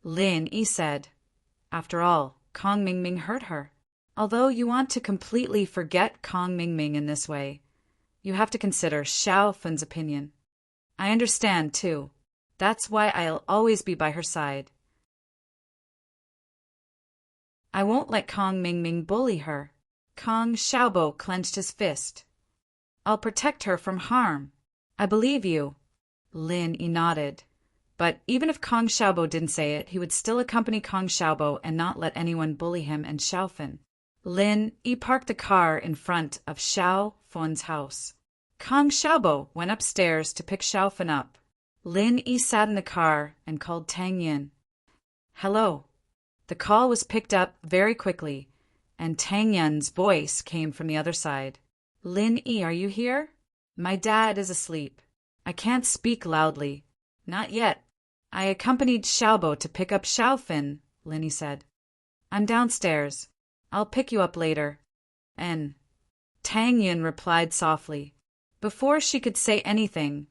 Lin Yi said, "After all, Kong Mingming hurt her. Although you want to completely forget Kong Mingming in this way, you have to consider Xiao Fen's opinion. I understand, too. That's why I'll always be by her side. I won't let Kong Mingming bully her." Kong Xiaobo clenched his fist. "I'll protect her from harm. I believe you." Lin Yi nodded. But even if Kong Xiaobo didn't say it, he would still accompany Kong Xiaobo and not let anyone bully him and Xiaofen. Lin Yi parked the car in front of Xiao Fen's house. Kong Xiaobo went upstairs to pick Xiaofen up. Lin Yi sat in the car and called Tang Yin. "Hello." The call was picked up very quickly, and Tang Yin's voice came from the other side. "Lin Yi, are you here? My dad is asleep. I can't speak loudly. Not yet. I accompanied Xiaobo to pick up Xiaofen," Lin Yi said. "I'm downstairs. I'll pick you up later." "N." Tang Yin replied softly. Before she could say anything,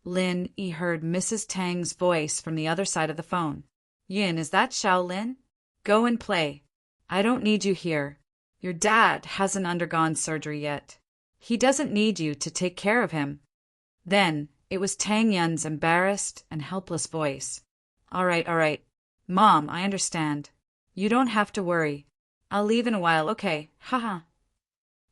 Lin Yi heard Mrs. Tang's voice from the other side of the phone. "Yin, is that Xiao Lin? Go and play. I don't need you here. Your dad hasn't undergone surgery yet. He doesn't need you to take care of him." Then it was Tang Yin's embarrassed and helpless voice. All right. Mom, I understand. You don't have to worry. I'll leave in a while, okay? Haha."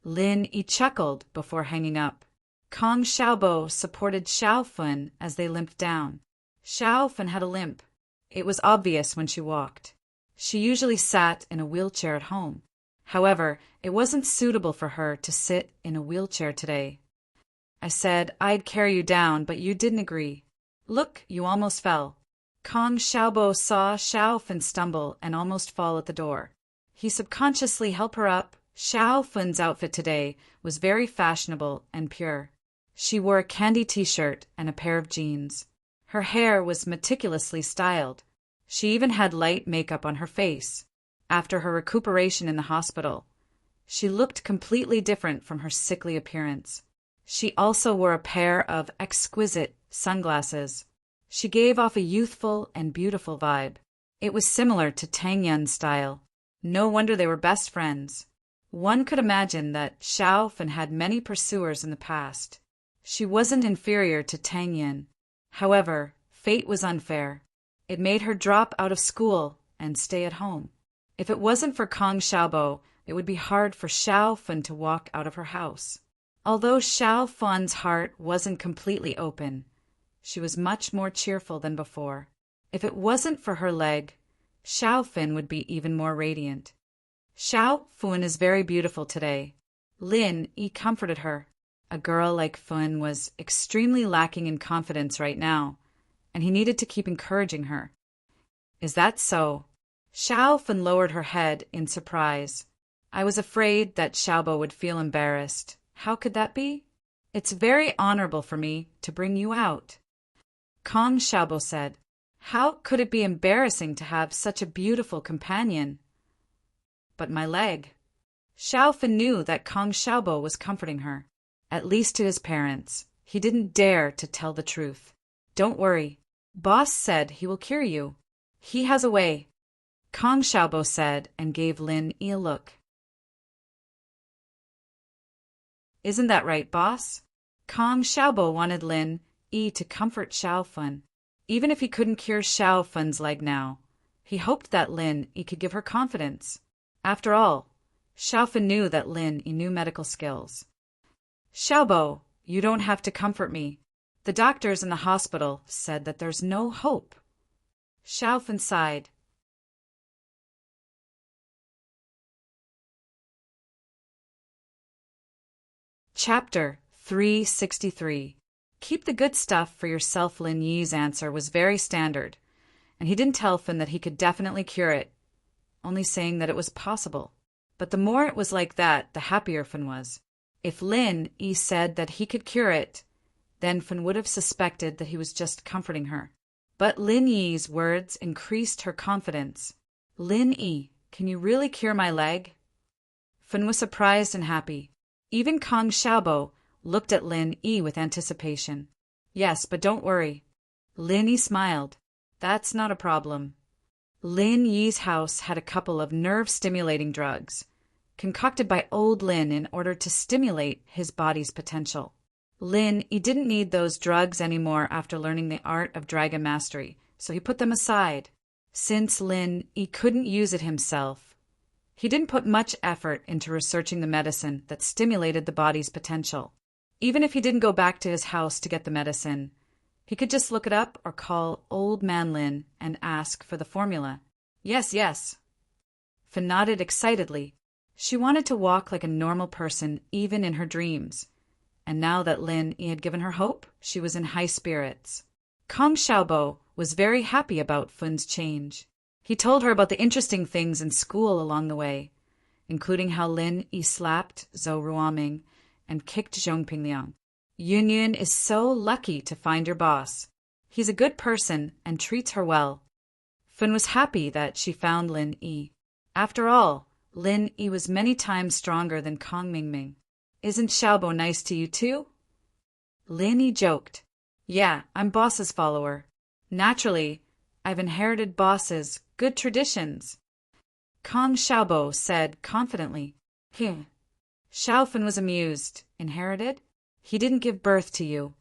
Lin Yi chuckled before hanging up. Kong Xiaobo supported Xiaofen as they limped down. Xiaofen had a limp. It was obvious when she walked. She usually sat in a wheelchair at home. However, it wasn't suitable for her to sit in a wheelchair today. "I said I'd carry you down, but you didn't agree. Look, you almost fell." Kong Xiaobo saw Xiaofen stumble and almost fall at the door. He subconsciously helped her up. Xiaofen's outfit today was very fashionable and pure. She wore a candy t-shirt and a pair of jeans. Her hair was meticulously styled. She even had light makeup on her face. After her recuperation in the hospital, she looked completely different from her sickly appearance. She also wore a pair of exquisite sunglasses. She gave off a youthful and beautiful vibe. It was similar to Tang Yin's style. No wonder they were best friends. One could imagine that Xiaofen had many pursuers in the past. She wasn't inferior to Tang Yin. However, fate was unfair. It made her drop out of school and stay at home. If it wasn't for Kong Xiaobo, it would be hard for Xiaofen to walk out of her house. Although Xiaofen's heart wasn't completely open, she was much more cheerful than before. If it wasn't for her leg, Xiaofen would be even more radiant. "Xiaofen is very beautiful today." Lin Yi comforted her. A girl like Fen was extremely lacking in confidence right now, and he needed to keep encouraging her. "Is that so?" Xiaofen lowered her head in surprise. "I was afraid that Xiaobo would feel embarrassed. How could that be? It's very honorable for me to bring you out." Kong Xiaobo said, "How could it be embarrassing to have such a beautiful companion?" "But my leg." Xiaofen knew that Kong Xiaobo was comforting her. At least to his parents, he didn't dare to tell the truth. "Don't worry. Boss said he will cure you. He has a way," Kong Xiaobo said and gave Lin Yi a look. "Isn't that right, boss?" Kong Xiaobo wanted Lin Yi to comfort Xiaofen. Even if he couldn't cure Xiaofen's leg now, he hoped that Lin Yi could give her confidence. After all, Xiaofen knew that Lin Yi knew medical skills. "Xiaobo, you don't have to comfort me. The doctors in the hospital said that there's no hope." Xiaofen sighed. Chapter 363. Keep the good stuff for yourself. Lin Yi's answer was very standard, and he didn't tell Fen that he could definitely cure it, only saying that it was possible. But the more it was like that, the happier Fen was. If Lin Yi said that he could cure it, then Fen would have suspected that he was just comforting her. But Lin Yi's words increased her confidence. "Lin Yi, can you really cure my leg?" Fun was surprised and happy. Even Kong Xiaobo looked at Lin Yi with anticipation. Yes, but don't worry. Lin Yi smiled. That's not a problem. Lin Yi's house had a couple of nerve-stimulating drugs, concocted by old Lin in order to stimulate his body's potential. Lin Yi didn't need those drugs anymore after learning the art of dragon mastery, so he put them aside. Since Lin Yi couldn't use it himself, he didn't put much effort into researching the medicine that stimulated the body's potential. Even if he didn't go back to his house to get the medicine, he could just look it up or call Old Man Lin and ask for the formula. Yes, yes. Fun nodded excitedly. She wanted to walk like a normal person even in her dreams. And now that Lin Yi had given her hope, she was in high spirits. Kong Xiaobo was very happy about Fun's change. He told her about the interesting things in school along the way, including how Lin Yi slapped Zhou Ruoming and kicked Zhong Pingliang. Yun Yun is so lucky to find your boss. He's a good person and treats her well. Fun was happy that she found Lin Yi. After all, Lin Yi was many times stronger than Kong Mingming. Isn't Xiaobo nice to you too? Lin Yi joked. Yeah, I'm boss's follower. Naturally, I've inherited boss's good traditions. Kong Xiaobo said confidently. Xiaofan was amused. Inherited? He didn't give birth to you.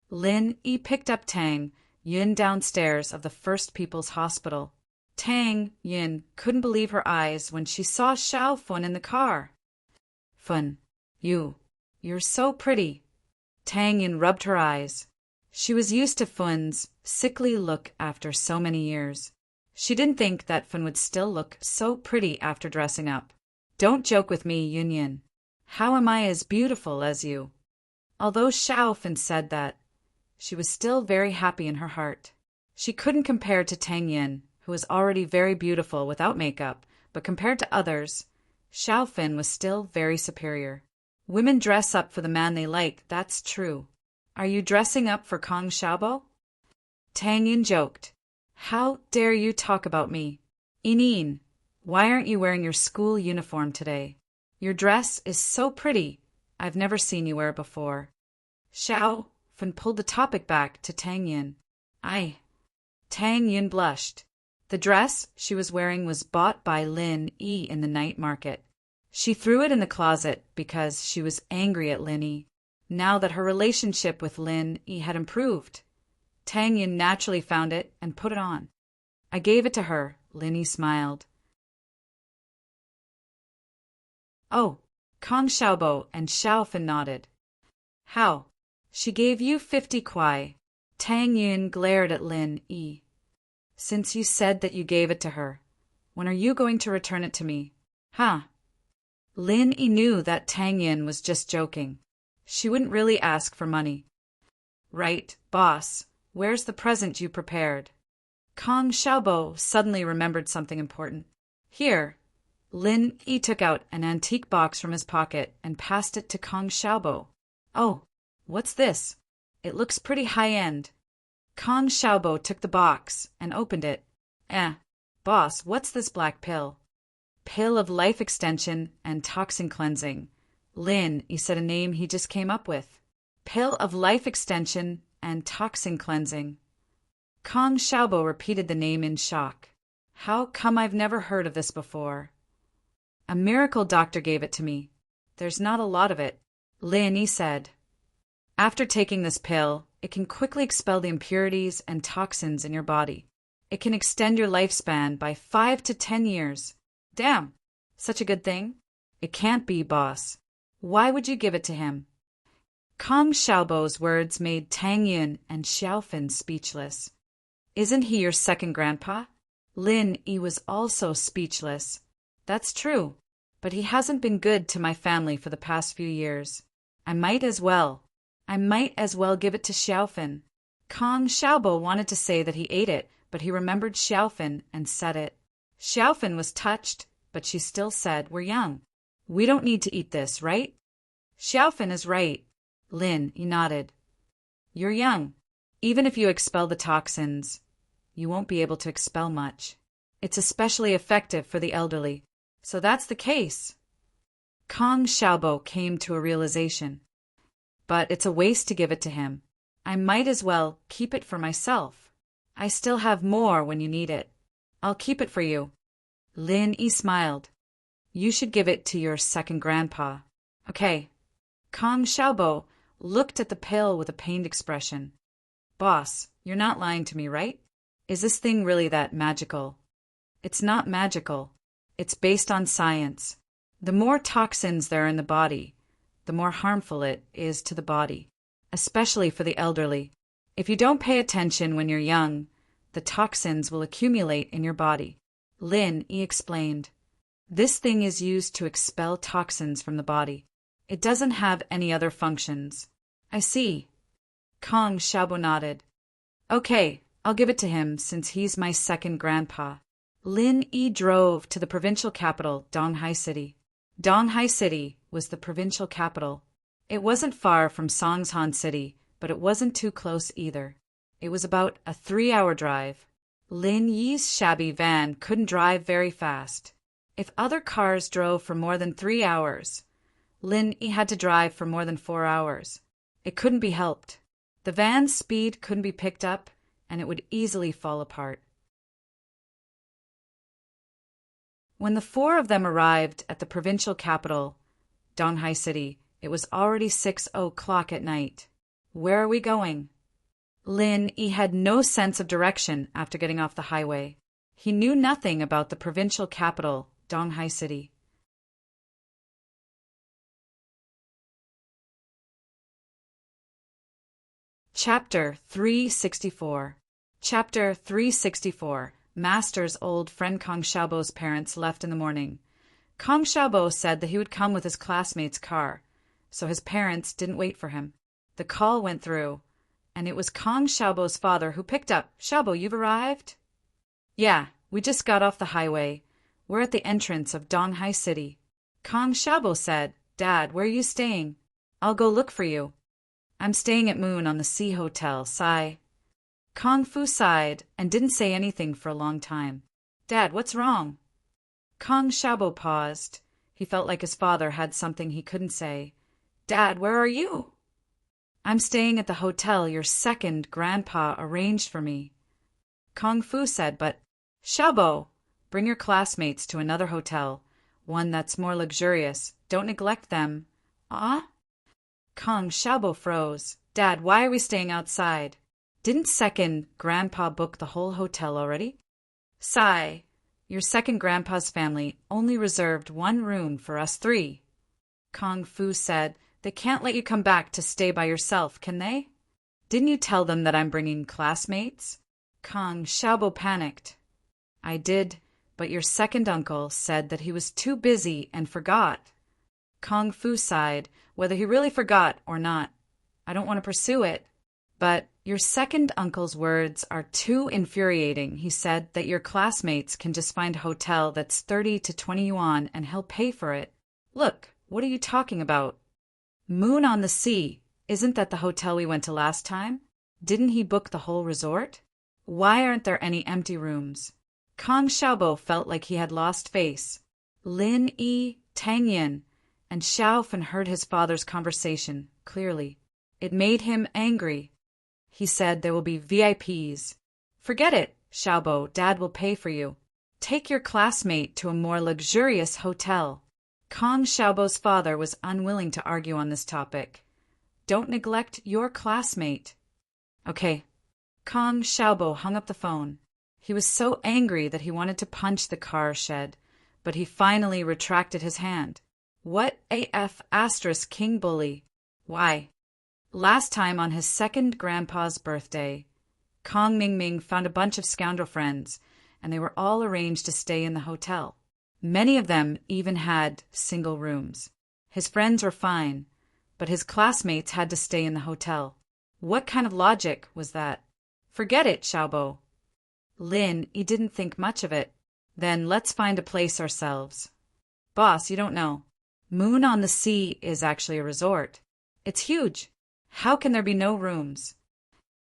Lin Yi picked up Tang Yun downstairs of the First People's Hospital. Tang Yun couldn't believe her eyes when she saw Xiaofan in the car. Fun, you're so pretty. Tang Yun rubbed her eyes. She was used to Fun's sickly look after so many years. She didn't think that Fun would still look so pretty after dressing up. Don't joke with me, Yun Yun. How am I as beautiful as you? Although Xiaofan said that, she was still very happy in her heart. She couldn't compare to Tang Yin, who was already very beautiful without makeup, but compared to others, Xiaofan was still very superior. Women dress up for the man they like, that's true. Are you dressing up for Kong Xiaobo? Tang Yin joked. How dare you talk about me? Inin, why aren't you wearing your school uniform today? Your dress is so pretty. I've never seen you wear it before. Xiaofan pulled the topic back to Tang Yin. Tang Yin blushed. The dress she was wearing was bought by Lin Yi in the night market. She threw it in the closet because she was angry at Lin Yi. Now that her relationship with Lin Yi had improved, Tang Yin naturally found it and put it on. I gave it to her, Lin Yi smiled. Oh, Kong Xiaobo and Xiaofan nodded. How? She gave you 50 kuai. Tang Yin glared at Lin Yi. Since you said that you gave it to her, when are you going to return it to me? Huh? Lin Yi knew that Tang Yin was just joking. She wouldn't really ask for money. Right, boss. Where's the present you prepared? Kong Xiaobo suddenly remembered something important. Here. Lin Yi took out an antique box from his pocket and passed it to Kong Xiaobo. Oh, what's this? It looks pretty high-end. Kong Xiaobo took the box and opened it. Boss, what's this black pill? Pill of life extension and toxin cleansing. Lin Yi said a name he just came up with. Pill of life extension and toxin cleansing. Kong Xiaobo repeated the name in shock. How come I've never heard of this before? A miracle doctor gave it to me. There's not a lot of it, Lin Yi said. After taking this pill, it can quickly expel the impurities and toxins in your body. It can extend your lifespan by 5 to 10 years. Damn, such a good thing? It can't be, boss. Why would you give it to him? Kong Xiaobo's words made Tang Yun and Xiaofan speechless. Isn't he your second grandpa? Lin Yi was also speechless. That's true, but he hasn't been good to my family for the past few years. I might as well give it to Xiaofan. Kong Xiaobo wanted to say that he ate it, but he remembered Xiaofan and said it. Xiaofan was touched, but she still said, We're young. We don't need to eat this, right? Xiaofan is right. Lin Yi nodded. You're young. Even if you expel the toxins, you won't be able to expel much. It's especially effective for the elderly. So that's the case. Kong Xiaobo came to a realization. But it's a waste to give it to him. I might as well keep it for myself. I still have more when you need it. I'll keep it for you. Lin Yi smiled. You should give it to your second grandpa. Okay. Kong Xiaobo looked at the pill with a pained expression. Boss, you're not lying to me, right? Is this thing really that magical? It's not magical. It's based on science. The more toxins there are in the body, the more harmful it is to the body, especially for the elderly. If you don't pay attention when you're young, the toxins will accumulate in your body. Lin Yi explained. This thing is used to expel toxins from the body. It doesn't have any other functions. I see. Kong Xiaobo nodded. Okay, I'll give it to him since he's my second grandpa. Lin Yi drove to the provincial capital, Donghai City. Donghai City was the provincial capital. It wasn't far from Songshan City, but it wasn't too close either. It was about a 3-hour drive. Lin Yi's shabby van couldn't drive very fast. If other cars drove for more than 3 hours, Lin Yi had to drive for more than 4 hours. It couldn't be helped. The van's speed couldn't be picked up, and it would easily fall apart. When the four of them arrived at the provincial capital, Donghai City, it was already 6 o'clock at night. Where are we going? Lin Yi had no sense of direction after getting off the highway. He knew nothing about the provincial capital, Donghai City. Chapter 364. Chapter 364. Master's old friend Kong Xiaobo's parents left in the morning. Kong Xiaobo said that he would come with his classmate's car, so his parents didn't wait for him. The call went through, and it was Kong Xiaobo's father who picked up. Xiaobo, you've arrived? Yeah, we just got off the highway. We're at the entrance of Donghai City. Kong Xiaobo said, Dad, where are you staying? I'll go look for you. I'm staying at Moon on the Sea Hotel, sigh. Kong Fu sighed and didn't say anything for a long time. Dad, what's wrong? Kong Xiaobo paused. He felt like his father had something he couldn't say. Dad, where are you? I'm staying at the hotel your second grandpa arranged for me. Kong Fu said, but Xiaobo, bring your classmates to another hotel, one that's more luxurious. Don't neglect them. Ah? Kong Xiaobo froze. Dad, why are we staying outside? Didn't second grandpa book the whole hotel already? Sigh. Your second grandpa's family only reserved one room for us 3. Kong Fu said, they can't let you come back to stay by yourself, can they? Didn't you tell them that I'm bringing classmates? Kong Xiaobo panicked. I did, but your second uncle said that he was too busy and forgot. Kong Fu sighed, whether he really forgot or not. I don't want to pursue it. But your second uncle's words are too infuriating. He said that your classmates can just find a hotel that's 30 to 20 yuan and he'll pay for it. Look, what are you talking about? Moon on the Sea. Isn't that the hotel we went to last time? Didn't he book the whole resort? Why aren't there any empty rooms? Kong Xiaobo felt like he had lost face. Lin Yi, Tang Yin, and Xiao Fan heard his father's conversation clearly. It made him angry. He said there will be VIPs. Forget it, Xiaobo, Dad will pay for you. Take your classmate to a more luxurious hotel. Kong Xiaobo's father was unwilling to argue on this topic. Don't neglect your classmate. Okay. Kong Xiaobo hung up the phone. He was so angry that he wanted to punch the car shed, but he finally retracted his hand. What AF asterisk king bully? Why? Last time on his second grandpa's birthday, Kong Mingming found a bunch of scoundrel friends, and they were all arranged to stay in the hotel. Many of them even had single rooms. His friends were fine, but his classmates had to stay in the hotel. What kind of logic was that? Forget it, Xiaobo. Lin, he didn't think much of it. Then let's find a place ourselves. Boss, you don't know. Moon on the Sea is actually a resort. It's huge. How can there be no rooms?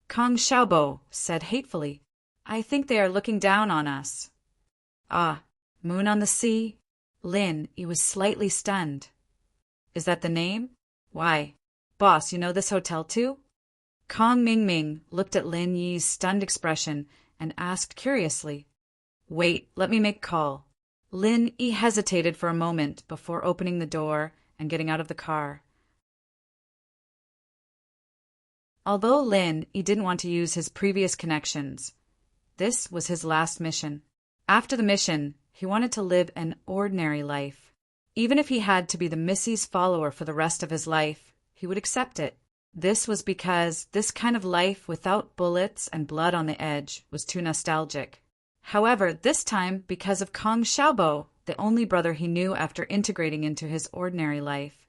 Kong Xiaobo said hatefully, I think they are looking down on us. Ah, Moon on the Sea? Lin, he was slightly stunned. Is that the name? Why? Boss, you know this hotel too? Kong Ming Ming looked at Lin Yi's stunned expression and asked curiously. Wait, let me make call. Lin Yi hesitated for a moment before opening the door and getting out of the car. Although Lin Yi didn't want to use his previous connections, this was his last mission. After the mission, he wanted to live an ordinary life. Even if he had to be the Missy's follower for the rest of his life, he would accept it. This was because this kind of life without bullets and blood on the edge was too nostalgic. However, this time because of Kong Xiaobo, the only brother he knew after integrating into his ordinary life,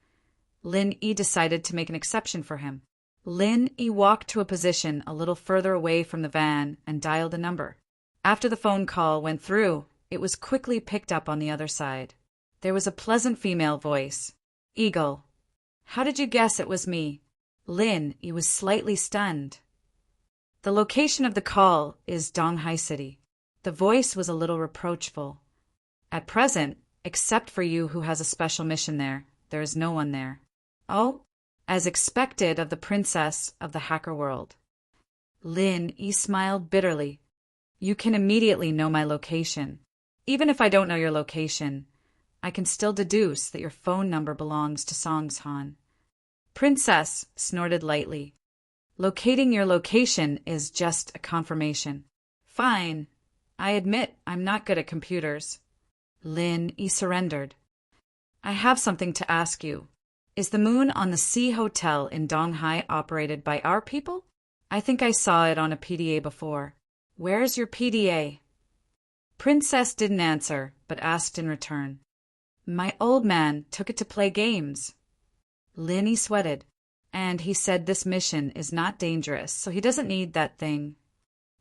Lin Yi decided to make an exception for him. Lin Yi walked to a position a little further away from the van and dialed a number. After the phone call went through, it was quickly picked up on the other side. There was a pleasant female voice. Eagle. How did you guess it was me? Lin Yi was slightly stunned. The location of the call is Donghai City. The voice was a little reproachful. At present, except for you who has a special mission there is no one there. Oh? As expected of the princess of the hacker world. Lin Yi smiled bitterly. You can immediately know my location. Even if I don't know your location, I can still deduce that your phone number belongs to Songshan. Princess snorted lightly. Locating your location is just a confirmation. Fine. I admit I'm not good at computers. Lin Yi surrendered. I have something to ask you. Is the Moon on the Sea Hotel in Donghai operated by our people? I think I saw it on a PDA before. Where's your PDA? Princess didn't answer, but asked in return. My old man took it to play games. Lin Yi sweated, and he said this mission is not dangerous, so he doesn't need that thing.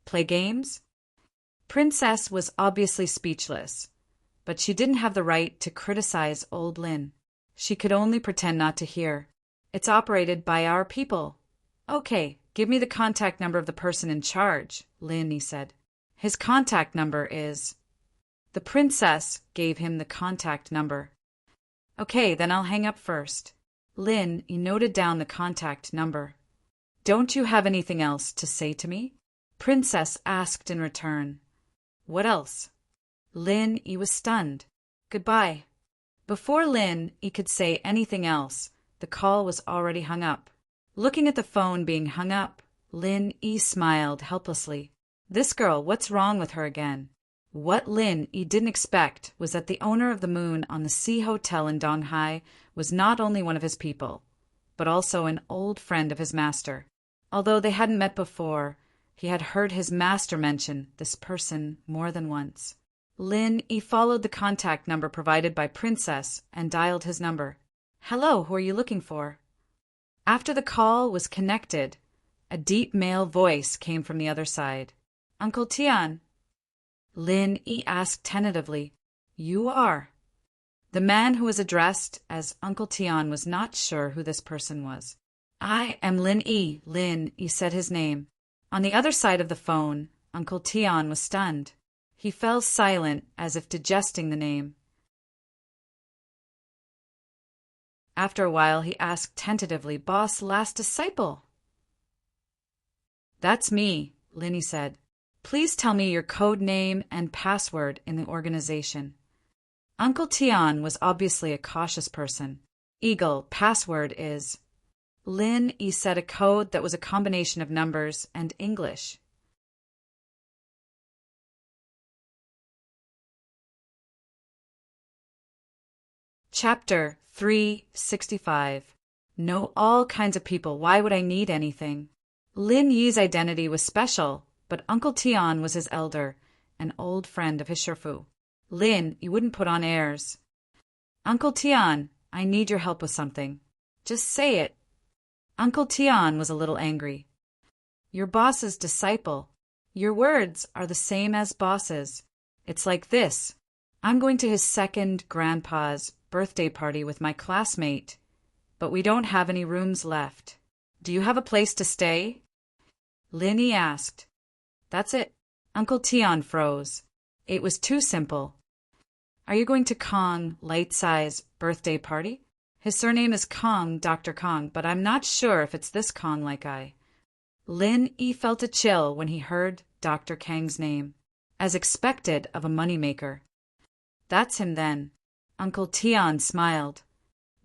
Play games? Princess was obviously speechless, but she didn't have the right to criticize old Lin. She could only pretend not to hear. It's operated by our people. Okay, give me the contact number of the person in charge, Lin Yi said. His contact number is... The princess gave him the contact number. Okay, then I'll hang up first. Lin Yi noted down the contact number. Don't you have anything else to say to me? Princess asked in return. What else? Lin Yi was stunned. Goodbye. Before Lin Yi could say anything else, the call was already hung up. Looking at the phone being hung up, Lin Yi smiled helplessly. This girl, what's wrong with her again? What Lin Yi didn't expect was that the owner of the Moon on the Sea Hotel in Donghai was not only one of his people, but also an old friend of his master. Although they hadn't met before, he had heard his master mention this person more than once. Lin Yi followed the contact number provided by Princess and dialed his number. Hello, who are you looking for? After the call was connected, a deep male voice came from the other side. Uncle Tian. Lin Yi asked tentatively. You are. The man who was addressed as Uncle Tian was not sure who this person was. I am Lin Yi. Lin Yi said his name. On the other side of the phone, Uncle Tian was stunned. He fell silent as if digesting the name. After a while, he asked tentatively, Boss, last disciple? That's me, Lin Yi said. Please tell me your code name and password in the organization. Uncle Tian was obviously a cautious person. Eagle, password is... Lin Yi said a code that was a combination of numbers and English. Chapter 365. Know all kinds of people. Why would I need anything? Lin Yi's identity was special, but Uncle Tian was his elder, an old friend of his Shifu. Lin, you wouldn't put on airs. Uncle Tian, I need your help with something. Just say it. Uncle Tian was a little angry. Your boss's disciple. Your words are the same as boss's. It's like this. I'm going to his second grandpa's birthday party with my classmate, but we don't have any rooms left. Do you have a place to stay? Lin Yi asked. That's it. Uncle Tian froze. It was too simple. Are you going to Kong light-size birthday party? His surname is Kong, Dr. Kong, but I'm not sure if it's this Kong like I. Lin Yi felt a chill when he heard Dr. Kang's name, as expected of a moneymaker. That's him then. Uncle Tian smiled.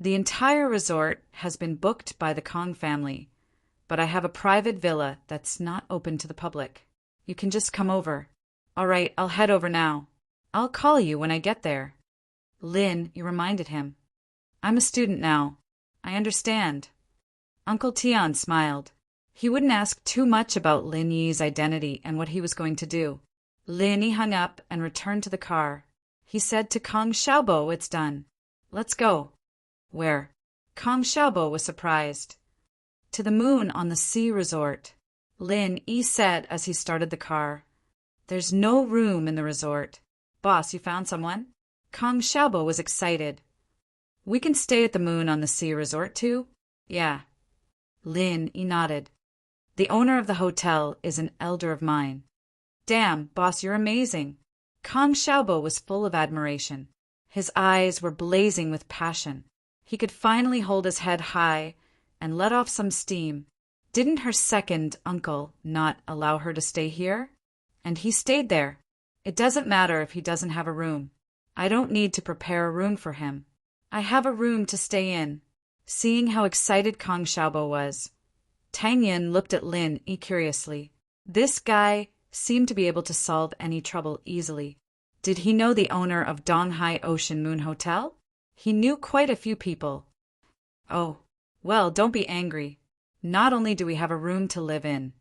The entire resort has been booked by the Kong family, but I have a private villa that's not open to the public. You can just come over. All right, I'll head over now. I'll call you when I get there. Lin, you reminded him. I'm a student now. I understand. Uncle Tian smiled. He wouldn't ask too much about Lin Yi's identity and what he was going to do. Lin Yi hung up and returned to the car. He said to Kong Xiaobo, it's done. Let's go. Where? Kong Xiaobo was surprised. To the moon on the sea resort. Lin Yi said as he started the car. There's no room in the resort. Boss, you found someone? Kong Xiaobo was excited. We can stay at the moon on the sea resort too? Yeah. Lin Yi nodded. The owner of the hotel is an elder of mine. Damn, boss, you're amazing. Kong Xiaobo was full of admiration. His eyes were blazing with passion. He could finally hold his head high and let off some steam. Didn't her second uncle not allow her to stay here? And he stayed there. It doesn't matter if he doesn't have a room. I don't need to prepare a room for him. I have a room to stay in. Seeing how excited Kong Xiaobo was, Tang Yin looked at Lin Yi curiously. This guy seemed to be able to solve any trouble easily. Did he know the owner of Donghai Ocean Moon Hotel? He knew quite a few people. Oh, well, don't be angry. Not only do we have a room to live in,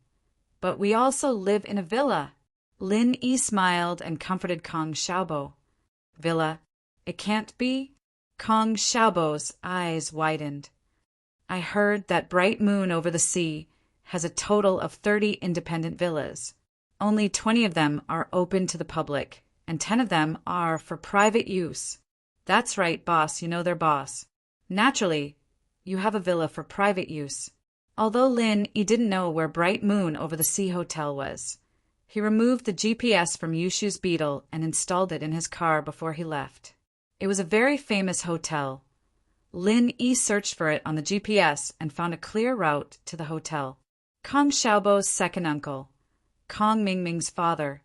but we also live in a villa. Lin Yi smiled and comforted Kong Xiaobo. Villa? It can't be? Kong Xiaobo's eyes widened. I heard that Bright Moon over the sea has a total of 30 independent villas. Only 20 of them are open to the public, and 10 of them are for private use. That's right, boss, you know their boss. Naturally, you have a villa for private use. Although Lin Yi didn't know where Bright Moon over the sea hotel was, he removed the GPS from Yushu's Beetle and installed it in his car before he left. It was a very famous hotel. Lin Yi searched for it on the GPS and found a clear route to the hotel. Kong Xiaobo's second uncle, Kong Mingming's father,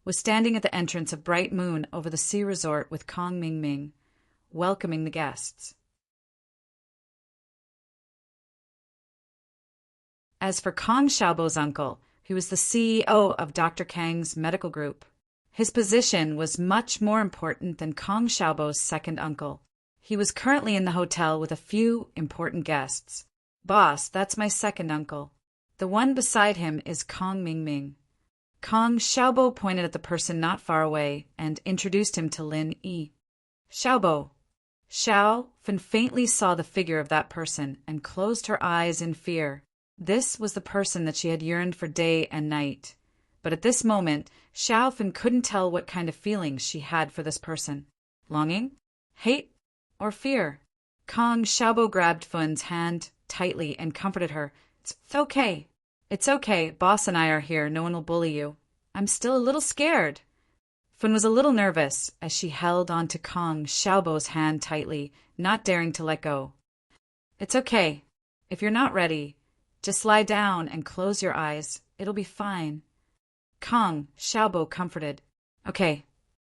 was standing at the entrance of Bright Moon over the sea resort with Kong Mingming, welcoming the guests. As for Kong Xiaobo's uncle, he was the CEO of Dr. Kang's medical group. His position was much more important than Kong Xiaobo's second uncle. He was currently in the hotel with a few important guests. Boss, that's my second uncle. The one beside him is Kong Mingming. Kong Xiaobo pointed at the person not far away and introduced him to Lin Yi. Xiaobo. Xiao Fan faintly saw the figure of that person and closed her eyes in fear. This was the person that she had yearned for day and night. But at this moment, Xiao Fan couldn't tell what kind of feelings she had for this person. Longing? Hate? Or fear? Kong Xiaobo grabbed Fan's hand tightly and comforted her. It's okay. It's okay. Boss and I are here. No one will bully you. I'm still a little scared. Fan was a little nervous as she held on to Kong Xiaobo's hand tightly, not daring to let go. It's okay. If you're not ready, just lie down and close your eyes. It'll be fine. Kong Xiaobo comforted. Okay.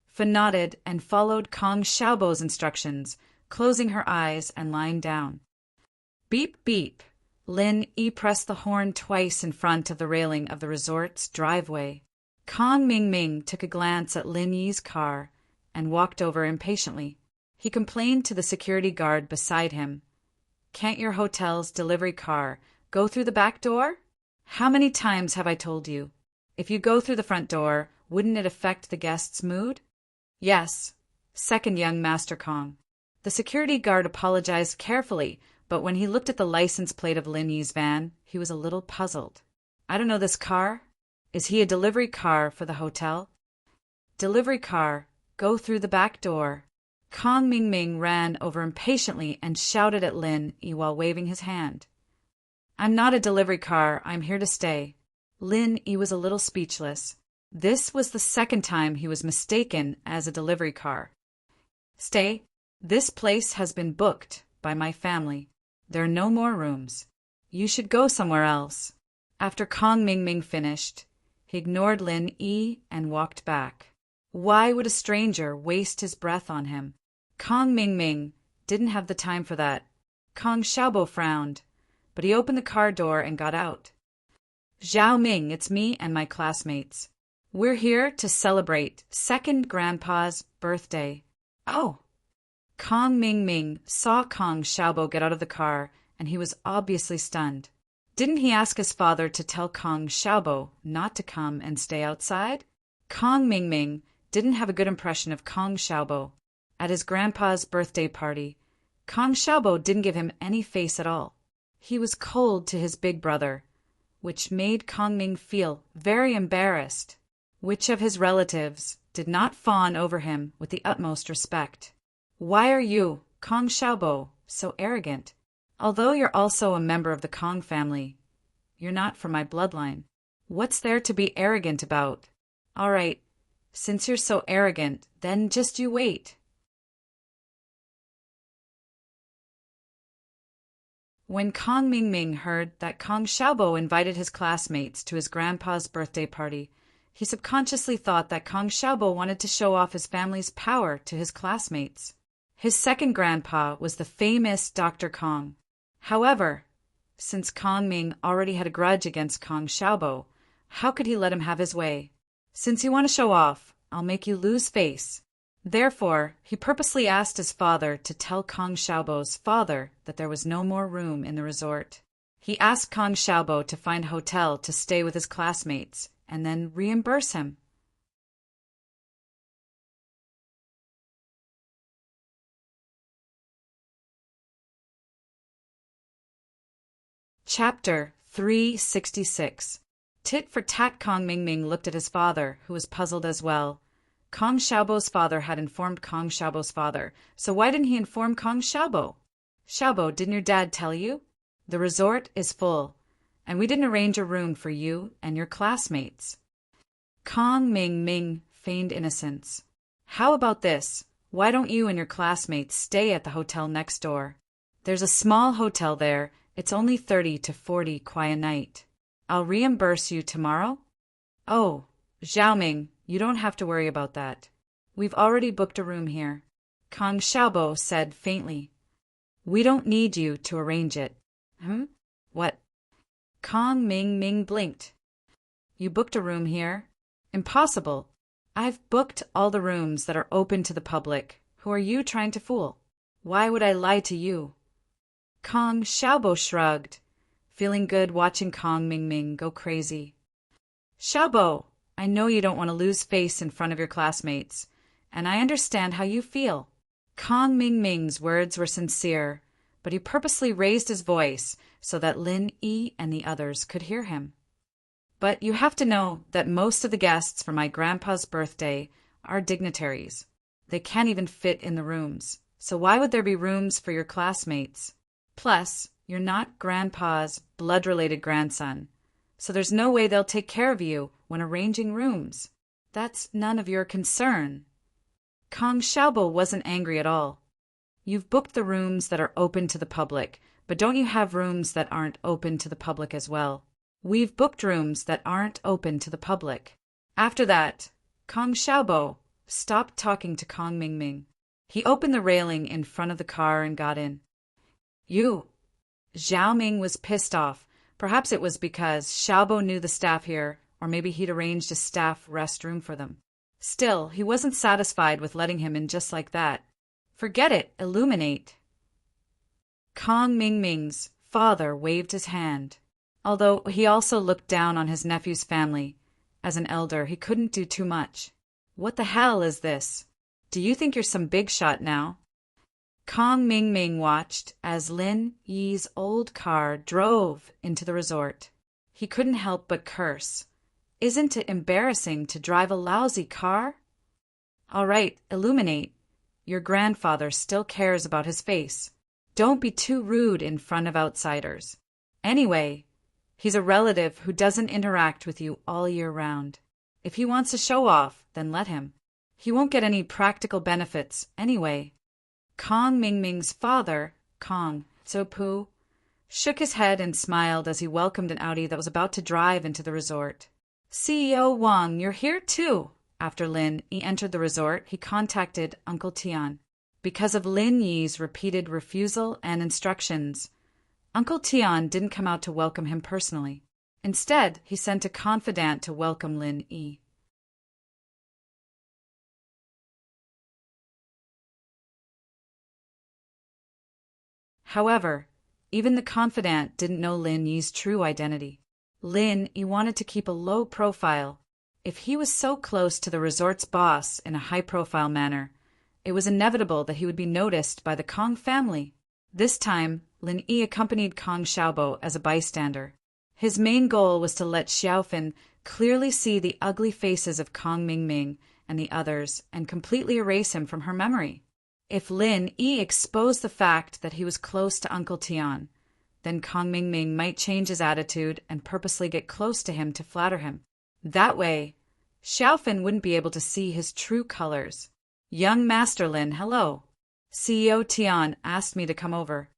Fan nodded and followed Kong Xiaobo's instructions, closing her eyes and lying down. Beep, beep. Lin Yi pressed the horn twice in front of the railing of the resort's driveway. Kong Mingming took a glance at Lin Yi's car and walked over impatiently. He complained to the security guard beside him. Can't your hotel's delivery car go through the back door? How many times have I told you? If you go through the front door, wouldn't it affect the guest's mood? Yes, second young Master Kong. The security guard apologized carefully, but when he looked at the license plate of Lin Yi's van, he was a little puzzled. I don't know this car. Is he a delivery car for the hotel? Delivery car, go through the back door. Kong Mingming ran over impatiently and shouted at Lin Yi while waving his hand. I'm not a delivery car. I'm here to stay. Lin Yi was a little speechless. This was the second time he was mistaken as a delivery car. Stay. This place has been booked. by my family. There are no more rooms. You should go somewhere else." After Kong Ming Ming finished, he ignored Lin Yi and walked back. Why would a stranger waste his breath on him? Kong Ming Ming didn't have the time for that. Kong Xiaobo frowned, but he opened the car door and got out. "Zhao Ming, it's me and my classmates. We're here to celebrate second grandpa's birthday." "Oh." Kong Ming Ming saw Kong Xiaobo get out of the car, and he was obviously stunned. Didn't he ask his father to tell Kong Xiaobo not to come and stay outside? Kong Ming Ming didn't have a good impression of Kong Xiaobo. At his grandpa's birthday party, Kong Xiaobo didn't give him any face at all. He was cold to his big brother, which made Kong Ming feel very embarrassed. Which of his relatives did not fawn over him with the utmost respect? "Why are you, Kong Xiaobo, so arrogant? Although you're also a member of the Kong family, you're not from my bloodline. What's there to be arrogant about? All right, since you're so arrogant, then just you wait." When Kong Ming Ming heard that Kong Xiaobo invited his classmates to his grandpa's birthday party, he subconsciously thought that Kong Xiaobo wanted to show off his family's power to his classmates. His second grandpa was the famous Dr. Kong. However, since Kong Ming already had a grudge against Kong Xiaobo, how could he let him have his way? "Since you want to show off, I'll make you lose face." Therefore, he purposely asked his father to tell Kong Xiaobo's father that there was no more room in the resort. He asked Kong Xiaobo to find a hotel to stay with his classmates and then reimburse him. Chapter 366. Tit for tat. Kong Ming Ming looked at his father, who was puzzled as well. Kong Xiaobo's father had informed Kong Xiaobo's father, so why didn't he inform Kong Xiaobo? "Xiaobo, didn't your dad tell you? The resort is full, and we didn't arrange a room for you and your classmates." Kong Ming Ming feigned innocence. "How about this? Why don't you and your classmates stay at the hotel next door? There's a small hotel there. It's only 30 to 40 kuai a night. I'll reimburse you tomorrow." "Oh, Zhao Ming, you don't have to worry about that. We've already booked a room here," Kong Xiaobo said faintly. "We don't need you to arrange it." What?" Kong Ming Ming blinked. "You booked a room here? Impossible. I've booked all the rooms that are open to the public. Who are you trying to fool? Why would I lie to you?" Kong Xiaobo shrugged, feeling good watching Kong Ming Ming go crazy. "Xiaobo, I know you don't want to lose face in front of your classmates, and I understand how you feel." Kong Ming Ming's words were sincere, but he purposely raised his voice so that Lin Yi and the others could hear him. "But you have to know that most of the guests for my grandpa's birthday are dignitaries. They can't even fit in the rooms, so why would there be rooms for your classmates? Plus, you're not grandpa's blood-related grandson, so there's no way they'll take care of you when arranging rooms. That's none of your concern." Kong Xiaobo wasn't angry at all. "You've booked the rooms that are open to the public, but don't you have rooms that aren't open to the public as well?" "We've booked rooms that aren't open to the public." After that, Kong Xiaobo stopped talking to Kong Ming Ming. He opened the railing in front of the car and got in. "You!" Zhao Ming was pissed off. Perhaps it was because Xiaobo knew the staff here, or maybe he'd arranged a staff restroom for them. Still, he wasn't satisfied with letting him in just like that. "Forget it, illuminate." Kong Ming Ming's father waved his hand. Although he also looked down on his nephew's family, as an elder he couldn't do too much. "What the hell is this? Do you think you're some big shot now?" Kong Ming Ming watched as Lin Yi's old car drove into the resort. He couldn't help but curse. "Isn't it embarrassing to drive a lousy car?" "All right, illuminate. Your grandfather still cares about his face. Don't be too rude in front of outsiders. Anyway, he's a relative who doesn't interact with you all year round. If he wants to show off, then let him. He won't get any practical benefits anyway." Kong Ming Ming's father Kong, so Pooh, shook his head and smiled as he welcomed an Audi that was about to drive into the resort. CEO Wang, you're here too. After Lin Yi entered the resort, he contacted Uncle Tian. Because of Lin Yi's repeated refusal and instructions, Uncle Tian didn't come out to welcome him personally. Instead, he sent a confidant to welcome Lin Yi. However, even the confidant didn't know Lin Yi's true identity. Lin Yi wanted to keep a low profile. If he was so close to the resort's boss in a high-profile manner, it was inevitable that he would be noticed by the Kong family. This time, Lin Yi accompanied Kong Xiaobo as a bystander. His main goal was to let Xiaofan clearly see the ugly faces of Kong Mingming and the others and completely erase him from her memory. If Lin Yi exposed the fact that he was close to Uncle Tian, then Kong Mingming might change his attitude and purposely get close to him to flatter him. That way, Xiaofan wouldn't be able to see his true colors. Young Master Lin, hello. CEO Tian asked me to come over.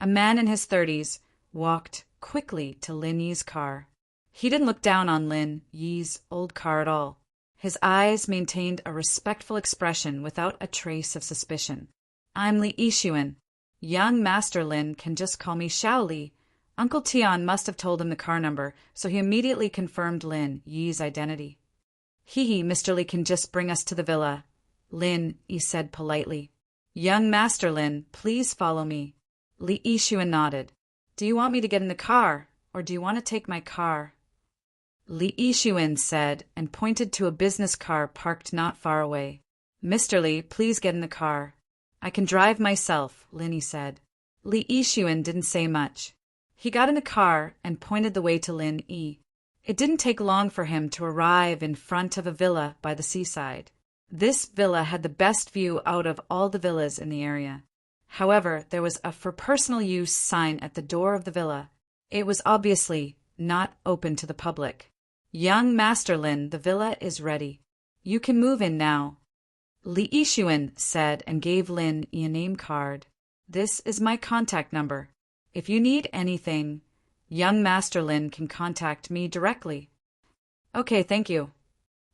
A man in his 30s walked quickly to Lin Yi's car. He didn't look down on Lin Yi's old car at all. His eyes maintained a respectful expression without a trace of suspicion. I'm Li Yixuan. Young Master Lin can just call me Xiao Li. Uncle Tian must have told him the car number, so he immediately confirmed Lin Yi's identity. Hee, Mr. Li can just bring us to the villa, Lin Yi said politely. Young Master Lin, please follow me. Li Yixuan nodded. Do you want me to get in the car, or do you want to take my car? Li Yixuan said and pointed to a business car parked not far away. Mr. Li, please get in the car. I can drive myself, Lin Yi said. Li Yixuan didn't say much. He got in the car and pointed the way to Lin Yi. It didn't take long for him to arrive in front of a villa by the seaside. This villa had the best view out of all the villas in the area. However, there was a for personal use sign at the door of the villa. It was obviously not open to the public. Young Master Lin, the villa is ready. You can move in now. Li Yixuan said and gave Lin Yi a name card. This is my contact number. If you need anything, young Master Lin can contact me directly. Okay, thank you.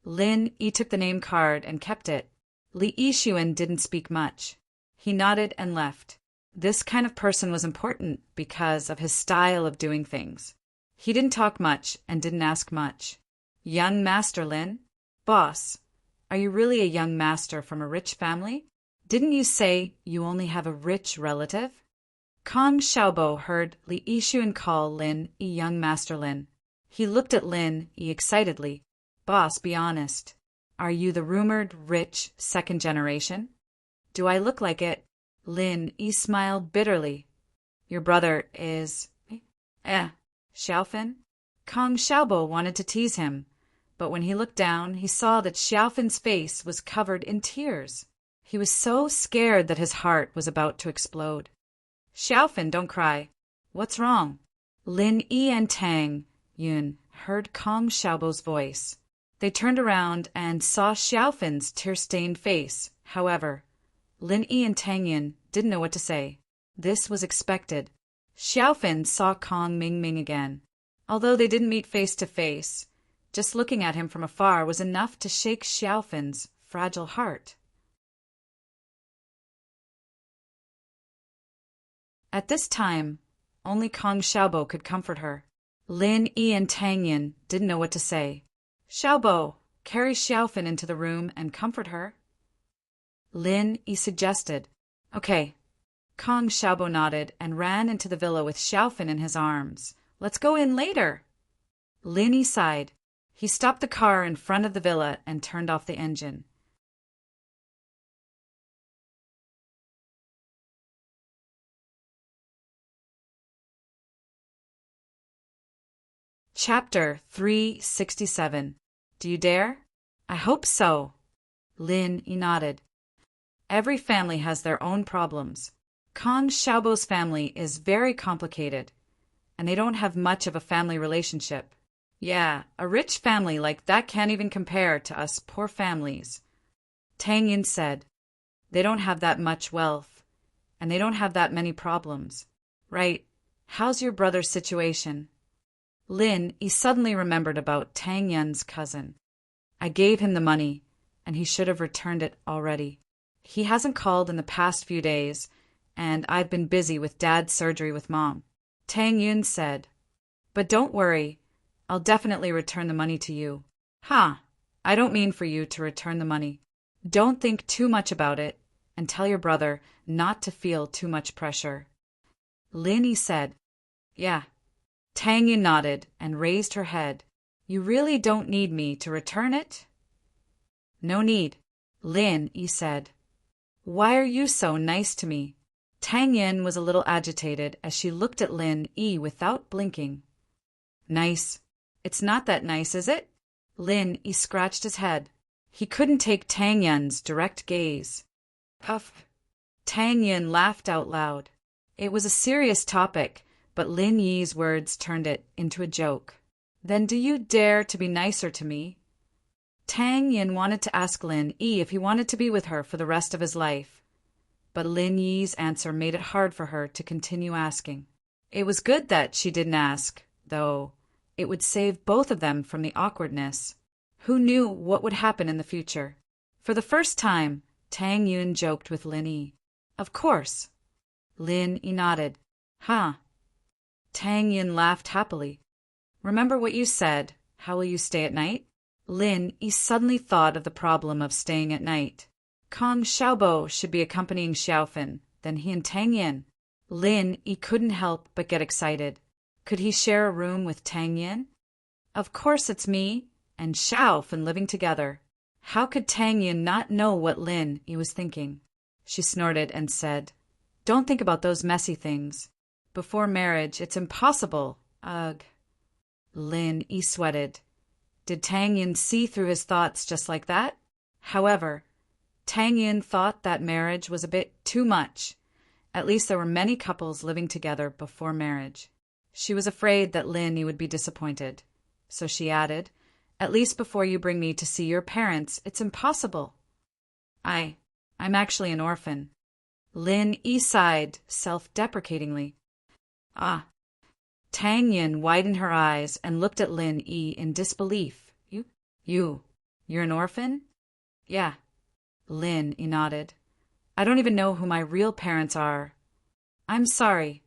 Lin Yi took the name card and kept it. Li Yixuan didn't speak much. He nodded and left. This kind of person was important because of his style of doing things. He didn't talk much and didn't ask much. Young Master Lin? Boss, are you really a young master from a rich family? Didn't you say you only have a rich relative? Kong Xiaobo heard Li Yixuan call Lin Yi young Master Lin. He looked at Lin Yi excitedly. Boss, be honest. Are you the rumored rich second generation? Do I look like it? Lin Yi smiled bitterly. Your brother is… Xiaofan? Kong Xiaobo wanted to tease him, but when he looked down, he saw that Xiaofan's face was covered in tears. He was so scared that his heart was about to explode. Xiaofan, don't cry. What's wrong? Lin Yi and Tang Yun heard Kong Xiaobo's voice. They turned around and saw Xiaofan's tear-stained face. However, Lin Yi and Tang Yun didn't know what to say. This was expected. Xiaofan saw Kong Mingming again. Although they didn't meet face to face, just looking at him from afar was enough to shake Xiaofan's fragile heart. At this time, only Kong Xiaobo could comfort her. Lin Yi and Tang Yin didn't know what to say. Xiaobo, carry Xiaofan into the room and comfort her. Lin Yi suggested. Okay. Kong Xiaobo nodded and ran into the villa with Xiaofan in his arms. Let's go in later. Lin Yi sighed. He stopped the car in front of the villa and turned off the engine. Chapter 367. Do you dare? I hope so. Lin Yi nodded. Every family has their own problems. Kong Xiaobo's family is very complicated, and they don't have much of a family relationship. Yeah, a rich family like that can't even compare to us poor families. Tang Yin said. They don't have that much wealth. and they don't have that many problems. Right. How's your brother's situation? Lin, he suddenly remembered about Tang Yun's cousin. I gave him the money, and he should have returned it already. He hasn't called in the past few days, and I've been busy with Dad's surgery with Mom. Tang Yun said. But don't worry, I'll definitely return the money to you. I don't mean for you to return the money. Don't think too much about it, and tell your brother not to feel too much pressure. Lin said. Yeah. Tang Yun nodded and raised her head. You really don't need me to return it? No need. Lin said. Why are you so nice to me? Tang Yin was a little agitated as she looked at Lin without blinking. Nice? It's not that nice, is it? Lin scratched his head. He couldn't take Tang Yin's direct gaze. Puff. Tang Yin laughed out loud. It was a serious topic, but Lin Yi's words turned it into a joke. Then do you dare to be nicer to me? Tang Yin wanted to ask Lin if he wanted to be with her for the rest of his life. But Lin Yi's answer made it hard for her to continue asking. It was good that she didn't ask, though. It would save both of them from the awkwardness. Who knew what would happen in the future? For the first time, Tang Yun joked with Lin Yi. Of course. Lin Yi nodded. Tang Yun laughed happily. Remember what you said. How will you stay at night? Lin Yi suddenly thought of the problem of staying at night. Kong Xiaobo should be accompanying Xiaofan, then he and Tang Yin. Lin Yi couldn't help but get excited. Could he share a room with Tang Yin? Of course it's me and Xiaofan living together. How could Tang Yin not know what Lin Yi was thinking? She snorted and said, Don't think about those messy things. Before marriage, it's impossible. Ugh. Lin Yi sweated. Did Tang Yin see through his thoughts just like that? However, Tang Yin thought that marriage was a bit too much. At least there were many couples living together before marriage. She was afraid that Lin Yi would be disappointed. So she added, At least before you bring me to see your parents, it's impossible. I'm actually an orphan. Lin Yi sighed self-deprecatingly. Tang Yin widened her eyes and looked at Lin Yi in disbelief. You're an orphan? Yeah. Lin Yi nodded. I don't even know who my real parents are. I'm sorry.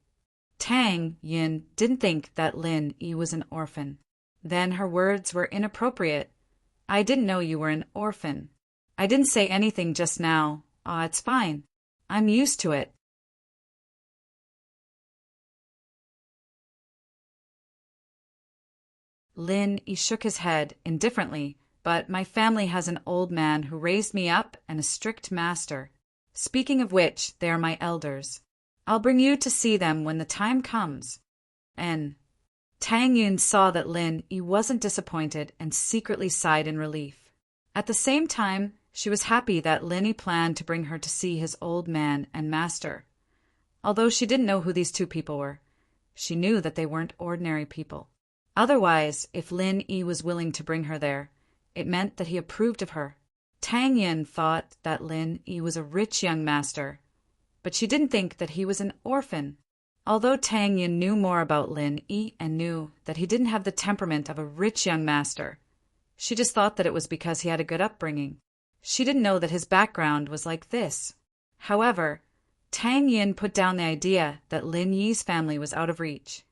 Tang Yin didn't think that Lin Yi was an orphan. Then her words were inappropriate. I didn't know you were an orphan. I didn't say anything just now. It's fine. I'm used to it. Lin Yi shook his head indifferently, but my family has an old man who raised me up and a strict master. Speaking of which, they are my elders. I'll bring you to see them when the time comes. And Tang Yun saw that Lin Yi wasn't disappointed and secretly sighed in relief. At the same time, she was happy that Lin Yi planned to bring her to see his old man and master. Although she didn't know who these two people were, she knew that they weren't ordinary people. Otherwise, if Lin Yi was willing to bring her there, it meant that he approved of her. Tang Yin thought that Lin Yi was a rich young master, but she didn't think that he was an orphan. Although Tang Yin knew more about Lin Yi and knew that he didn't have the temperament of a rich young master, she just thought that it was because he had a good upbringing. She didn't know that his background was like this. However, Tang Yin put down the idea that Lin Yi's family was out of reach.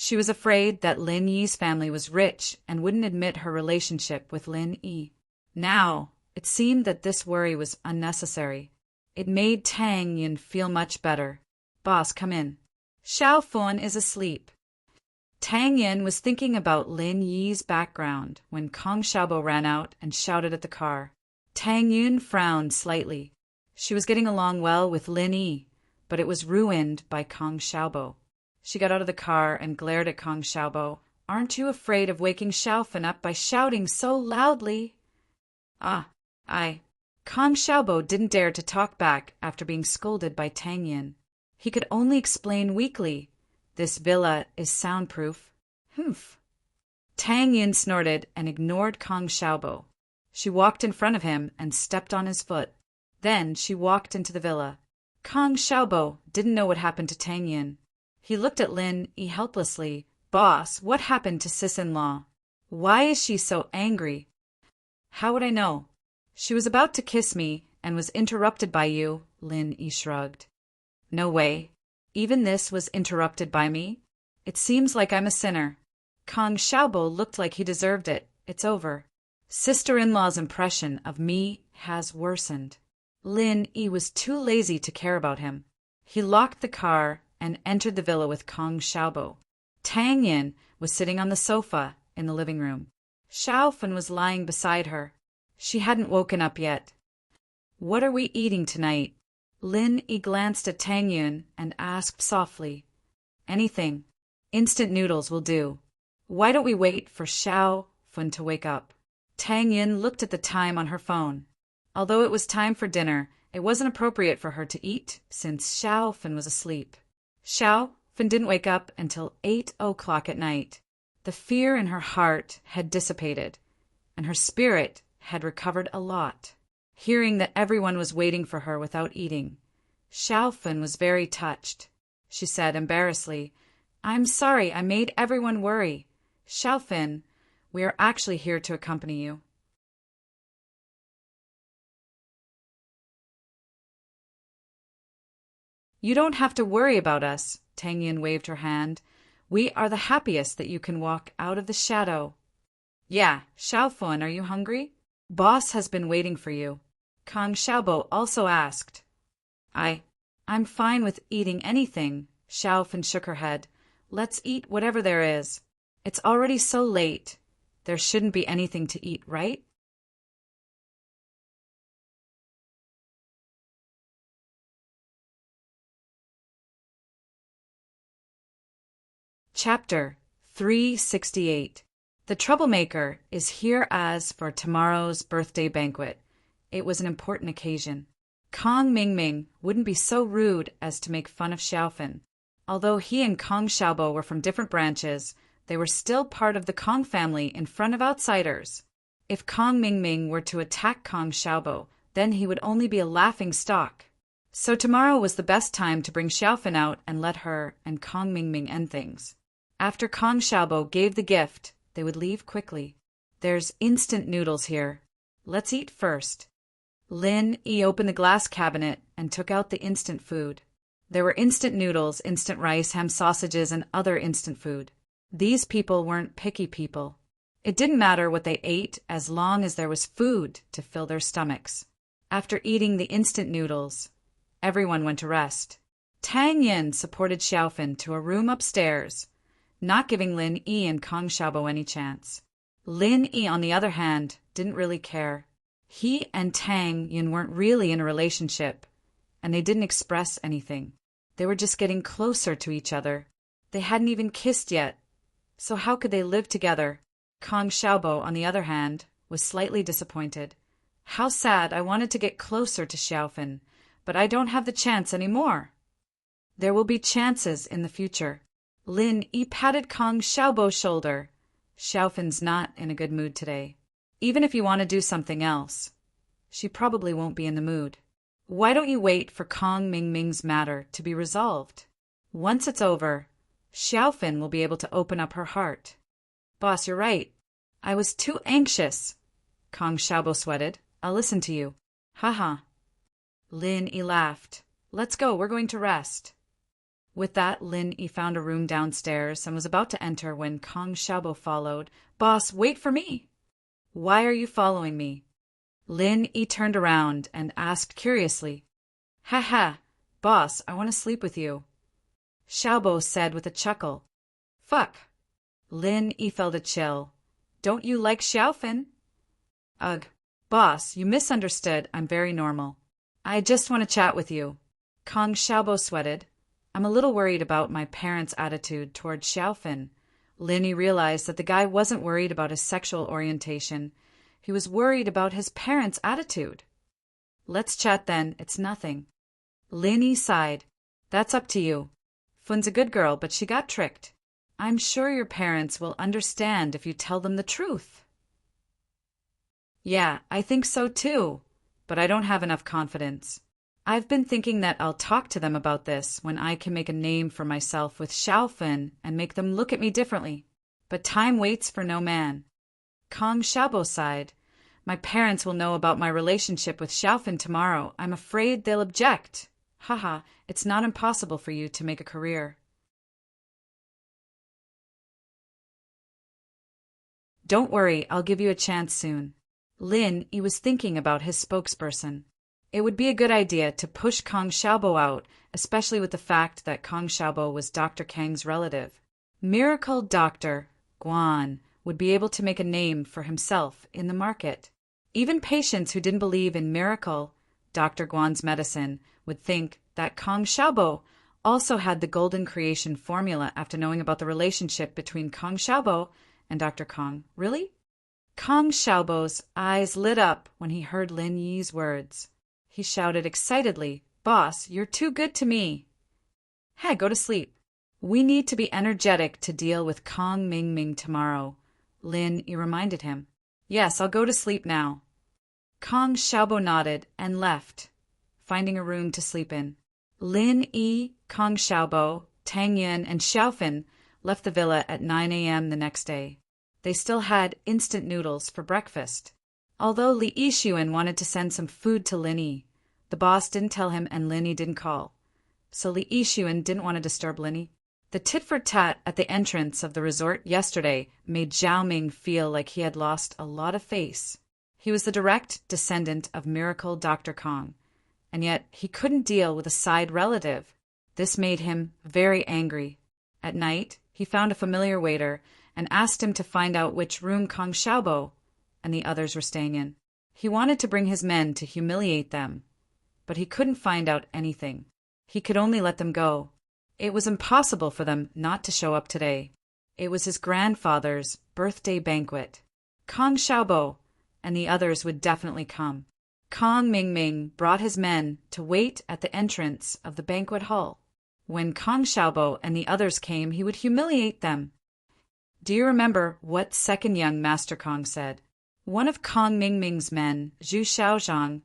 She was afraid that Lin Yi's family was rich and wouldn't admit her relationship with Lin Yi. Now, it seemed that this worry was unnecessary. It made Tang Yin feel much better. Boss, come in. Xiaofan is asleep. Tang Yin was thinking about Lin Yi's background when Kong Xiaobo ran out and shouted at the car. Tang Yun frowned slightly. She was getting along well with Lin Yi, but it was ruined by Kong Xiaobo. She got out of the car and glared at Kong Xiaobo. Aren't you afraid of waking Xiaofan up by shouting so loudly? Kong Xiaobo didn't dare to talk back after being scolded by Tang Yin. He could only explain weakly, This villa is soundproof. Humph. Tang Yin snorted and ignored Kong Xiaobo. She walked in front of him and stepped on his foot. Then she walked into the villa. Kong Xiaobo didn't know what happened to Tang Yin. He looked at Lin Yi helplessly. Boss, what happened to sis-in-law? Why is she so angry? How would I know? She was about to kiss me and was interrupted by you, Lin Yi shrugged. No way. Even this was interrupted by me? It seems like I'm a sinner. Kong Xiaobo looked like he deserved it. It's over. Sister-in-law's impression of me has worsened. Lin Yi was too lazy to care about him. He locked the car and entered the villa with Kong Xiaobo. Tang Yin was sitting on the sofa in the living room. Xiaofan was lying beside her. She hadn't woken up yet. What are we eating tonight? Lin Yi glanced at Tang Yin and asked softly. Anything. Instant noodles will do. Why don't we wait for Xiaofan to wake up? Tang Yin looked at the time on her phone. Although it was time for dinner, it wasn't appropriate for her to eat since Xiaofan was asleep. Xiaofan didn't wake up until 8 o'clock at night. The fear in her heart had dissipated, and her spirit had recovered a lot. Hearing that everyone was waiting for her without eating, Xiaofan was very touched. She said embarrassedly, I'm sorry I made everyone worry. Xiaofan, we are actually here to accompany you. You don't have to worry about us, Tang Yin waved her hand. We are the happiest that you can walk out of the shadow. Yeah, Xiaofan, are you hungry? Boss has been waiting for you. Kong Xiaobo also asked. I'm fine with eating anything, Xiaofan shook her head. Let's eat whatever there is. It's already so late. There shouldn't be anything to eat, right? Chapter 368. The troublemaker is here as for tomorrow's birthday banquet. It was an important occasion. Kong Mingming wouldn't be so rude as to make fun of Xiaofan. Although he and Kong Xiaobo were from different branches, they were still part of the Kong family in front of outsiders. If Kong Mingming were to attack Kong Xiaobo, then he would only be a laughing stock. So tomorrow was the best time to bring Xiaofan out and let her and Kong Mingming end things. After Kong Xiaobo gave the gift, they would leave quickly. There's instant noodles here. Let's eat first. Lin Yi opened the glass cabinet and took out the instant food. There were instant noodles, instant rice, ham sausages, and other instant food. These people weren't picky people. It didn't matter what they ate as long as there was food to fill their stomachs. After eating the instant noodles, everyone went to rest. Tang Yin supported Xiaofan to a room upstairs, not giving Lin Yi and Kong Xiaobo any chance. Lin Yi, on the other hand, didn't really care. He and Tang Yin weren't really in a relationship, and they didn't express anything. They were just getting closer to each other. They hadn't even kissed yet, so how could they live together? Kong Xiaobo, on the other hand, was slightly disappointed. How sad. I wanted to get closer to Xiaofan, but I don't have the chance anymore. There will be chances in the future. Lin Yi patted Kong Xiaobo's shoulder. Xiaofan's not in a good mood today. Even if you want to do something else, she probably won't be in the mood. Why don't you wait for Kong Mingming's matter to be resolved? Once it's over, Xiaofan will be able to open up her heart. Boss, you're right. I was too anxious. Kong Xiaobo sweated. I'll listen to you. Haha. Lin Yi laughed. Let's go, we're going to rest. With that, Lin Yi found a room downstairs and was about to enter when Kong Xiaobo followed. Boss, wait for me. Why are you following me? Lin Yi turned around and asked curiously. Ha ha, boss, I want to sleep with you. Xiaobo said with a chuckle. Fuck. Lin Yi felt a chill. Don't you like Xiaofan? Ugh. Boss, you misunderstood. I'm very normal. I just want to chat with you. Kong Xiaobo sweated. I'm a little worried about my parents' attitude toward Xiaofan. Lin Yi realized that the guy wasn't worried about his sexual orientation. He was worried about his parents' attitude. Let's chat then. It's nothing. Lin Yi sighed. That's up to you. Fun's a good girl, but she got tricked. I'm sure your parents will understand if you tell them the truth. Yeah, I think so too, but I don't have enough confidence. I've been thinking that I'll talk to them about this when I can make a name for myself with Xiaofan and make them look at me differently. But time waits for no man. Kong Xiaobo sighed. My parents will know about my relationship with Xiaofan tomorrow. I'm afraid they'll object. Haha, it's not impossible for you to make a career. Don't worry, I'll give you a chance soon. Lin Yi was thinking about his spokesperson. It would be a good idea to push Kong Xiaobo out, especially with the fact that Kong Xiaobo was Dr. Kang's relative. Miracle Dr. Guan would be able to make a name for himself in the market. Even patients who didn't believe in Miracle Dr. Guan's medicine would think that Kong Xiaobo also had the golden creation formula after knowing about the relationship between Kong Xiaobo and Dr. Kong. Really? Kong Xiaobo's eyes lit up when he heard Lin Yi's words. He shouted excitedly, Boss, you're too good to me. Hey, go to sleep. We need to be energetic to deal with Kong Mingming tomorrow. Lin Yi reminded him. Yes, I'll go to sleep now. Kong Xiaobo nodded and left, finding a room to sleep in. Lin Yi, Kong Xiaobo, Tang Yin, and Xiaofan left the villa at 9 a.m. the next day. They still had instant noodles for breakfast. Although Li Yixuan wanted to send some food to Lin Yi, the boss didn't tell him and Lin Yi didn't call. So Li Yixuan didn't want to disturb Lin Yi. The tit-for-tat at the entrance of the resort yesterday made Zhao Ming feel like he had lost a lot of face. He was the direct descendant of Miracle Dr. Kong, and yet he couldn't deal with a side relative. This made him very angry. At night, he found a familiar waiter and asked him to find out which room Kong Xiaobo and the others were staying in. He wanted to bring his men to humiliate them, but he couldn't find out anything. He could only let them go. It was impossible for them not to show up today. It was his grandfather's birthday banquet. Kong Xiaobo and the others would definitely come. Kong Mingming brought his men to wait at the entrance of the banquet hall. When Kong Xiaobo and the others came, he would humiliate them. Do you remember what second young Master Kong said? One of Kong Mingming's men, Zhu Xiaozhang,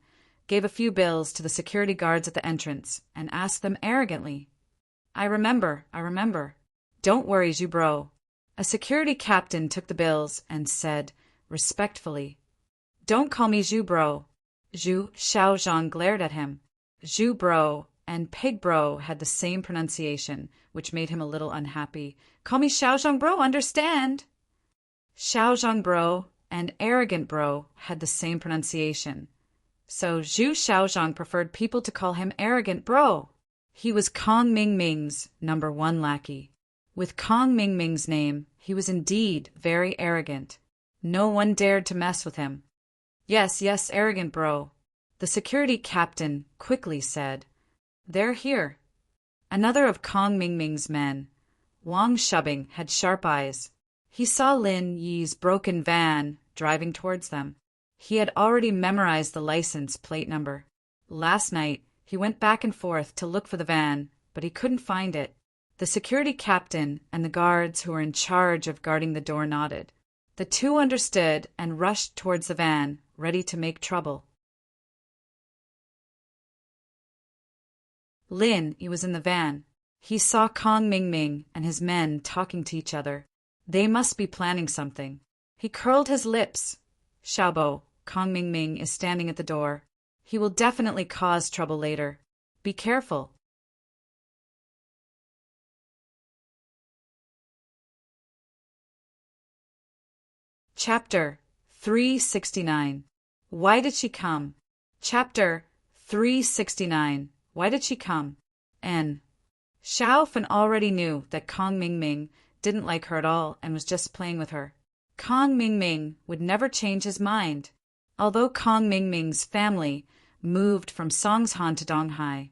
gave a few bills to the security guards at the entrance and asked them arrogantly, I remember. Don't worry, Zhu bro. A security captain took the bills and said, respectfully, Don't call me Zhu bro. Zhu Xiaozhang glared at him. Zhu bro and pig bro had the same pronunciation, which made him a little unhappy. Call me Xiaozhang bro, understand? Xiaozhang bro and arrogant bro had the same pronunciation. So Zhu Xiaozhang preferred people to call him arrogant bro. He was Kong Mingming's #1 lackey. With Kong Mingming's name, he was indeed very arrogant. No one dared to mess with him. Yes, arrogant bro. The security captain quickly said, They're here. Another of Kong Mingming's men, Wang Shubing, had sharp eyes. He saw Lin Yi's broken van driving towards them. He had already memorized the license plate number. Last night, he went back and forth to look for the van, but he couldn't find it. The security captain and the guards who were in charge of guarding the door nodded. The two understood and rushed towards the van, ready to make trouble. Lin Yi was in the van. He saw Kong Mingming and his men talking to each other. They must be planning something. He curled his lips. Xiaobo, Kong Mingming is standing at the door. He will definitely cause trouble later. Be careful. Chapter 369. Why did she come? Chapter 369. Why did she come? N. Xiaofan already knew that Kong Mingming didn't like her at all and was just playing with her. Kong Mingming would never change his mind. Although Kong Mingming's family moved from Songshan to Donghai,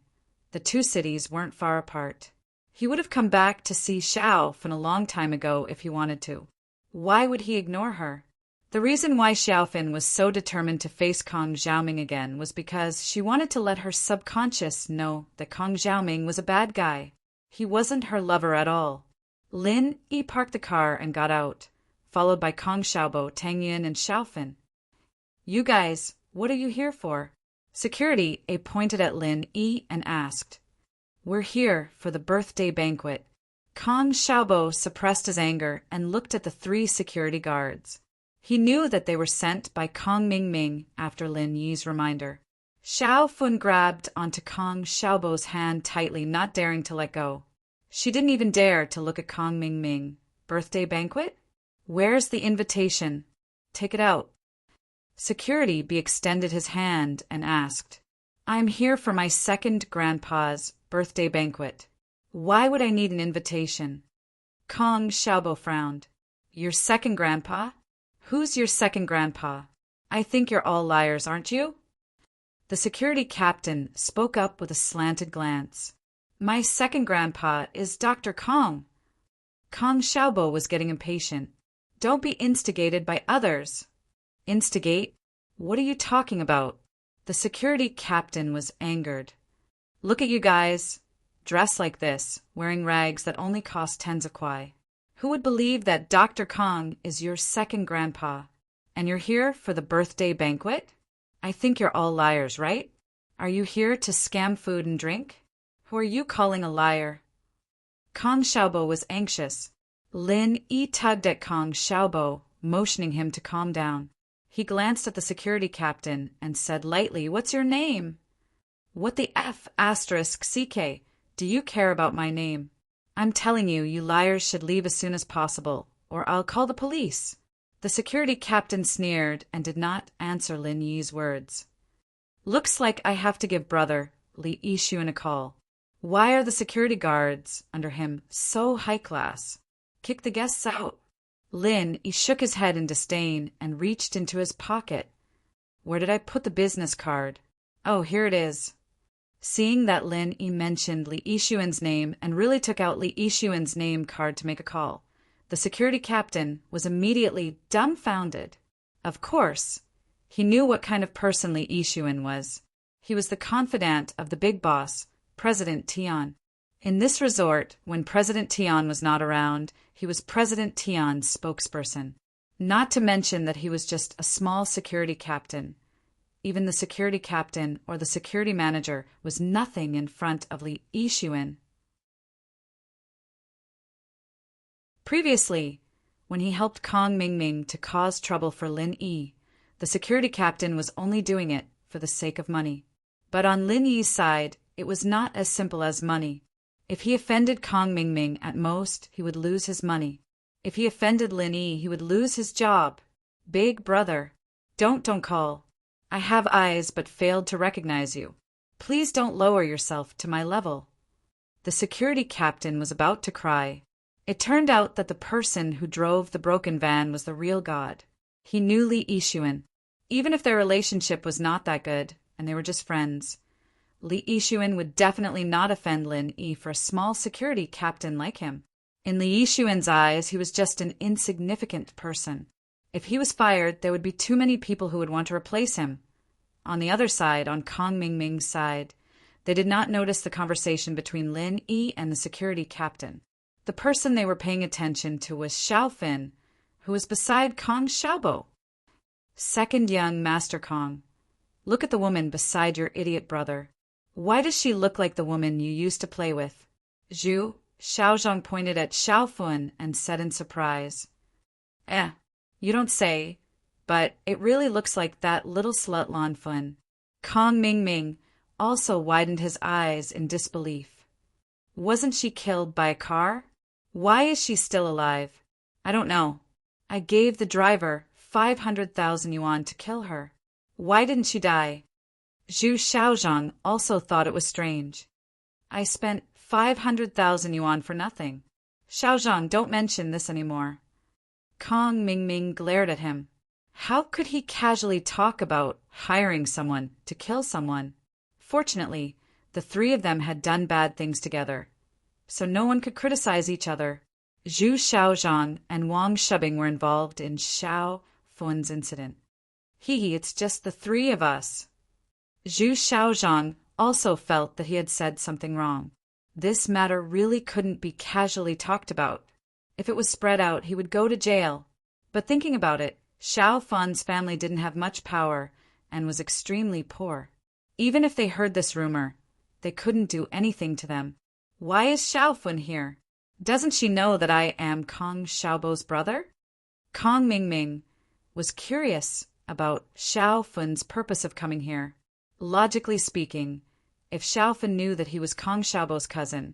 the two cities weren't far apart. He would have come back to see Xiaofan a long time ago if he wanted to. Why would he ignore her? The reason why Xiaofan was so determined to face Kong Xiaoming again was because she wanted to let her subconscious know that Kong Xiaoming was a bad guy. He wasn't her lover at all. Lin Yi parked the car and got out, followed by Kong Xiaobo, Tang Yin, and Xiaofan. You guys, what are you here for? Security A pointed at Lin Yi and asked, "We're here for the birthday banquet." Kong Xiaobo suppressed his anger and looked at the three security guards. He knew that they were sent by Kong Mingming after Lin Yi's reminder. Xiao Fun grabbed onto Kong Xiaobo's hand tightly, not daring to let go. She didn't even dare to look at Kong Mingming. "Birthday banquet? Where's the invitation? Take it out." Security B extended his hand and asked, "I'm here for my second grandpa's birthday banquet. Why would I need an invitation?" Kong Xiaobo frowned. "Your second grandpa? Who's your second grandpa? I think you're all liars, aren't you?" The security captain spoke up with a slanted glance. "My second grandpa is Dr. Kong." Kong Xiaobo was getting impatient. "Don't be instigated by others." "Instigate? What are you talking about?" The security captain was angered. "Look at you guys, dressed like this, wearing rags that only cost tens of kwai. Who would believe that Dr. Kong is your second grandpa? And you're here for the birthday banquet? I think you're all liars, right? Are you here to scam food and drink? Who are you calling a liar?" Kong Xiaobo was anxious. Lin Yi tugged at Kong Xiaobo, motioning him to calm down. He glanced at the security captain and said lightly, "What's your name?" "What the F asterisk CK? Do you care about my name? I'm telling you, you liars should leave as soon as possible, or I'll call the police." The security captain sneered and did not answer Lin Yi's words. "Looks like I have to give brother Li Yixuan a call. Why are the security guards under him so high class? Kick the guests out." Lin Yi shook his head in disdain and reached into his pocket. "Where did I put the business card? Oh, here it is." Seeing that Lin Yi mentioned Li Yixuan's name and really took out Li Yixuan's name card to make a call, the security captain was immediately dumbfounded. Of course, he knew what kind of person Li Yixuan was. He was the confidant of the big boss, President Tian. In this resort, when President Tian was not around, he was President Tian's spokesperson. Not to mention that he was just a small security captain. Even the security captain or the security manager was nothing in front of Li Yixuan. Previously, when he helped Kong Mingming to cause trouble for Lin Yi, the security captain was only doing it for the sake of money. But on Lin Yi's side, it was not as simple as money. If he offended Kong Mingming, at most, he would lose his money. If he offended Lin Yi, he would lose his job. "Big brother, don't call. I have eyes but failed to recognize you. Please don't lower yourself to my level." The security captain was about to cry. It turned out that the person who drove the broken van was the real god. He knew Li Yixuan. Even if their relationship was not that good, and they were just friends, Li Yixuan would definitely not offend Lin Yi for a small security captain like him. In Li Yixuan's eyes, he was just an insignificant person. If he was fired, there would be too many people who would want to replace him. On the other side, on Kong Mingming's side, they did not notice the conversation between Lin Yi and the security captain. The person they were paying attention to was Xiao Fin, who was beside Kong Xiaobo. "Second young Master Kong, look at the woman beside your idiot brother. Why does she look like the woman you used to play with?" Zhu Xiaozhong pointed at Xiao Fun and said in surprise, You don't say, but it really looks like that little slut Lan Fun." Kong Mingming also widened his eyes in disbelief. "Wasn't she killed by a car? Why is she still alive?" "I don't know. I gave the driver 500,000 yuan to kill her. Why didn't she die?" Zhu Xiaozhang also thought it was strange. "I spent 500,000 yuan for nothing. Xiaozhang, don't mention this anymore." Kong Mingming glared at him. How could he casually talk about hiring someone to kill someone? Fortunately, the three of them had done bad things together, so no one could criticize each other. Zhu Xiaozhang and Wang Shubing were involved in Xiao Fun's incident. It's just the three of us." Zhu Xiaozhang also felt that he had said something wrong. This matter really couldn't be casually talked about. If it was spread out, he would go to jail. But thinking about it, Xiao Fun's family didn't have much power and was extremely poor. Even if they heard this rumor, they couldn't do anything to them. Why is Xiaofun here? Doesn't she know that I am Kong Xiaobo's brother? Kong Mingming was curious about Xiaofun's purpose of coming here. Logically speaking, if Xiaofun knew that he was Kong Xiaobo's cousin,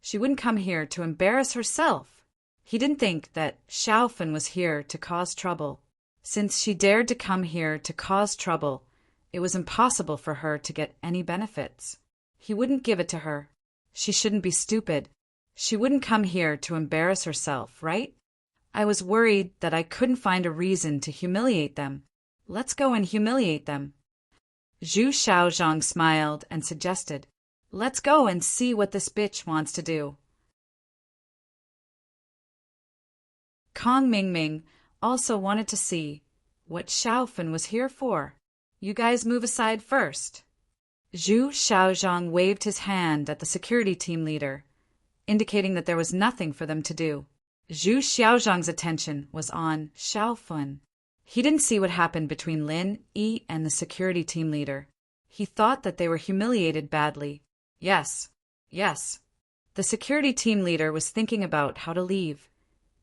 she wouldn't come here to embarrass herself. He didn't think that Xiaofun was here to cause trouble. Since she dared to come here to cause trouble, it was impossible for her to get any benefits. He wouldn't give it to her. She shouldn't be stupid. She wouldn't come here to embarrass herself, right? I was worried that I couldn't find a reason to humiliate them. Let's go and humiliate them. Zhu Xiaozhang smiled and suggested, let's go and see what this bitch wants to do. Kong Mingming also wanted to see what Xiaofun was here for. You guys move aside first. Zhu Xiaozhang waved his hand at the security team leader, indicating that there was nothing for them to do. Zhu Xiaozhang's attention was on Xiaofun. He didn't see what happened between Lin Yi and the security team leader. He thought that they were humiliated badly. Yes. The security team leader was thinking about how to leave,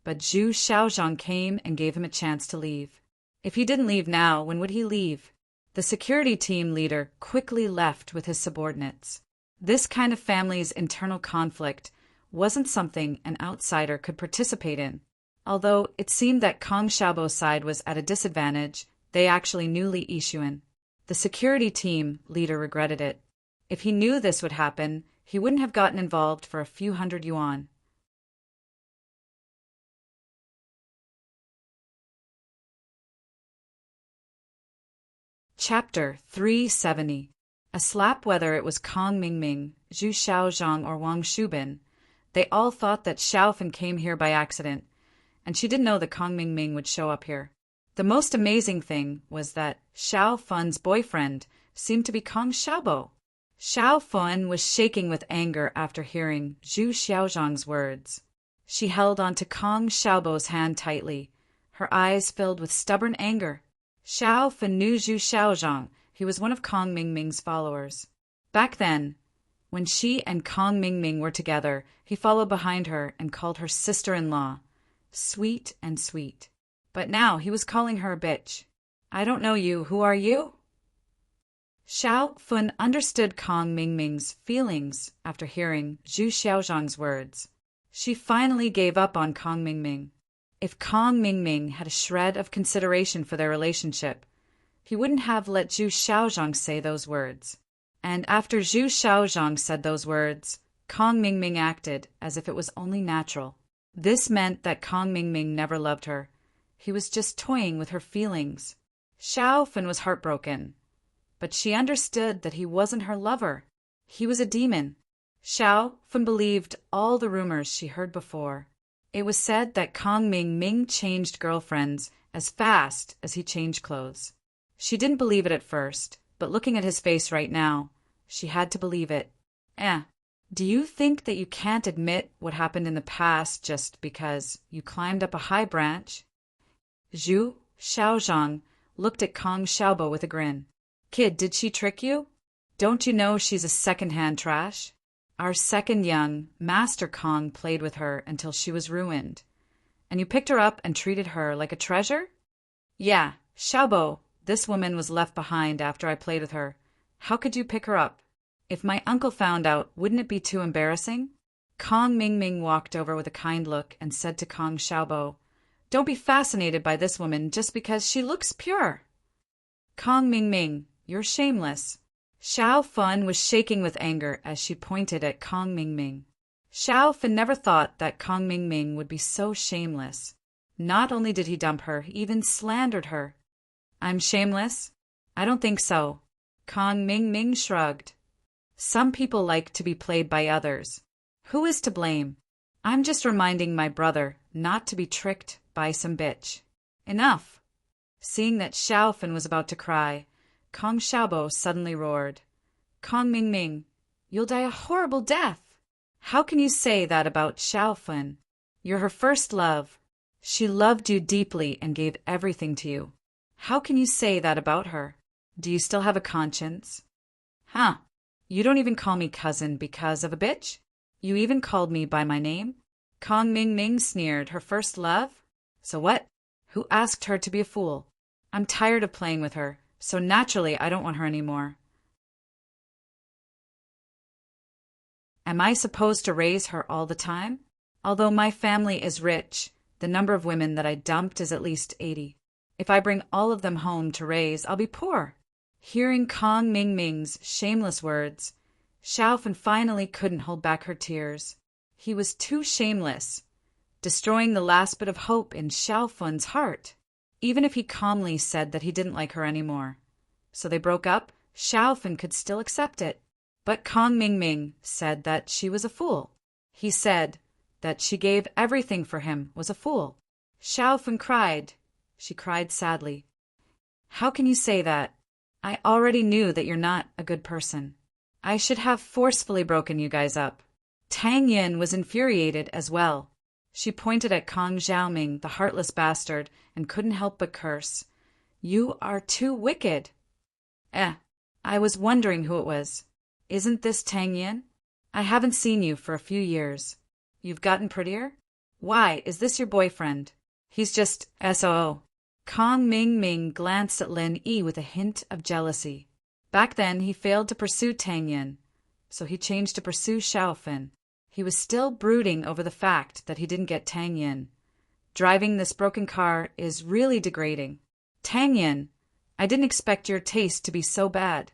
but Zhu Xiaozhang came and gave him a chance to leave. If he didn't leave now, when would he leave? The security team leader quickly left with his subordinates. This kind of family's internal conflict wasn't something an outsider could participate in. Although it seemed that Kong Xiaobo's side was at a disadvantage, they actually knew Li Yixuan. The security team leader regretted it. If he knew this would happen, he wouldn't have gotten involved for a few hundred yuan. Chapter 370. A slap. Whether it was Kong Mingming, Zhu Xiaozhang, or Wang Shubin, they all thought that Xiaofun came here by accident, and she didn't know that Kong Mingming would show up here. The most amazing thing was that Xiaofun's boyfriend seemed to be Kong Xiaobo. Xiaofun was shaking with anger after hearing Zhu Xiaozhang's words. She held onto Kong Xiaobo's hand tightly, her eyes filled with stubborn anger. Xiaofun knew Zhu Xiaozhang. He was one of Kong Mingming's followers. Back then, when she and Kong Mingming were together, he followed behind her and called her sister-in-law. Sweet and sweet. But now he was calling her a bitch. I don't know you. Who are you? Xiaofun understood Kong Mingming's feelings after hearing Zhu Xiaozhang's words. She finally gave up on Kong Mingming. If Kong Mingming had a shred of consideration for their relationship, he wouldn't have let Zhu Xiaozhang say those words. And after Zhu Xiaozhang said those words, Kong Mingming acted as if it was only natural. This meant that Kong Mingming never loved her. He was just toying with her feelings. Xiaofun was heartbroken, but she understood that he wasn't her lover. He was a demon. Xiaofun believed all the rumors she heard before. It was said that Kong Mingming changed girlfriends as fast as he changed clothes. She didn't believe it at first, but looking at his face right now, she had to believe it. Do you think that you can't admit what happened in the past just because you climbed up a high branch? Zhu Xiaozhang looked at Kong Xiaobo with a grin. Kid, did she trick you? Don't you know she's a second-hand trash? Our second young, Master Kong, played with her until she was ruined. And you picked her up and treated her like a treasure? Yeah, Xiaobo, this woman was left behind after I played with her. How could you pick her up? If my uncle found out, wouldn't it be too embarrassing? Kong Mingming walked over with a kind look and said to Kong Xiaobo, Don't be fascinated by this woman just because she looks pure. Kong Mingming, you're shameless. Xiaofun was shaking with anger as she pointed at Kong Mingming. Xiaofun never thought that Kong Mingming would be so shameless. Not only did he dump her, he even slandered her. I'm shameless? I don't think so. Kong Mingming shrugged. Some people like to be played by others. Who is to blame? I'm just reminding my brother not to be tricked by some bitch. Enough. Seeing that Xiaofun was about to cry, Kong Xiaobo suddenly roared. Kong Mingming, you'll die a horrible death. How can you say that about Xiaofun? You're her first love. She loved you deeply and gave everything to you. How can you say that about her? Do you still have a conscience? Huh? You don't even call me cousin because of a bitch? You even called me by my name? Kong Ming Ming sneered. Her first love? So what? Who asked her to be a fool? I'm tired of playing with her, so naturally I don't want her anymore. Am I supposed to raise her all the time? Although my family is rich, the number of women that I dumped is at least 80. If I bring all of them home to raise, I'll be poor. Hearing Kong Ming Ming's shameless words, Xiaofan finally couldn't hold back her tears. He was too shameless, destroying the last bit of hope in Xiaofan's heart, even if he calmly said that he didn't like her anymore. So they broke up. Xiaofan could still accept it. But Kong Ming Ming said that she was a fool. He said that she gave everything for him was a fool. Xiaofan cried. She cried sadly. How can you say that? I already knew that you're not a good person. I should have forcefully broken you guys up. Tang Yin was infuriated as well. She pointed at Kong Xiaoming, the heartless bastard, and couldn't help but curse. You are too wicked. I was wondering who it was. Isn't this Tang Yin? I haven't seen you for a few years. You've gotten prettier? Why, is this your boyfriend? He's just SOO. Kong Ming Ming glanced at Lin Yi with a hint of jealousy. Back then, he failed to pursue Tang Yin, so he changed to pursue Xiaofan. He was still brooding over the fact that he didn't get Tang Yin. Driving this broken car is really degrading. Tang Yin, I didn't expect your taste to be so bad.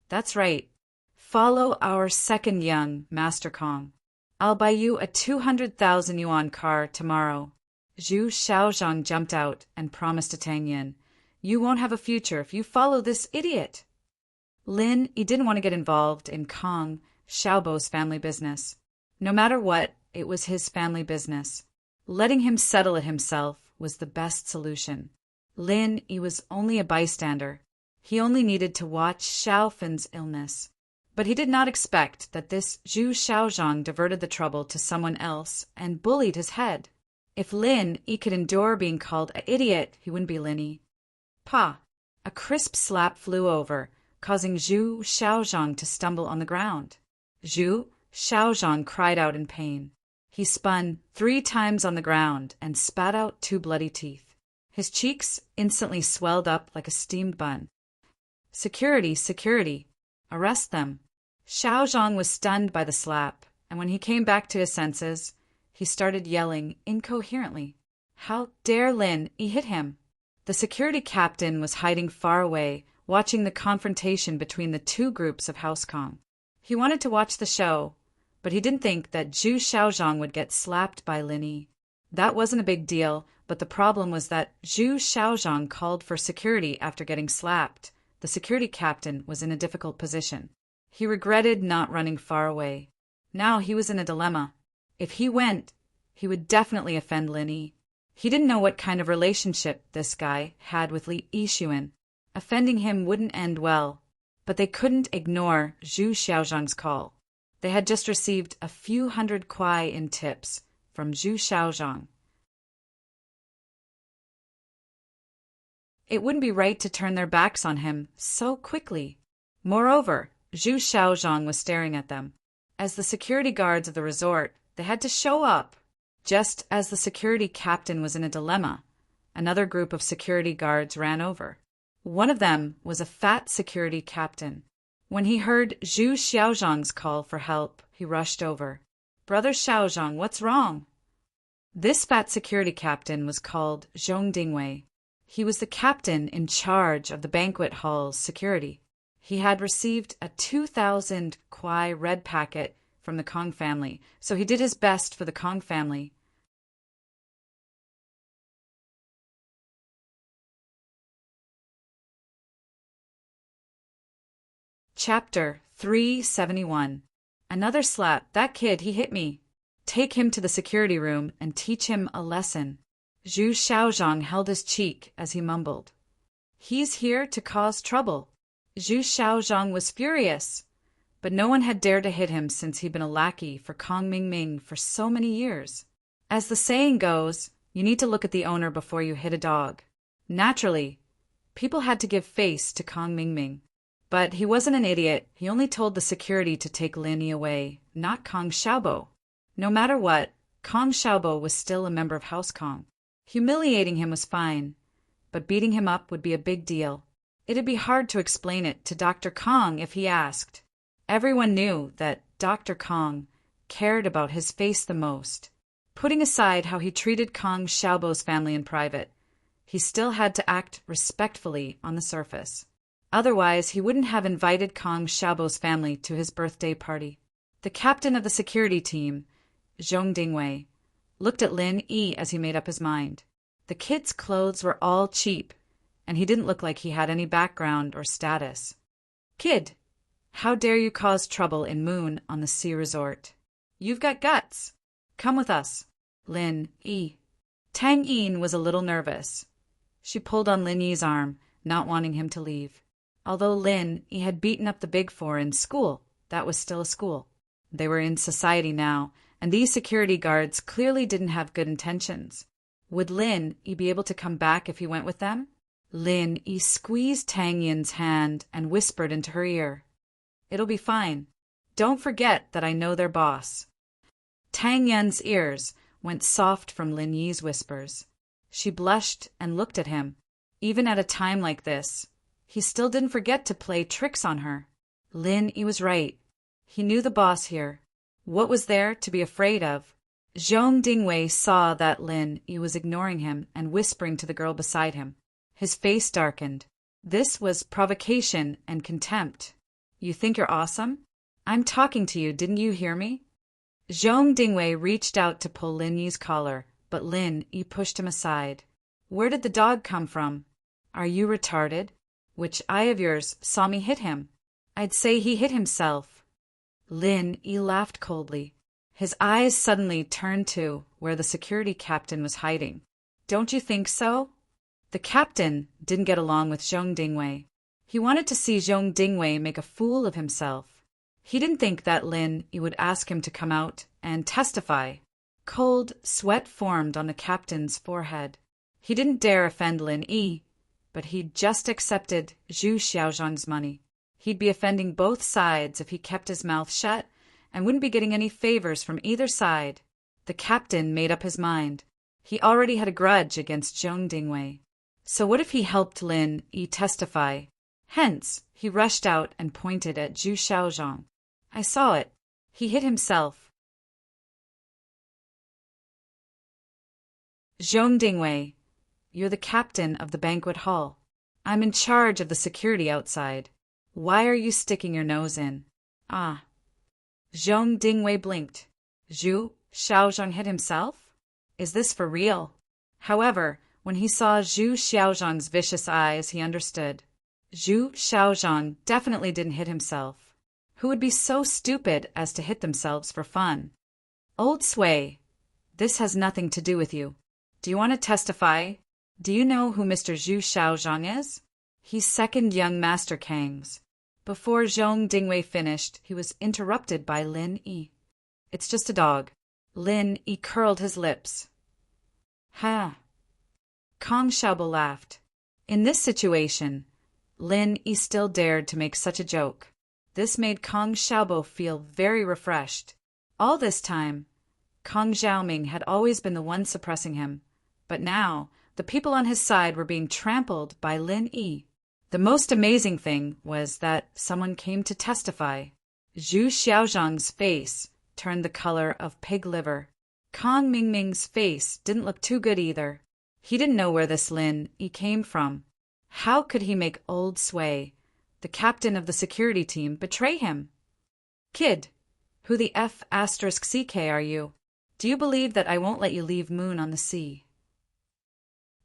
That's right. Follow our second young, Master Kong. I'll buy you a 200,000 yuan car tomorrow. Zhu Xiaozhang jumped out and promised to Tang Yin, you won't have a future if you follow this idiot. Lin, he didn't want to get involved in Kong Xiaobo's family business. No matter what, it was his family business. Letting him settle it himself was the best solution. Lin, he was only a bystander. He only needed to watch Xiaofan's illness. But he did not expect that this Zhu Xiaozhang diverted the trouble to someone else and bullied his head. If Lin he could endure being called an idiot, he wouldn't be Linny. Pa! A crisp slap flew over, causing Zhu Xiaozhang to stumble on the ground. Zhu Xiaozhang cried out in pain. He spun 3 times on the ground and spat out 2 bloody teeth. His cheeks instantly swelled up like a steamed bun. Security, security! Arrest them! Xiaozhang was stunned by the slap, and when he came back to his senses, he started yelling incoherently. How dare Lin he hit him? The security captain was hiding far away, watching the confrontation between the 2 groups of House Kong. He wanted to watch the show, but he didn't think that Zhu Xiaozhang would get slapped by Lin Yi. That wasn't a big deal, but the problem was that Zhu Xiaozhang called for security after getting slapped. The security captain was in a difficult position. He regretted not running far away. Now he was in a dilemma. If he went, he would definitely offend Lin Yi. He didn't know what kind of relationship this guy had with Li Yixuan. Offending him wouldn't end well, but they couldn't ignore Zhu Xiaozhang's call. They had just received a few hundred kuai in tips from Zhu Xiaozhang. It wouldn't be right to turn their backs on him so quickly. Moreover, Zhu Xiaozhang was staring at them. As the security guards of the resort, they had to show up. Just as the security captain was in a dilemma, another group of security guards ran over. One of them was a fat security captain. When he heard Zhu Xiaozhang's call for help, he rushed over. Brother Xiaozhang, what's wrong? This fat security captain was called Zhong Dingwei. He was the captain in charge of the banquet hall's security. He had received a 2,000 kuai red packet from the Kong family, so he did his best for the Kong family. Chapter 371. Another slap. That kid, he hit me. Take him to the security room and teach him a lesson. Zhu Xiaozhang held his cheek as he mumbled. He's here to cause trouble. Zhu Xiaozhang was furious, but no one had dared to hit him since he'd been a lackey for Kong Ming Ming for so many years. As the saying goes, you need to look at the owner before you hit a dog. Naturally, people had to give face to Kong Ming Ming. But he wasn't an idiot. He only told the security to take Lin Yi away, not Kong Xiaobo. No matter what, Kong Xiaobo was still a member of House Kong. Humiliating him was fine, but beating him up would be a big deal. It'd be hard to explain it to Dr. Kong if he asked. Everyone knew that Dr. Kong cared about his face the most. Putting aside how he treated Kong Xiaobo's family in private, he still had to act respectfully on the surface. Otherwise, he wouldn't have invited Kong Xiaobo's family to his birthday party. The captain of the security team, Zhong Dingwei, looked at Lin Yi as he made up his mind. The kid's clothes were all cheap, and he didn't look like he had any background or status. "Kid, how dare you cause trouble in Moon on the Sea Resort? You've got guts. Come with us." Lin Yi. Tang Yin was a little nervous. She pulled on Lin Yi's arm, not wanting him to leave. Although Lin Yi had beaten up the Big Four in school, that was still a school. They were in society now, and these security guards clearly didn't have good intentions. Would Lin Yi be able to come back if he went with them? Lin Yi squeezed Tang Yin's hand and whispered into her ear, "It'll be fine. Don't forget that I know their boss." Tang Yin's ears went soft from Lin Yi's whispers. She blushed and looked at him. Even at a time like this, he still didn't forget to play tricks on her. Lin Yi was right. He knew the boss here. What was there to be afraid of? Zhong Dingwei saw that Lin Yi was ignoring him and whispering to the girl beside him. His face darkened. This was provocation and contempt. "You think you're awesome? I'm talking to you, didn't you hear me?" Zhong Dingwei reached out to pull Lin Yi's collar, but Lin Yi pushed him aside. "Where did the dog come from? Are you retarded? Which eye of yours saw me hit him? I'd say he hit himself." Lin Yi laughed coldly. His eyes suddenly turned to where the security captain was hiding. "Don't you think so?" The captain didn't get along with Zhong Dingwei. He wanted to see Zhong Dingwei make a fool of himself. He didn't think that Lin Yi would ask him to come out and testify. Cold sweat formed on the captain's forehead. He didn't dare offend Lin Yi, but he'd just accepted Zhu Xiaozhang's money. He'd be offending both sides if he kept his mouth shut and wouldn't be getting any favors from either side. The captain made up his mind. He already had a grudge against Zhong Dingwei. So what if he helped Lin Yi testify? Hence, he rushed out and pointed at Zhu Xiaozhang. "I saw it. He hit himself." "Zhong Dingwei, you're the captain of the banquet hall. I'm in charge of the security outside. Why are you sticking your nose in?" "Ah." Zhong Dingwei blinked. "Zhu Xiaozhang hit himself? Is this for real?" However, when he saw Zhu Xiaozhang's vicious eyes, he understood. Zhu Xiaozhang definitely didn't hit himself. Who would be so stupid as to hit themselves for fun? "Old Sui, this has nothing to do with you. Do you want to testify? Do you know who Mr. Zhu Xiaozhang is?" "He's second young Master Kang's." Before Zhong Dingwei finished, he was interrupted by Lin Yi. "It's just a dog." Lin Yi curled his lips. "Ha!" Kong Xiaobo laughed. In this situation, Lin Yi still dared to make such a joke. This made Kong Xiaobo feel very refreshed. All this time, Kong Xiaoming had always been the one suppressing him, but now the people on his side were being trampled by Lin Yi. The most amazing thing was that someone came to testify. Zhu Xiaozhang's face turned the color of pig liver. Kong Mingming's face didn't look too good either. He didn't know where this Lin Yi came from. How could he make Old Sui, the captain of the security team, betray him? "Kid, who the F***ck are you? Do you believe that I won't let you leave Moon on the sea?"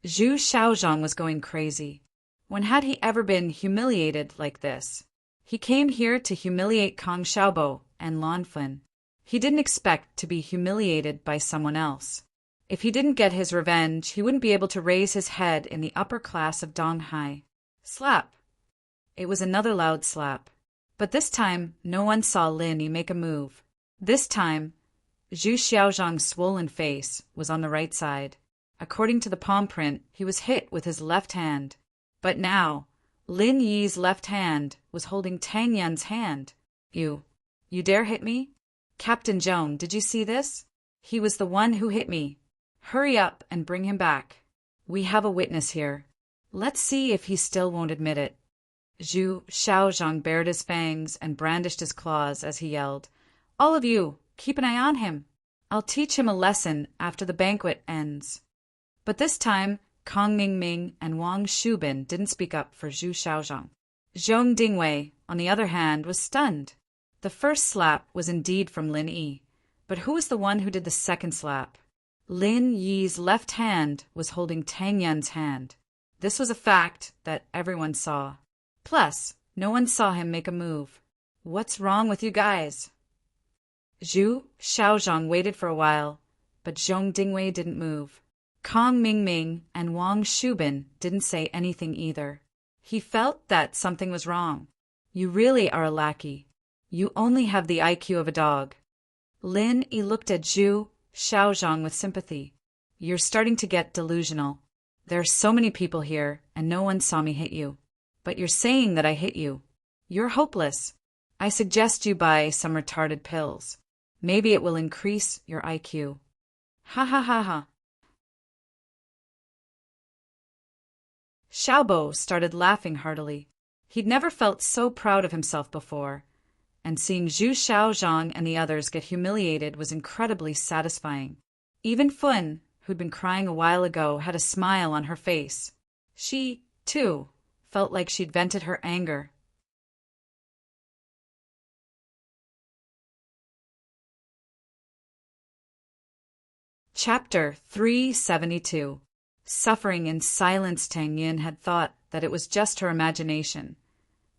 Zhu Xiaozhang was going crazy. When had he ever been humiliated like this? He came here to humiliate Kong Xiaobo and Lan Fin. He didn't expect to be humiliated by someone else. If he didn't get his revenge, he wouldn't be able to raise his head in the upper class of Donghai. Slap! It was another loud slap. But this time, no one saw Lin Yi make a move. This time, Zhu Xiaozhang's swollen face was on the right side. According to the palm print, he was hit with his left hand. But now, Lin Yi's left hand was holding Tang Yun's hand. You dare hit me? Captain Joan, did you see this? He was the one who hit me. Hurry up and bring him back. We have a witness here. Let's see if he still won't admit it. Zhu Shaozhong bared his fangs and brandished his claws as he yelled, All of you, keep an eye on him. I'll teach him a lesson after the banquet ends. But this time, Kong Mingming and Wang Shubin didn't speak up for Zhu Shaozhong. Zhong Dingwei, on the other hand, was stunned. The first slap was indeed from Lin Yi, but who was the one who did the second slap? Lin Yi's left hand was holding Tang Yun's hand. This was a fact that everyone saw. Plus, no one saw him make a move. What's wrong with you guys? Zhu Shaozhong waited for a while, but Zhong Dingwei didn't move. Kong Mingming and Wang Shubin didn't say anything either. He felt that something was wrong. You really are a lackey. You only have the IQ of a dog. Lin Yi looked at Zhu Shaozhong with sympathy. You're starting to get delusional. There are so many people here, and no one saw me hit you. But you're saying that I hit you. You're hopeless. I suggest you buy some retarded pills. Maybe it will increase your IQ. Ha ha ha ha. Xiaobo started laughing heartily. He'd never felt so proud of himself before, and seeing Zhu Shaozhong and the others get humiliated was incredibly satisfying. Even Fun, who'd been crying a while ago, had a smile on her face. She, too, felt like she'd vented her anger. Chapter 372. Suffering in silence. Tang Yin had thought that it was just her imagination,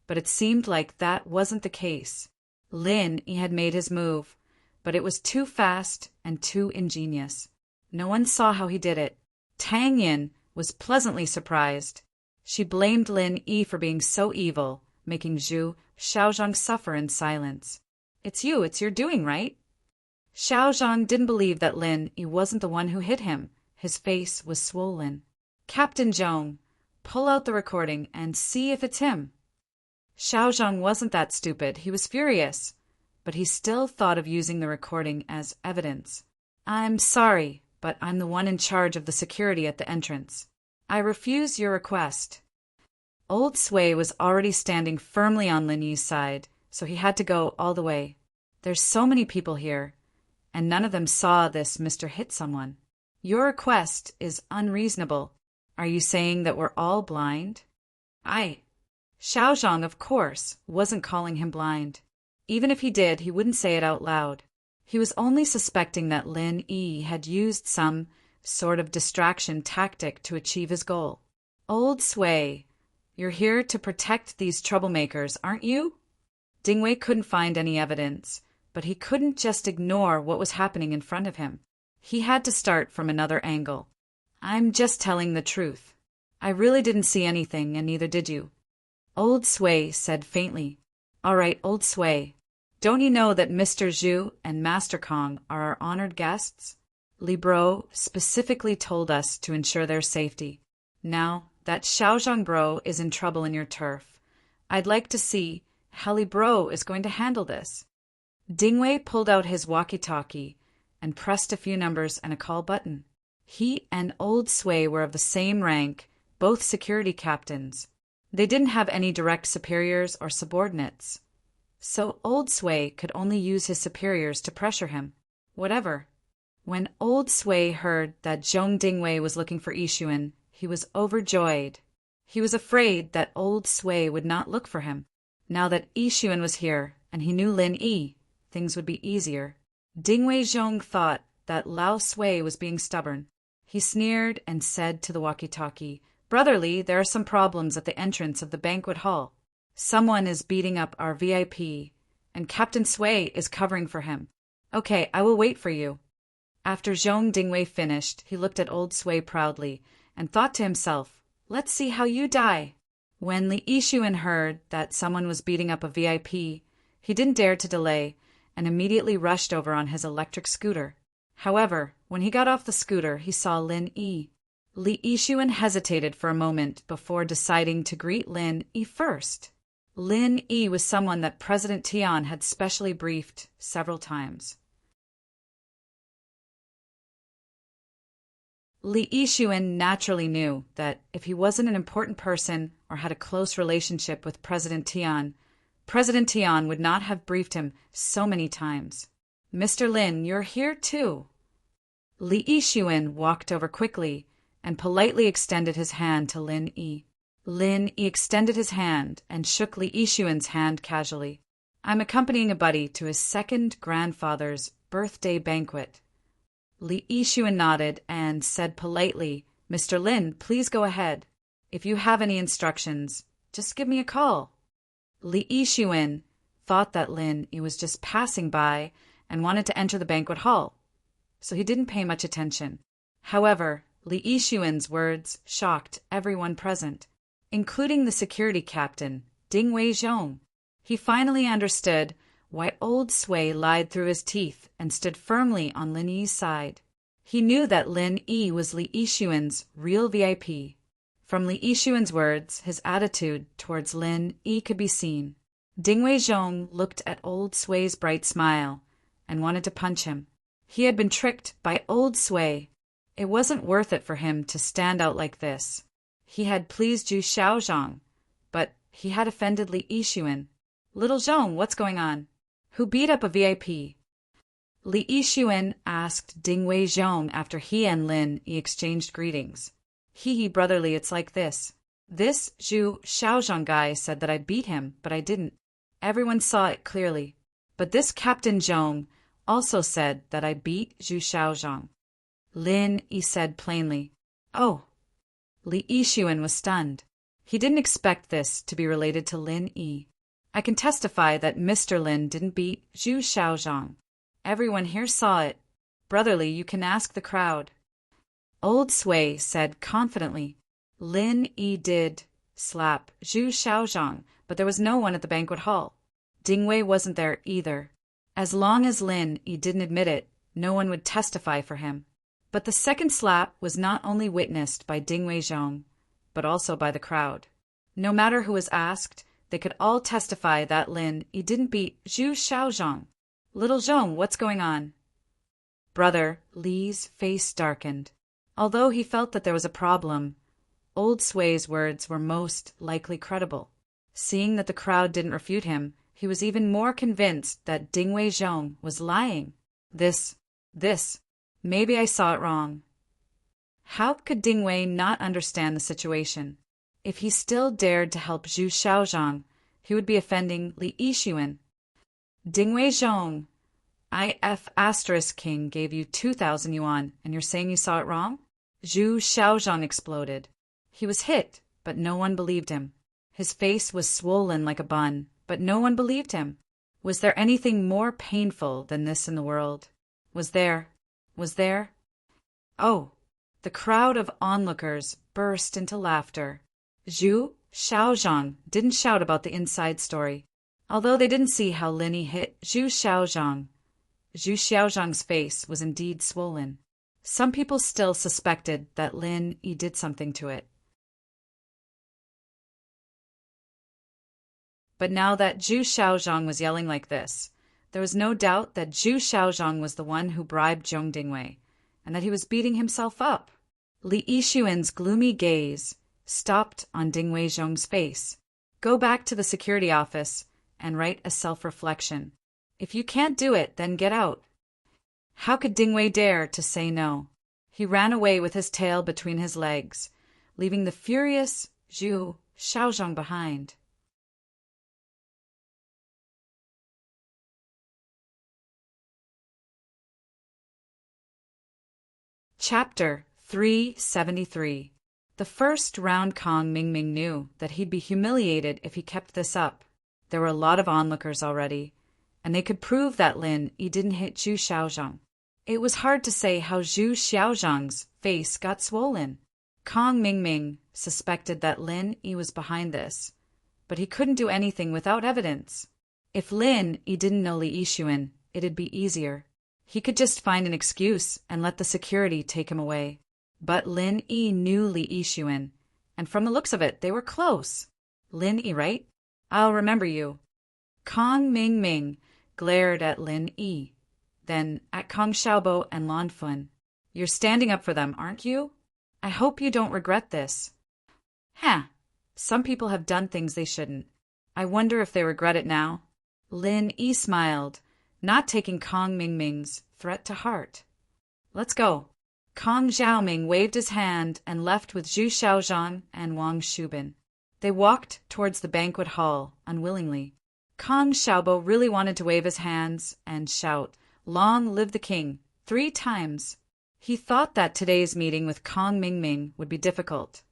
but it seemed like that wasn't the case. Lin Yi had made his move, but it was too fast and too ingenious. No one saw how he did it. Tang Yin was pleasantly surprised. She blamed Lin Yi for being so evil, making Zhu Shaozhong suffer in silence. It's your doing, right? Shaozhong didn't believe that Lin Yi wasn't the one who hit him. His face was swollen. Captain Joan, pull out the recording and see if it's him. Shaozhong wasn't that stupid. He was furious, but he still thought of using the recording as evidence. I'm sorry, but I'm the one in charge of the security at the entrance. I refuse your request. Old Sui was already standing firmly on Lin Yi's side, so he had to go all the way. There's so many people here, and none of them saw this Mr. hit someone. Your request is unreasonable. Are you saying that we're all blind? Shaozhong, of course, wasn't calling him blind. Even if he did, he wouldn't say it out loud. He was only suspecting that Lin Yi had used some sort of distraction tactic to achieve his goal. Old Sui, you're here to protect these troublemakers, aren't you? Dingwei couldn't find any evidence, but he couldn't just ignore what was happening in front of him. He had to start from another angle. I'm just telling the truth. I really didn't see anything, and neither did you. Old Sui said faintly. All right, Old Sui. Don't you know that Mr. Zhu and Master Kong are our honored guests? Li Bro specifically told us to ensure their safety. Now that Shaozhong Bro is in trouble in your turf, I'd like to see how Li Bro is going to handle this. Dingwei pulled out his walkie-talkie and pressed a few numbers and a call button. He and Old Sui were of the same rank, both security captains. They didn't have any direct superiors or subordinates, so Old Sui could only use his superiors to pressure him. Whatever. When Old Sui heard that Zhong Dingwei was looking for Yixuan, he was overjoyed. He was afraid that Old Sui would not look for him. Now that Yixuan was here, and he knew Lin Yi, things would be easier. Dingwei Zhong thought that Lao Sui was being stubborn. He sneered and said to the walkie-talkie, Brotherly, there are some problems at the entrance of the banquet hall. Someone is beating up our VIP, and Captain Sui is covering for him. Okay, I will wait for you. After Zhong Dingwei finished, he looked at Old Sui proudly and thought to himself, Let's see how you die. When Li Yixuan heard that someone was beating up a VIP, he didn't dare to delay and immediately rushed over on his electric scooter. However, when he got off the scooter, he saw Lin Yi. Li Yixuan hesitated for a moment before deciding to greet Lin Yi first. Lin Yi was someone that President Tian had specially briefed several times. Li Yixuan naturally knew that if he wasn't an important person or had a close relationship with President Tian would not have briefed him so many times. "Mr. Lin, you're here too." Li Yixuan walked over quickly and politely extended his hand to Lin Yi. Lin Yi extended his hand and shook Li Yixuan's hand casually. "I'm accompanying a buddy to his second grandfather's birthday banquet." Li Yixuan nodded and said politely, "Mr. Lin, please go ahead. If you have any instructions, just give me a call." Li Yixuan thought that Lin Yi was just passing by and wanted to enter the banquet hall, so he didn't pay much attention. However, Li Yixuan's words shocked everyone present, including the security captain, Ding Weizhong. He finally understood why old Sui lied through his teeth and stood firmly on Lin Yi's side. He knew that Lin Yi was Li Yixuan's real VIP. From Li Yixuan's words, his attitude towards Lin Yi could be seen. Ding Weizhong looked at old Sui's bright smile and wanted to punch him. He had been tricked by old Sui. It wasn't worth it for him to stand out like this. He had pleased Zhu Xiaozhang, but he had offended Li Yixuan. "Little Zhong, what's going on? Who beat up a VIP?" Li Yixuan asked Ding Weizhong after he and Lin Yi exchanged greetings. "Hee brotherly, it's like this. This Zhu Xiaozhang guy said that I beat him, but I didn't. Everyone saw it clearly. But this Captain Zhong also said that I beat Zhu Xiaozhang." Lin Yi said plainly. "Oh." Li Yixuan was stunned. He didn't expect this to be related to Lin Yi. "I can testify that Mr. Lin didn't beat Zhu Xiaozhang. Everyone here saw it. Brotherly, you can ask the crowd." Old Sui said confidently. Lin Yi did slap Zhu Xiaozhang, but there was no one at the banquet hall. Ding Wei wasn't there either. As long as Lin Yi didn't admit it, no one would testify for him. But the second slap was not only witnessed by Ding Weizhong, but also by the crowd. No matter who was asked, they could all testify that Lin Yi didn't beat Zhu Xiaozhang. "Little Zhong, what's going on?" Brother Li's face darkened. Although he felt that there was a problem, old Sui's words were most likely credible. Seeing that the crowd didn't refute him, he was even more convinced that Ding Weizhong was lying. This, maybe I saw it wrong. How could Ding Wei not understand the situation? If he still dared to help Zhu Xiaozhang, he would be offending Li Yixuan. "Ding Weizhong, IF King gave you 2,000 yuan, and you're saying you saw it wrong?" Zhu Xiaozhang exploded. He was hit, but no one believed him. His face was swollen like a bun, but no one believed him. Was there anything more painful than this in the world? Was there? Oh! The crowd of onlookers burst into laughter. Zhu Xiaozhang didn't shout about the inside story. Although they didn't see how Lin Yi hit Zhu Xiaozhang's face was indeed swollen. Some people still suspected that Lin Yi did something to it. But now that Zhu Xiaozhang was yelling like this, there was no doubt that Zhu Xiaozhang was the one who bribed Zhong Dingwei, and that he was beating himself up. Li Yixuan's gloomy gaze stopped on Ding Weizhong's face. "Go back to the security office and write a self-reflection. If you can't do it, then get out." How could Ding Wei dare to say no? He ran away with his tail between his legs, leaving the furious Zhu Xiaozhang behind. Chapter 373. The first round Kong Mingming knew that he'd be humiliated if he kept this up. There were a lot of onlookers already, and they could prove that Lin Yi didn't hit Zhu Xiaozhang. It was hard to say how Zhu Xiaozhang's face got swollen. Kong Mingming suspected that Lin Yi was behind this, but he couldn't do anything without evidence. If Lin Yi didn't know Li Yixuan, it'd be easier. He could just find an excuse and let the security take him away. But Lin Yi knew Li Yixuan, and from the looks of it, they were close. Lin Yi, right? I'll remember you. Kong Ming glared at Lin Yi, then at Kong Xiaobo and Lan Fun. You're standing up for them, aren't you? I hope you don't regret this. Some people have done things they shouldn't. I wonder if they regret it now. Lin Yi smiled, not taking Kong Ming's threat to heart. Let's go. Kong Xiaoming waved his hand and left with Zhu Xiaozhan and Wang Shubin. They walked towards the banquet hall, unwillingly. Kong Xiaobo really wanted to wave his hands and shout, "Long live the king," 3 times. He thought that today's meeting with Kong Ming would be difficult,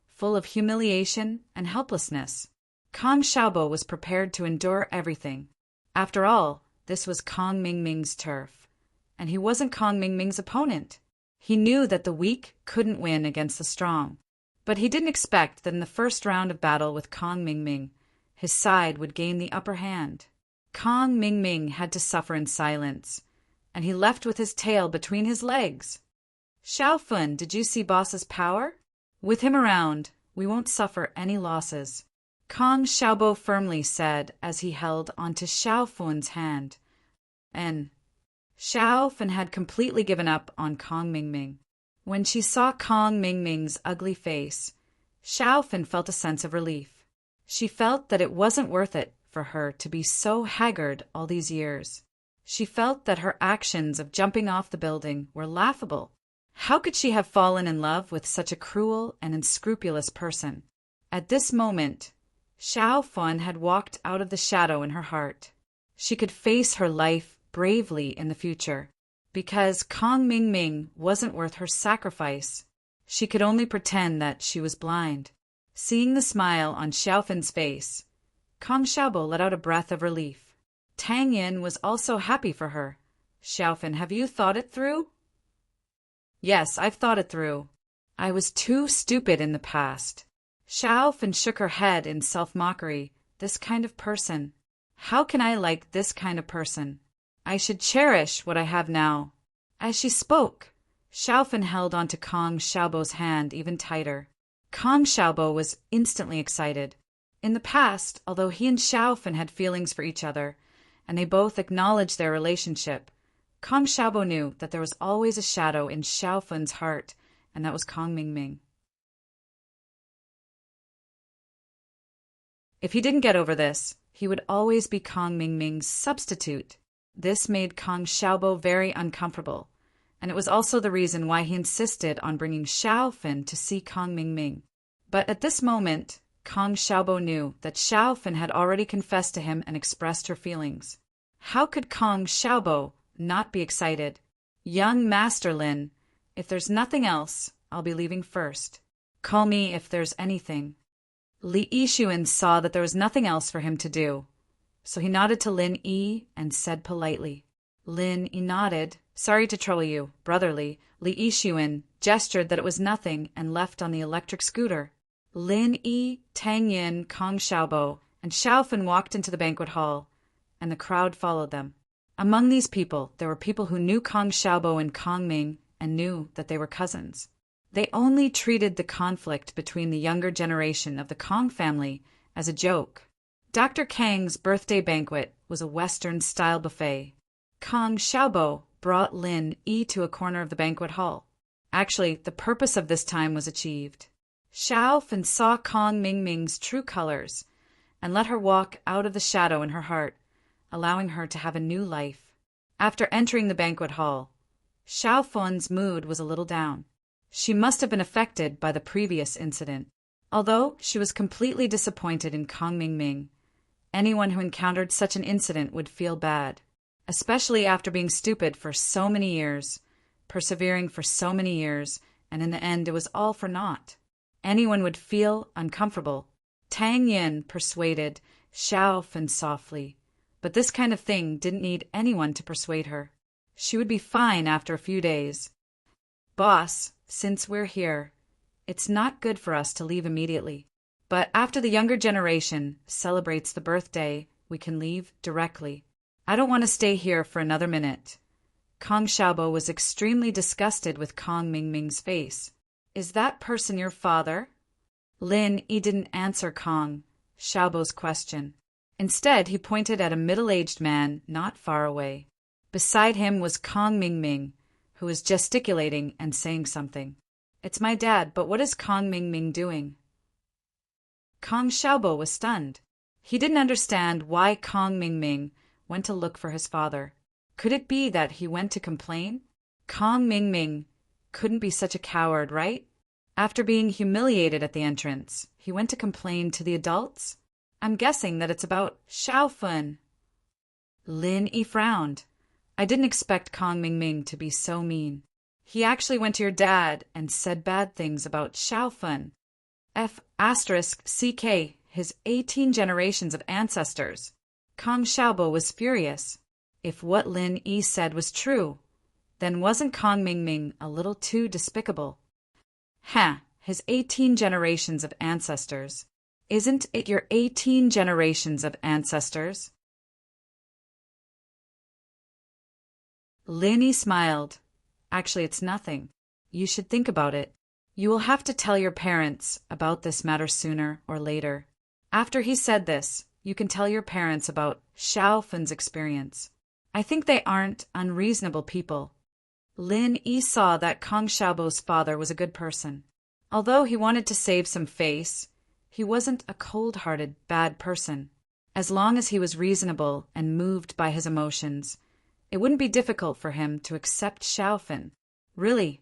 full of humiliation and helplessness. Kong Xiaobo was prepared to endure everything. After all, this was Kong Ming's turf, and he wasn't Kong Ming's opponent. He knew that the weak couldn't win against the strong, but he didn't expect that in the first round of battle with Kong Ming, his side would gain the upper hand. Kong Ming had to suffer in silence, and he left with his tail between his legs. Xiaofun, did you see boss's power? With him around, we won't suffer any losses, Kong Xiaobo firmly said as he held onto Xiaofun's hand. And Xiaofun had completely given up on Kong Ming. When she saw Kong Ming's ugly face, Xiaofun felt a sense of relief. She felt that it wasn't worth it for her to be so haggard all these years. She felt that her actions of jumping off the building were laughable. How could she have fallen in love with such a cruel and unscrupulous person? At this moment, Xiaofun had walked out of the shadow in her heart. She could face her life bravely in the future. Because Kong Ming wasn't worth her sacrifice, she could only pretend that she was blind. Seeing the smile on Xiaofun's face, Kong Xiaobo let out a breath of relief. Tang Yin was also happy for her. Xiaofun, have you thought it through? Yes, I've thought it through. I was too stupid in the past. Xiaofun shook her head in self-mockery. This kind of person. How can I like this kind of person? I should cherish what I have now. As she spoke, Xiaofun held onto Kong Xiaobo's hand even tighter. Kong Xiaobo was instantly excited. In the past, although he and Xiaofun had feelings for each other, and they both acknowledged their relationship, Kong Xiaobo knew that there was always a shadow in Xiaofun's heart, and that was Kong Ming. If he didn't get over this, he would always be Kong Ming's substitute. This made Kong Xiaobo very uncomfortable, and it was also the reason why he insisted on bringing Xiaofun to see Kong Ming. But at this moment, Kong Xiaobo knew that Xiaofun had already confessed to him and expressed her feelings. How could Kong Xiaobo not be excited? Young Master Lin, if there's nothing else, I'll be leaving first. Call me if there's anything. Li Yixuan saw that there was nothing else for him to do, so he nodded to Lin Yi and said politely. Lin Yi nodded. Sorry to trouble you, brotherly. Li Yixuan gestured that it was nothing and left on the electric scooter. Lin Yi, Tang Yin, Kong Xiaobo, and Xiaofun walked into the banquet hall, and the crowd followed them. Among these people, there were people who knew Kong Xiaobo and Kong Ming and knew that they were cousins. They only treated the conflict between the younger generation of the Kong family as a joke. Dr. Kang's birthday banquet was a Western-style buffet. Kong Xiaobo brought Lin Yi to a corner of the banquet hall. Actually, the purpose of this time was achieved. Xiaofun saw Kong Ming's true colors and let her walk out of the shadow in her heart, allowing her to have a new life. After entering the banquet hall, Xiaofun's mood was a little down. She must have been affected by the previous incident. Although she was completely disappointed in Kong Ming, anyone who encountered such an incident would feel bad, especially after being stupid for so many years, persevering for so many years, and in the end it was all for naught. Anyone would feel uncomfortable. Tang Yin persuaded Xiaofun softly, but this kind of thing didn't need anyone to persuade her. She would be fine after a few days. Boss, since we're here, it's not good for us to leave immediately. But after the younger generation celebrates the birthday, we can leave directly. I don't want to stay here for another minute. Kong Xiaobo was extremely disgusted with Kong Ming's face. Is that person your father? Lin Yi didn't answer Kong Xiaobo's question. Instead, he pointed at a middle-aged man not far away. Beside him was Kong Mingming, who was gesticulating and saying something. It's my dad, but what is Kong Mingming doing? Kong Xiaobo was stunned. He didn't understand why Kong Mingming went to look for his father. Could it be that he went to complain? Kong Mingming couldn't be such a coward, right? After being humiliated at the entrance, he went to complain to the adults? I'm guessing that it's about Xiaofun. Lin Yi frowned. I didn't expect Kong Mingming to be so mean. He actually went to your dad and said bad things about Xiaofun. F***CK, his 18 generations of ancestors. Kong Xiaobo was furious. If what Lin Yi said was true, then wasn't Kong Mingming a little too despicable? His 18 generations of ancestors. Isn't it your 18 generations of ancestors? Lin Yi smiled. Actually, it's nothing. You should think about it. You will have to tell your parents about this matter sooner or later. After he said this, you can tell your parents about Xiaofun's experience. I think they aren't unreasonable people. Lin Yi saw that Kong Xiaobo's father was a good person. Although he wanted to save some face, he wasn't a cold-hearted, bad person. As long as he was reasonable and moved by his emotions, it wouldn't be difficult for him to accept Xiaofun. Really.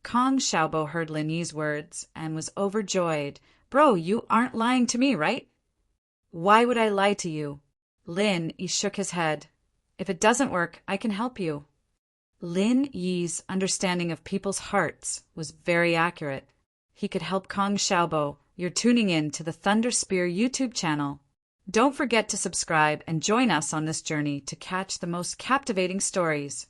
Kong Xiaobo heard Lin Yi's words and was overjoyed. Bro, you aren't lying to me, right? Why would I lie to you? Lin Yi shook his head. If it doesn't work, I can help you. Lin Yi's understanding of people's hearts was very accurate. He could help Kong Xiaobo. You're tuning in to the Thunder Spear YouTube channel. Don't forget to subscribe and join us on this journey to catch the most captivating stories.